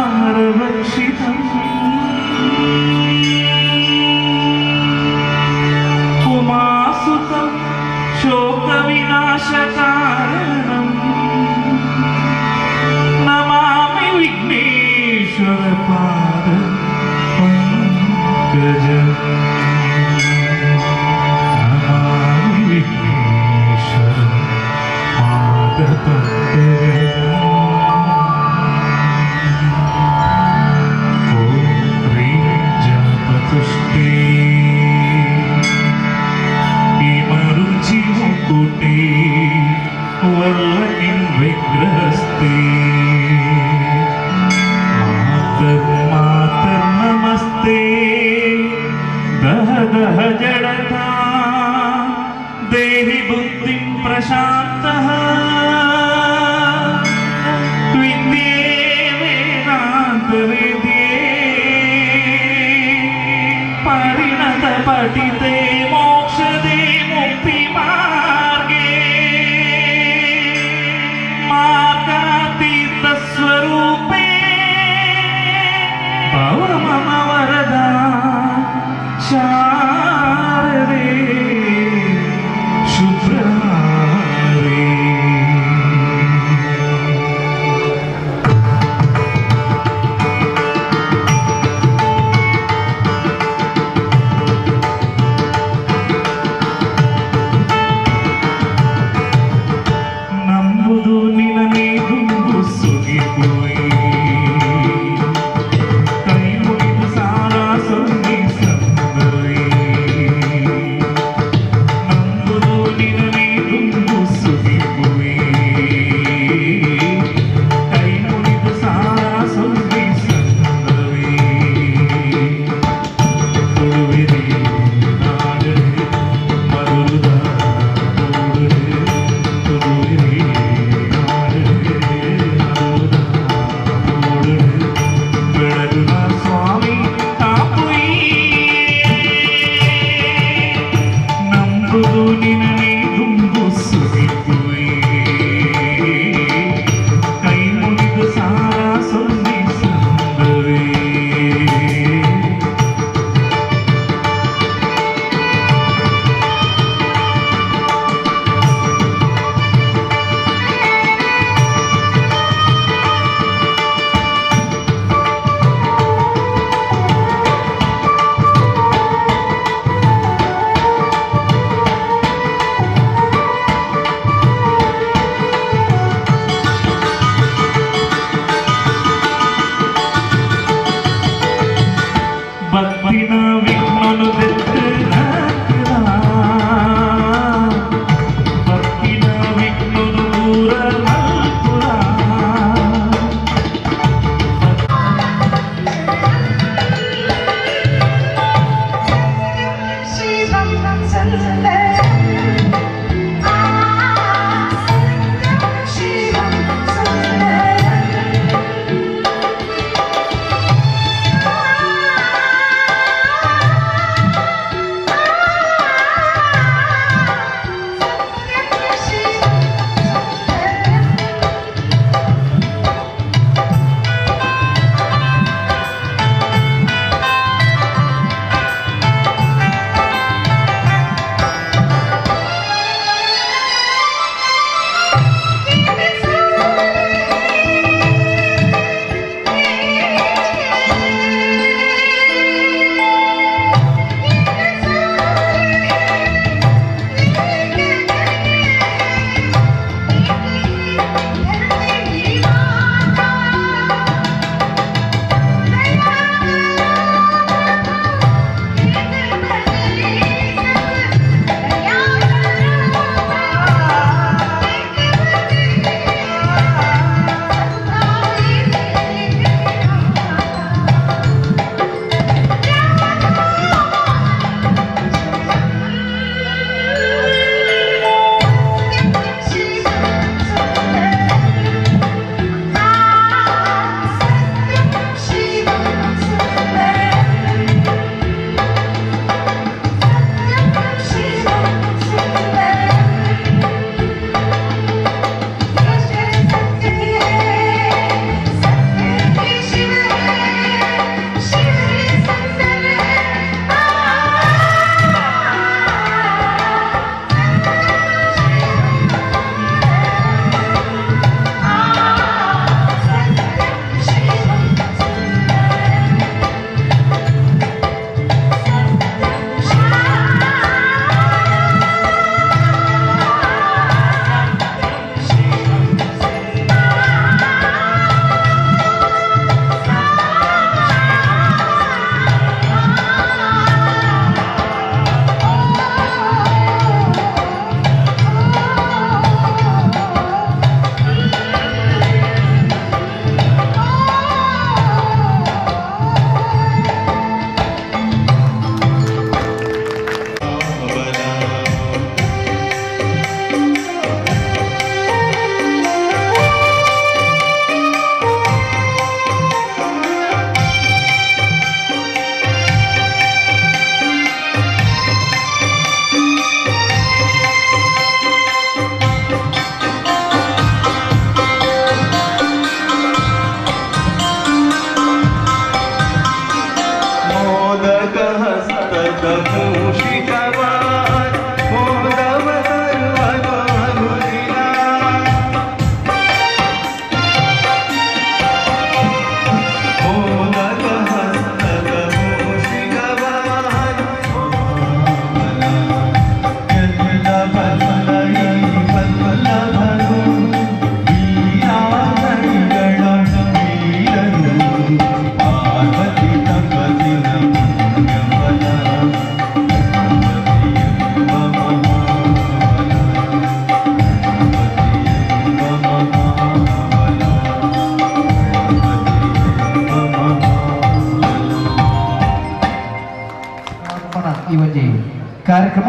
ಫಲಸಾರಭಕ್ಷಿತಂ ಉಮಾಸುತಂ ಶೋಕವಿನಾಶಕಾರಣಂ ನಮಾಮಿ ವಿಘ್ನೇಶ್ವರ ಪಾದ ಪಂಕಜಂ ನಮಾಮಿ ವಿಘ್ನೇಶ್ವರ ಪಾದ ಪಂಕಜಂ ಓಂ ಹ್ರೀಂ ಜಪತುಷ್ಟೇ ಹಿಮರುಚಿ ಮುಕುಟೇ ವಲ್ಲಕಿಂ ವಿಗ್ರಹಸ್ಥೇ ಮಾತರ್ ನಮಸ್ತೆ ದಹ ದಹ ಜಡತಾ ದೇಹಿ ಬುದ್ಧಿಂ ಪ್ರಶಾಂತಃ ವಿದ್ಯೆ ವೇದಾಂತ ವೇದ್ಯೆ ಪರಿಣತ ಪಠಿತೆ ಮೋಕ್ಷದೆ ಮುಕ್ತಿ ಮಾರ್ಗೆ ಮಾರ್ಗಾತೀತ ಸ್ವರೂಪೇ ಭವ ಮಮ ವರದಾ ಶಾರದೆ ಶುಭ್ರಹಾರೇ.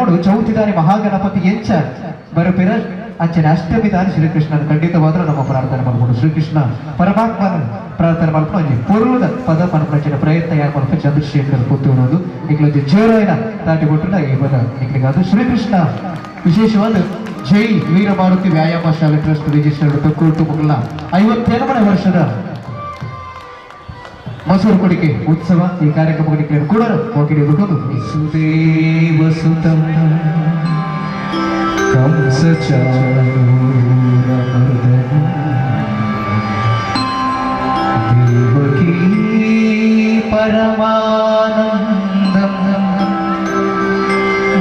ನೋಡು ಚೌತಿದಾನಿ ಮಹಾಗಣಪತಿ ಎಂಚ ಬರಪಿರ ಅಂಚನೆ ಅಷ್ಟಮಿ ದಾನಿ ಶ್ರೀಕೃಷ್ಣನ ಖಂಡಿತವಾದ್ರೂ ನಮ್ಮ ಪ್ರಾರ್ಥನೆ ಮಾಡ್ಬೋದು. ಶ್ರೀಕೃಷ್ಣ ಪರಮಾತ್ಮನ ಪ್ರಾರ್ಥನೆ ಮಾಡ್ಕೊಂಡು ಅಲ್ಲಿ ಪೂರ್ವದ ಪದ ಮನಪಂಚಿನ ಪ್ರಯತ್ನ ಯಾರು ಮಾಡ್ಕೊ ಚಂದ್ರಶೇಖರ್ ಪುತ್ತೂರೋದು ಈಗ ಜೋರಾಯಿನ ತಾಟಿ ಕೊಟ್ಟು ಈ ಬದ ಅದು ಶ್ರೀಕೃಷ್ಣ ವಿಶೇಷವಾದ ಜೈ ವೀರಮಾರುತಿ ವ್ಯಾಯಾಮ ಶಾಲೆ ಟ್ರಸ್ಟ್ ರಿಜಿಸ್ಟರ್ಡ್ ತೊಕ್ಕೋಟು ಮಗಳ 57ನೇ ವರ್ಷದ ಮಸೂರು ಕೊಡಿಕೆ ಉತ್ಸವ ಈ ಕಾರ್ಯಕ್ರಮಗಳಿಗೆ ಕೂಡ ಹೋಗಿ ಸುದೇವ ಸುತಂ ದೇವಕೀ ಪರಮಾನಂದಂ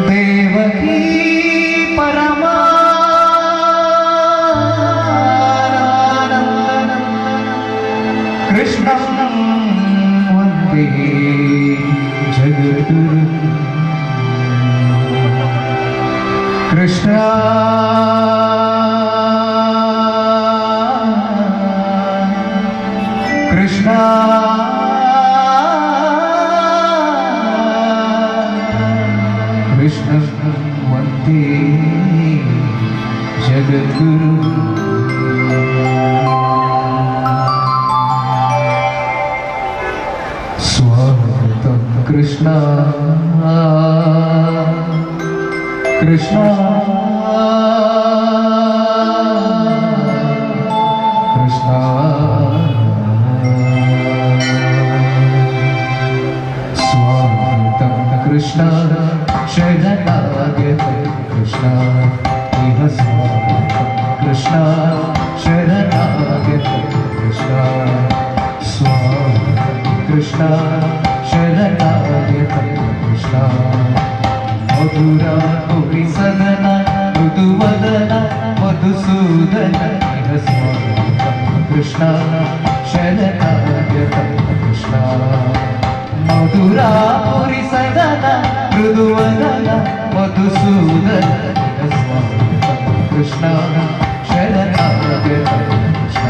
ದೇವಕೀ ಪರಮಾನಂದಂ ಕೃಷ್ಣಂ ವಂದೇ ಜಗದ್ಗುರು ಕೃಷ್ಣ ಕೃಷ್ಣ ಕೃಷ್ಣ ವಂದೇ ಜಗದ್ಗುರು ಸ್ವಾಗತಂ ಕೃಷ್ಣ ಕೃಷ್ಣ ಕೃಷ್ಣ ಸ್ವಾಗತಂ ಕೃಷ್ಣ ಶರಣಾಗತ ಕೃಷ್ಣ ಇಹ ಸ್ವಾಗತಂ ಕೃಷ್ಣ ಶರಣಾಗತ ಕೃಷ್ಣ ಸ್ವಾಗತಂ ಕೃಷ್ಣ ಶರಣಾಗತ ಕೃಷ್ಣ ಮಧುರಾ ಪುರಿ ಸದನ ಮೃದುವದನ ಮಧುಸೂದನ ಇಹ ಸ್ವಾಗತಂ ಕೃಷ್ಣ ಶರಣಾಗತ ಕೃಷ್ಣ ಮಧುರಾ ಪುರಿ ಸದನ ಮೃದುವದನ ಮಧುಸೂದನ ಇಹ ಸ್ವಾಗತಂ ಕೃಷ್ಣ ಶರಣಾಗತ ಕೃಷ್ಣ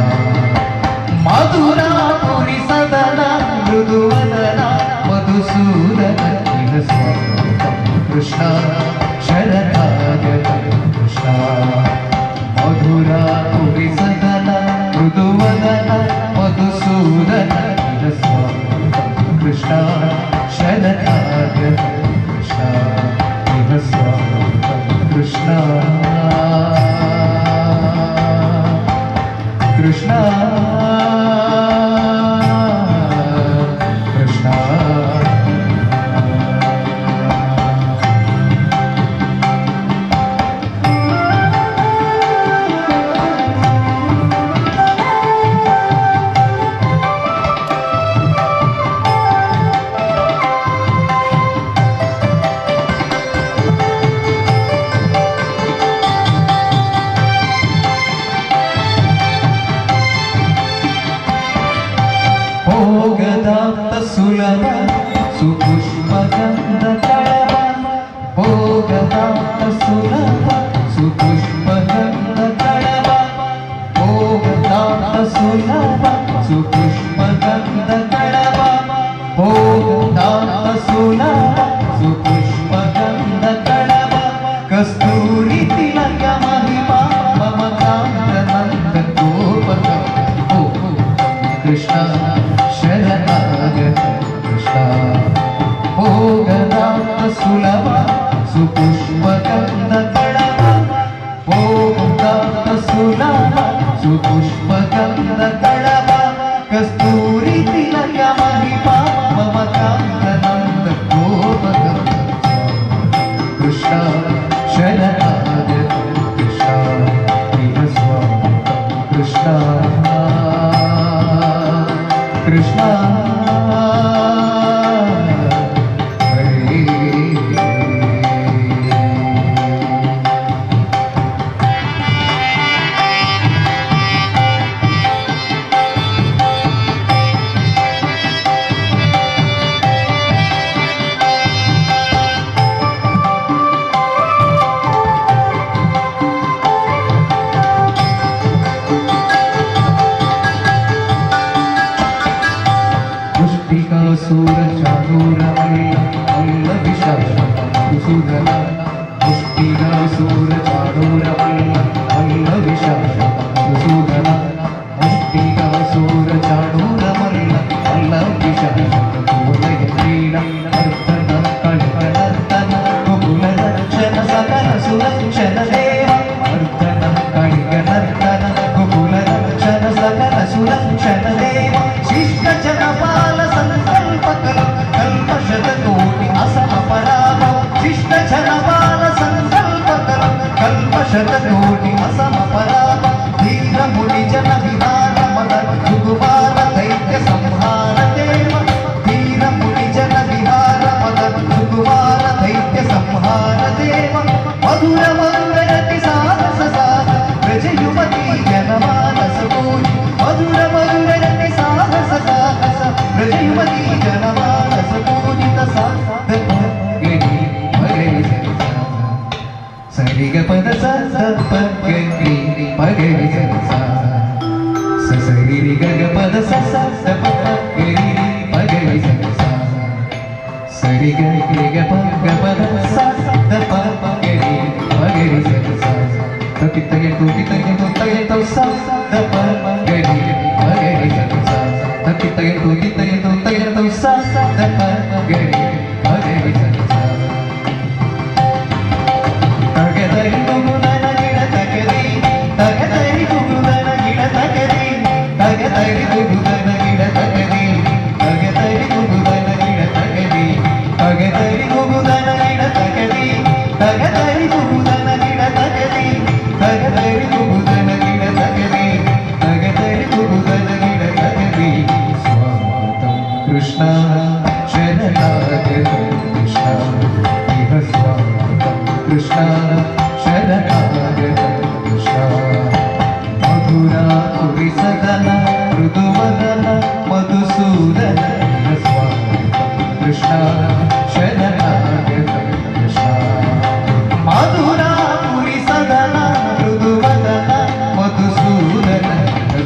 ಮಧುರಾ ಪುರಿ ಸದನ ಮೃದುವದನ ಮಧುಸೂದನ ಇಹ ಸ್ವಾಗತಂ ಕೃಷ್ಣ ಶರಣಾಗತ ಕೃಷ್ಣ ಮಧುರಾ ಪುರಿ ಸದನ ಮೃದುವದನ ಮಧುಸೂದನ ಇಹ ಸ್ವಾಗತಂ ಕೃಷ್ಣ ಶರಣಾಗತ ಕೃಷ್ಣ ಇಹ ಸ್ವಾಗತಂ ಕೃಷ್ಣ ಕೃಷ್ಣ ಸುಲಭ ಸುಪುಷ್ಪಗಂಧ ಕಳವ ಭೋಗದಾತ ಸುಲಭ ಸುಪುಷ್ಪಗಂಧ ಕಳವ ಭೋಗದಾತ ಸುಲಭ ಸುಪುಷ್ಪಗಂಧ ಕಳವ ಭೋಗದಾತ ಸುಲಭ ಸುಪುಷ್ಪಗಂಧ ಕಳವ ಕಸ್ತೂರಿ ತಿಲಕ ಮಹಿಮಾ ಮಮಕಾಂತ ನಂದ ಗೋಪಕ ಕೃಷ್ಣ ಶರಣಾಗತ ಕೃಷ್ಣ ಭೋಗದಾತ ಸುಲಭ ಸುಪುಷ್ಪಗಂಧ ಕಳವ ಭೋಗದಾತ ಸುಲಭ ಸುಪುಷ್ಪಗಂಧ ಕಳವ ಕಸ್ತೂರಿ ತಿಲಕ ಮಹಿಮಾ ಮಮಕಾಂತ ನಂದ ಗೋಪಕ ಕೃಷ್ಣ ಶರಣಾಗತ ಕೃಷ್ಣ ಇಹ ಸ್ವಾಗತಂ ಕೃಷ್ಣ ಕೃಷ್ಣ सूर चारूर अल्ल विशाल सुधन ಸರಿ ಗಗ ಪದ ಸ ಸ ದ ಪ ಪ ಗರಿ ಪಗರಿ ಸ ಸ ಸರಿ ಗಗ ಪದ ಸ ದ ಪ ಪ ಗರಿ ಪಗರಿ ಸ ಸ ತಕಿತ್ತಗೆ ತೂಕಿತ್ತಗೆ ತೂತಗೆ ತೌ ಸ ದ ಪ ಪ ಗರಿ ಪಗರಿ ಸ ಸ ತಕಿತ್ತಗೆ ತೂಕಿತ್ತಗೆ ತೂತಗೆ ತೌ ಸ ದ ಪ ಪ ಗರಿ ಪಗರಿ ಸ ಸ ತಗದರಿ ಗುಗುದನ ಗಿಡ ತಗರಿ ತಗದರಿ ಗುಗುದನ ಗಿಡ ತಗರಿ ತಗದರಿ ಗುಗುದನ ಗಿಡ ತಗರಿ ತಗದರಿ ಗುಗುದನ ಗಿಡ ತಗರಿ ತಗದರಿ ಗುಗುದನ ಗಿಡ ತಗರಿ ತಗದರಿ ಗುಗುದನ ಗಿಡ ತಗರಿ ತಗದರಿ ಗುಗುದನ ಗಿಡ ತಗರಿ ತಗದರಿ ಗುಗುದನ ಗಿಡ ತಗರಿ ಸ್ವಾಗತಂ ಕೃಷ್ಣ ಶರಣಾಗತ ಕೃಷ್ಣ ಇಹ ಸ್ವಾಗತಂ ಕೃಷ್ಣ ಶರಣಾಗತ ಕೃಷ್ಣ ಮಧುರ ಕುರಿಸದನ ಮೃದುವದನ ಮಧುಸೂದನ ಸ್ವಾಗತಂ ಕೃಷ್ಣ ಶರಣಾಗತ ಕೃಷ್ಣ ಮಧುರ ಕುರಿಸದನ ಮೃದುವದನ ಮಧುಸೂದನ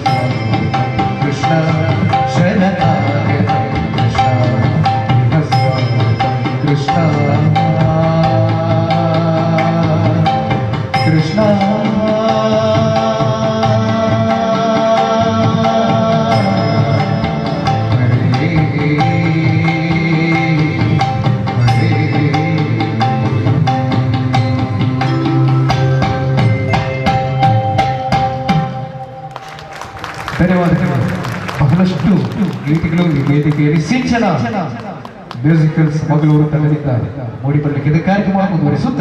ಸ್ವಾಗತಂ ಕೃಷ್ಣ ಶರಣಾಗತ ಕೃಷ್ಣ ಸ್ವಾಗತಂ ಕೃಷ್ಣ ಕೃಷ್ಣ ಧನ್ಯವಾದ ಬಹಳಷ್ಟು ಗೀತೆಗಳು ಈ ವೇದಿಕೆಯಲ್ಲಿ ಸಿಂಚನ ಮ್ಯೂಸಿಕಲ್ಸ್ ಮಂಗಳೂರು ತಂಡದಿಂದ ಮೂಡಿಬರಲಿಕ್ಕೆ ಕಾರ್ಯಕ್ರಮ ಮುಂದುವರಿಸುತ್ತ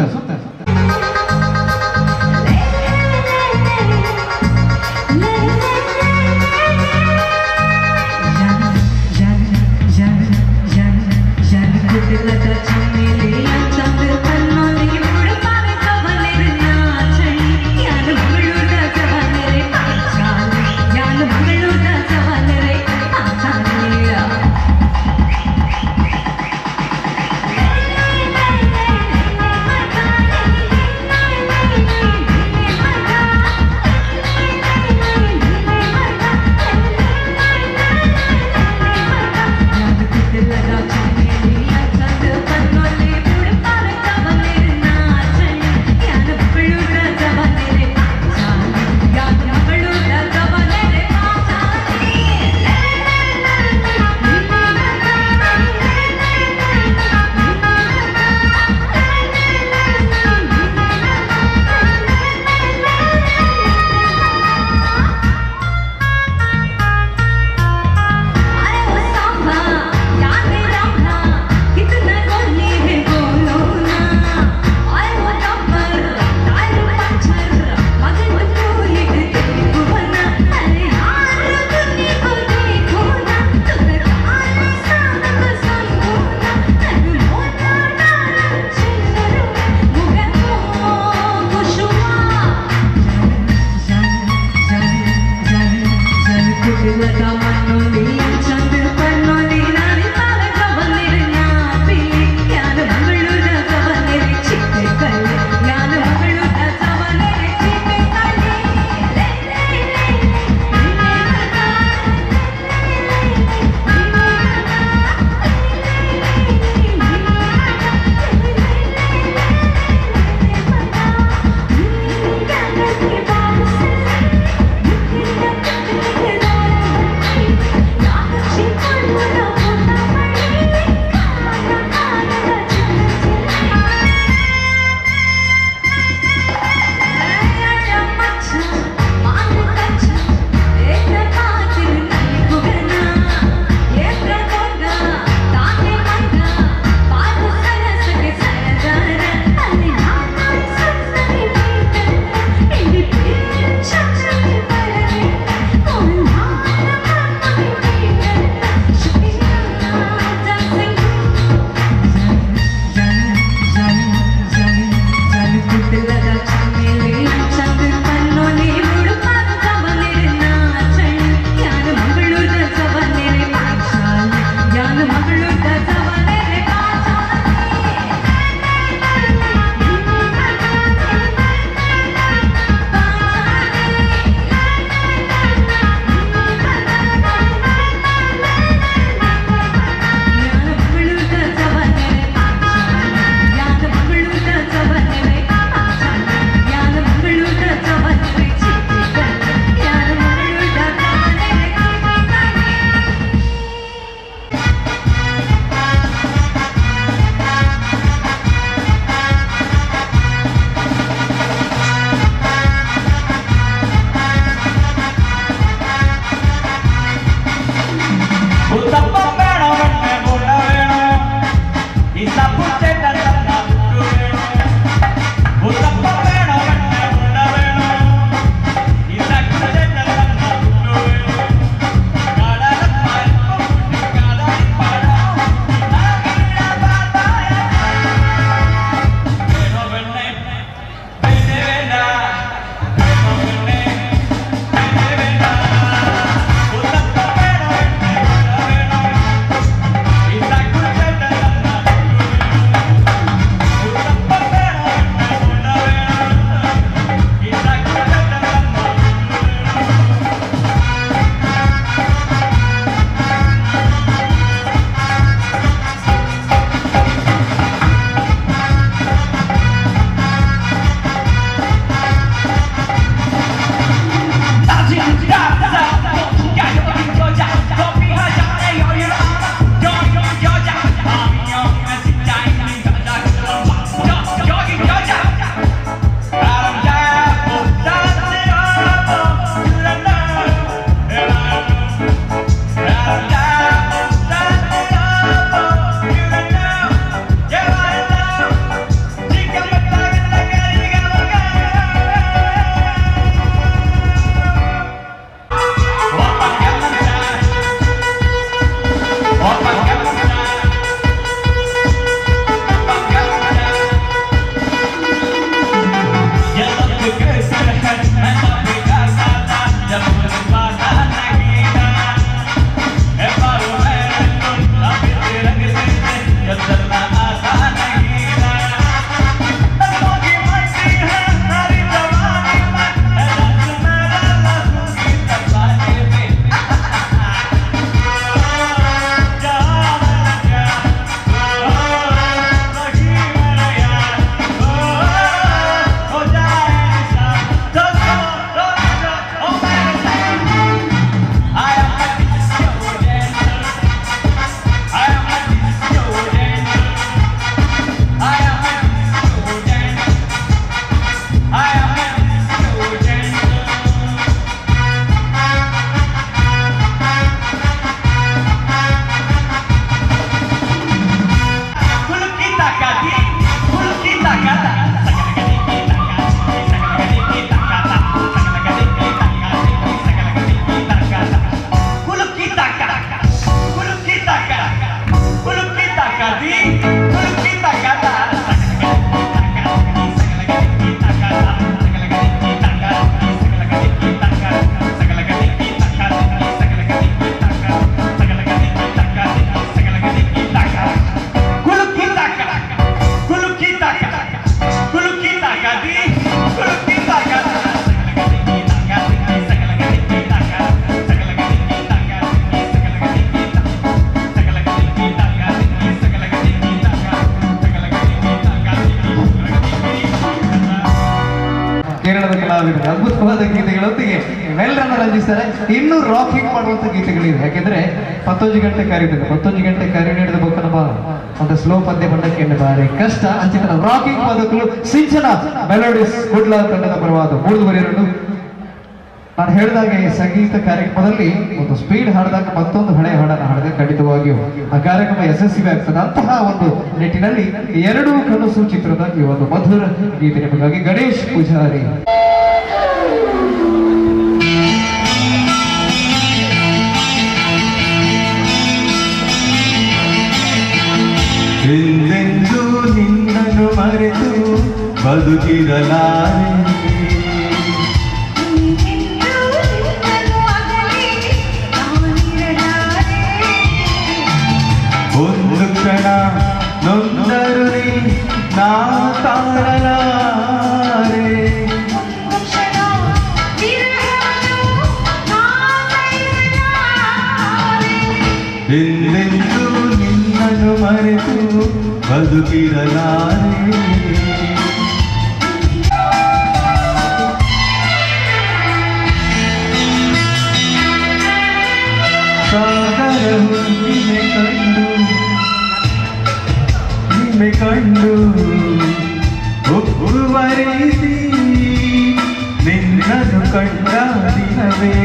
ಮಕ್ಕಳು ಅಂಜಿಸ್ತಾರೆ. ಇನ್ನೂ ರಾಕಿಂಗ್ ಮಾಡುವಂತ ಗೀತೆಗಳಿವೆ. ಯಾಕೆಂದ್ರೆ 11 ಗಂಟೆ ಕಾರ್ಯಕ್ರಮ 11 ಗಂಟೆ ಕಾರ್ಯ ನೀಡಿದ ಬೊಕ್ಕ ನಮ್ಮ ಒಂದು ಸ್ಲೋ ಪದ್ಯ ಬಂಡಕ್ಕೆ ಬಾರಿ ಕಷ್ಟ ಅಂಚಿನ ರಾಕಿಂಗ್ ಪದಕಲು ಸಿಂಚನ ಮೆಲೋಡಿಸ್ ಕುಡ್ಲ ತಂಡದ ಪರವಾದ 3-2. ನಾನು ಹೇಳಿದಾಗೆ ಸಂಗೀತ ಕಾರ್ಯಕ್ರಮದಲ್ಲಿ ಒಂದು ಸ್ಪೀಡ್ ಹಾಡಿದಾಗ ಮತ್ತೊಂದು ಹಳೆ ಹಾಡನ್ನು ಹಾಡಿದಾಗ ಖಂಡಿತವಾಗಿಯೂ ಆ ಕಾರ್ಯಕ್ರಮ ಯಶಸ್ವಿ ಆಗ್ತದೆ. ಅಂತಹ ಒಂದು ನಿಟ್ಟಿನಲ್ಲಿ 2 ಕನಸು ಚಿತ್ರದ ಈ ಒಂದು ಮಧುರ ಗೀತೆ ನಿಮಗಾಗಿ ಗಣೇಶ್ ಪೂಜಾರಿ. ಎಂದೆಂದೂ ನಿನ್ನನ್ನು ಮರೆತು ಬದುಕಿರಲಾರೆ, ಒಂದು ಕ್ಷಣ ನೊಂದರು ನಾ ತಾಳಲಾರೆ, ಎಂದೆಂದೂ ನಿನ್ನನ್ನು ಮರೆತು ಬದುಕಿರಲಾರೆ. ಸಾಗರ ಹುಣ್ಣಿಮೆ ಕಂಡು ಒಪ್ಪುವ ರೀತಿ ನಿನ್ನನ್ನು ಕಂಡ ದಿನವೇ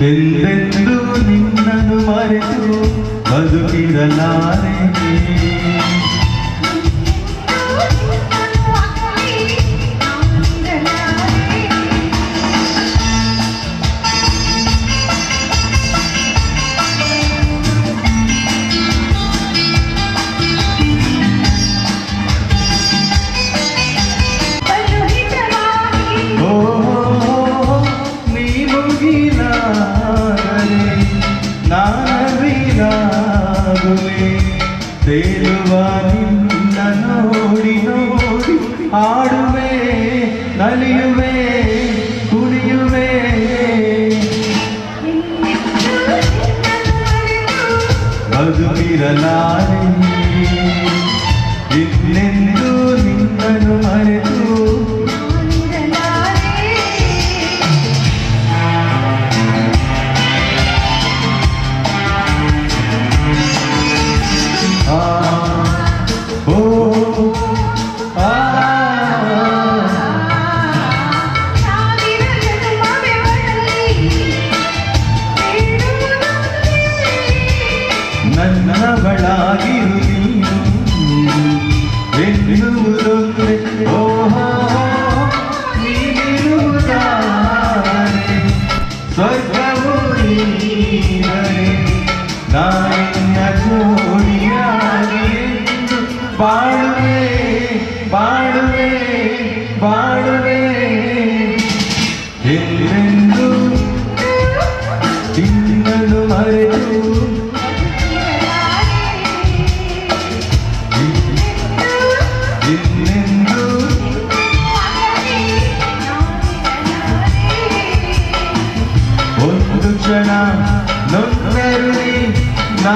ಎಂದೆಂದೂ ನಿನ್ನನ್ನು ಮರೆತು ಬದುಕಿರಲಾರೆ. ತೇಲುವ ನಿನ್ನ ನೋಡಿ ನೋಡಿ ಆಡುವೆ ನಲಿಯುವೆ ಕುಣಿಯುವೆ, ಬದುಕಿರಲಾರೆ ಇನ್ನೆಂದೂ ನಿನ್ನನ್ನು ಮರೆತು. ನನ್ನವಳಾಗಿರು ನೀನು ಎನ್ನುವುದೊಂದೇ ಓಹೋ ನೀನಿರುವುದಾರೆ, ಸ್ವರ್ಗವು ನೀನೇ ನಾನಿನ್ನ ಜೋಡಿಯಾಗಿ ಎಂದು ಬಾಳುವೆ ಬಾಳುವೆ ಬಾಳುವೆ, ಎಲ್ಲೆಂದು ನಿನ್ನನ್ನು ಮರೆತು ಇನ್ನೆಂದು ಒಂದು ಕ್ಷಣ ನೊಂದರು ನಾ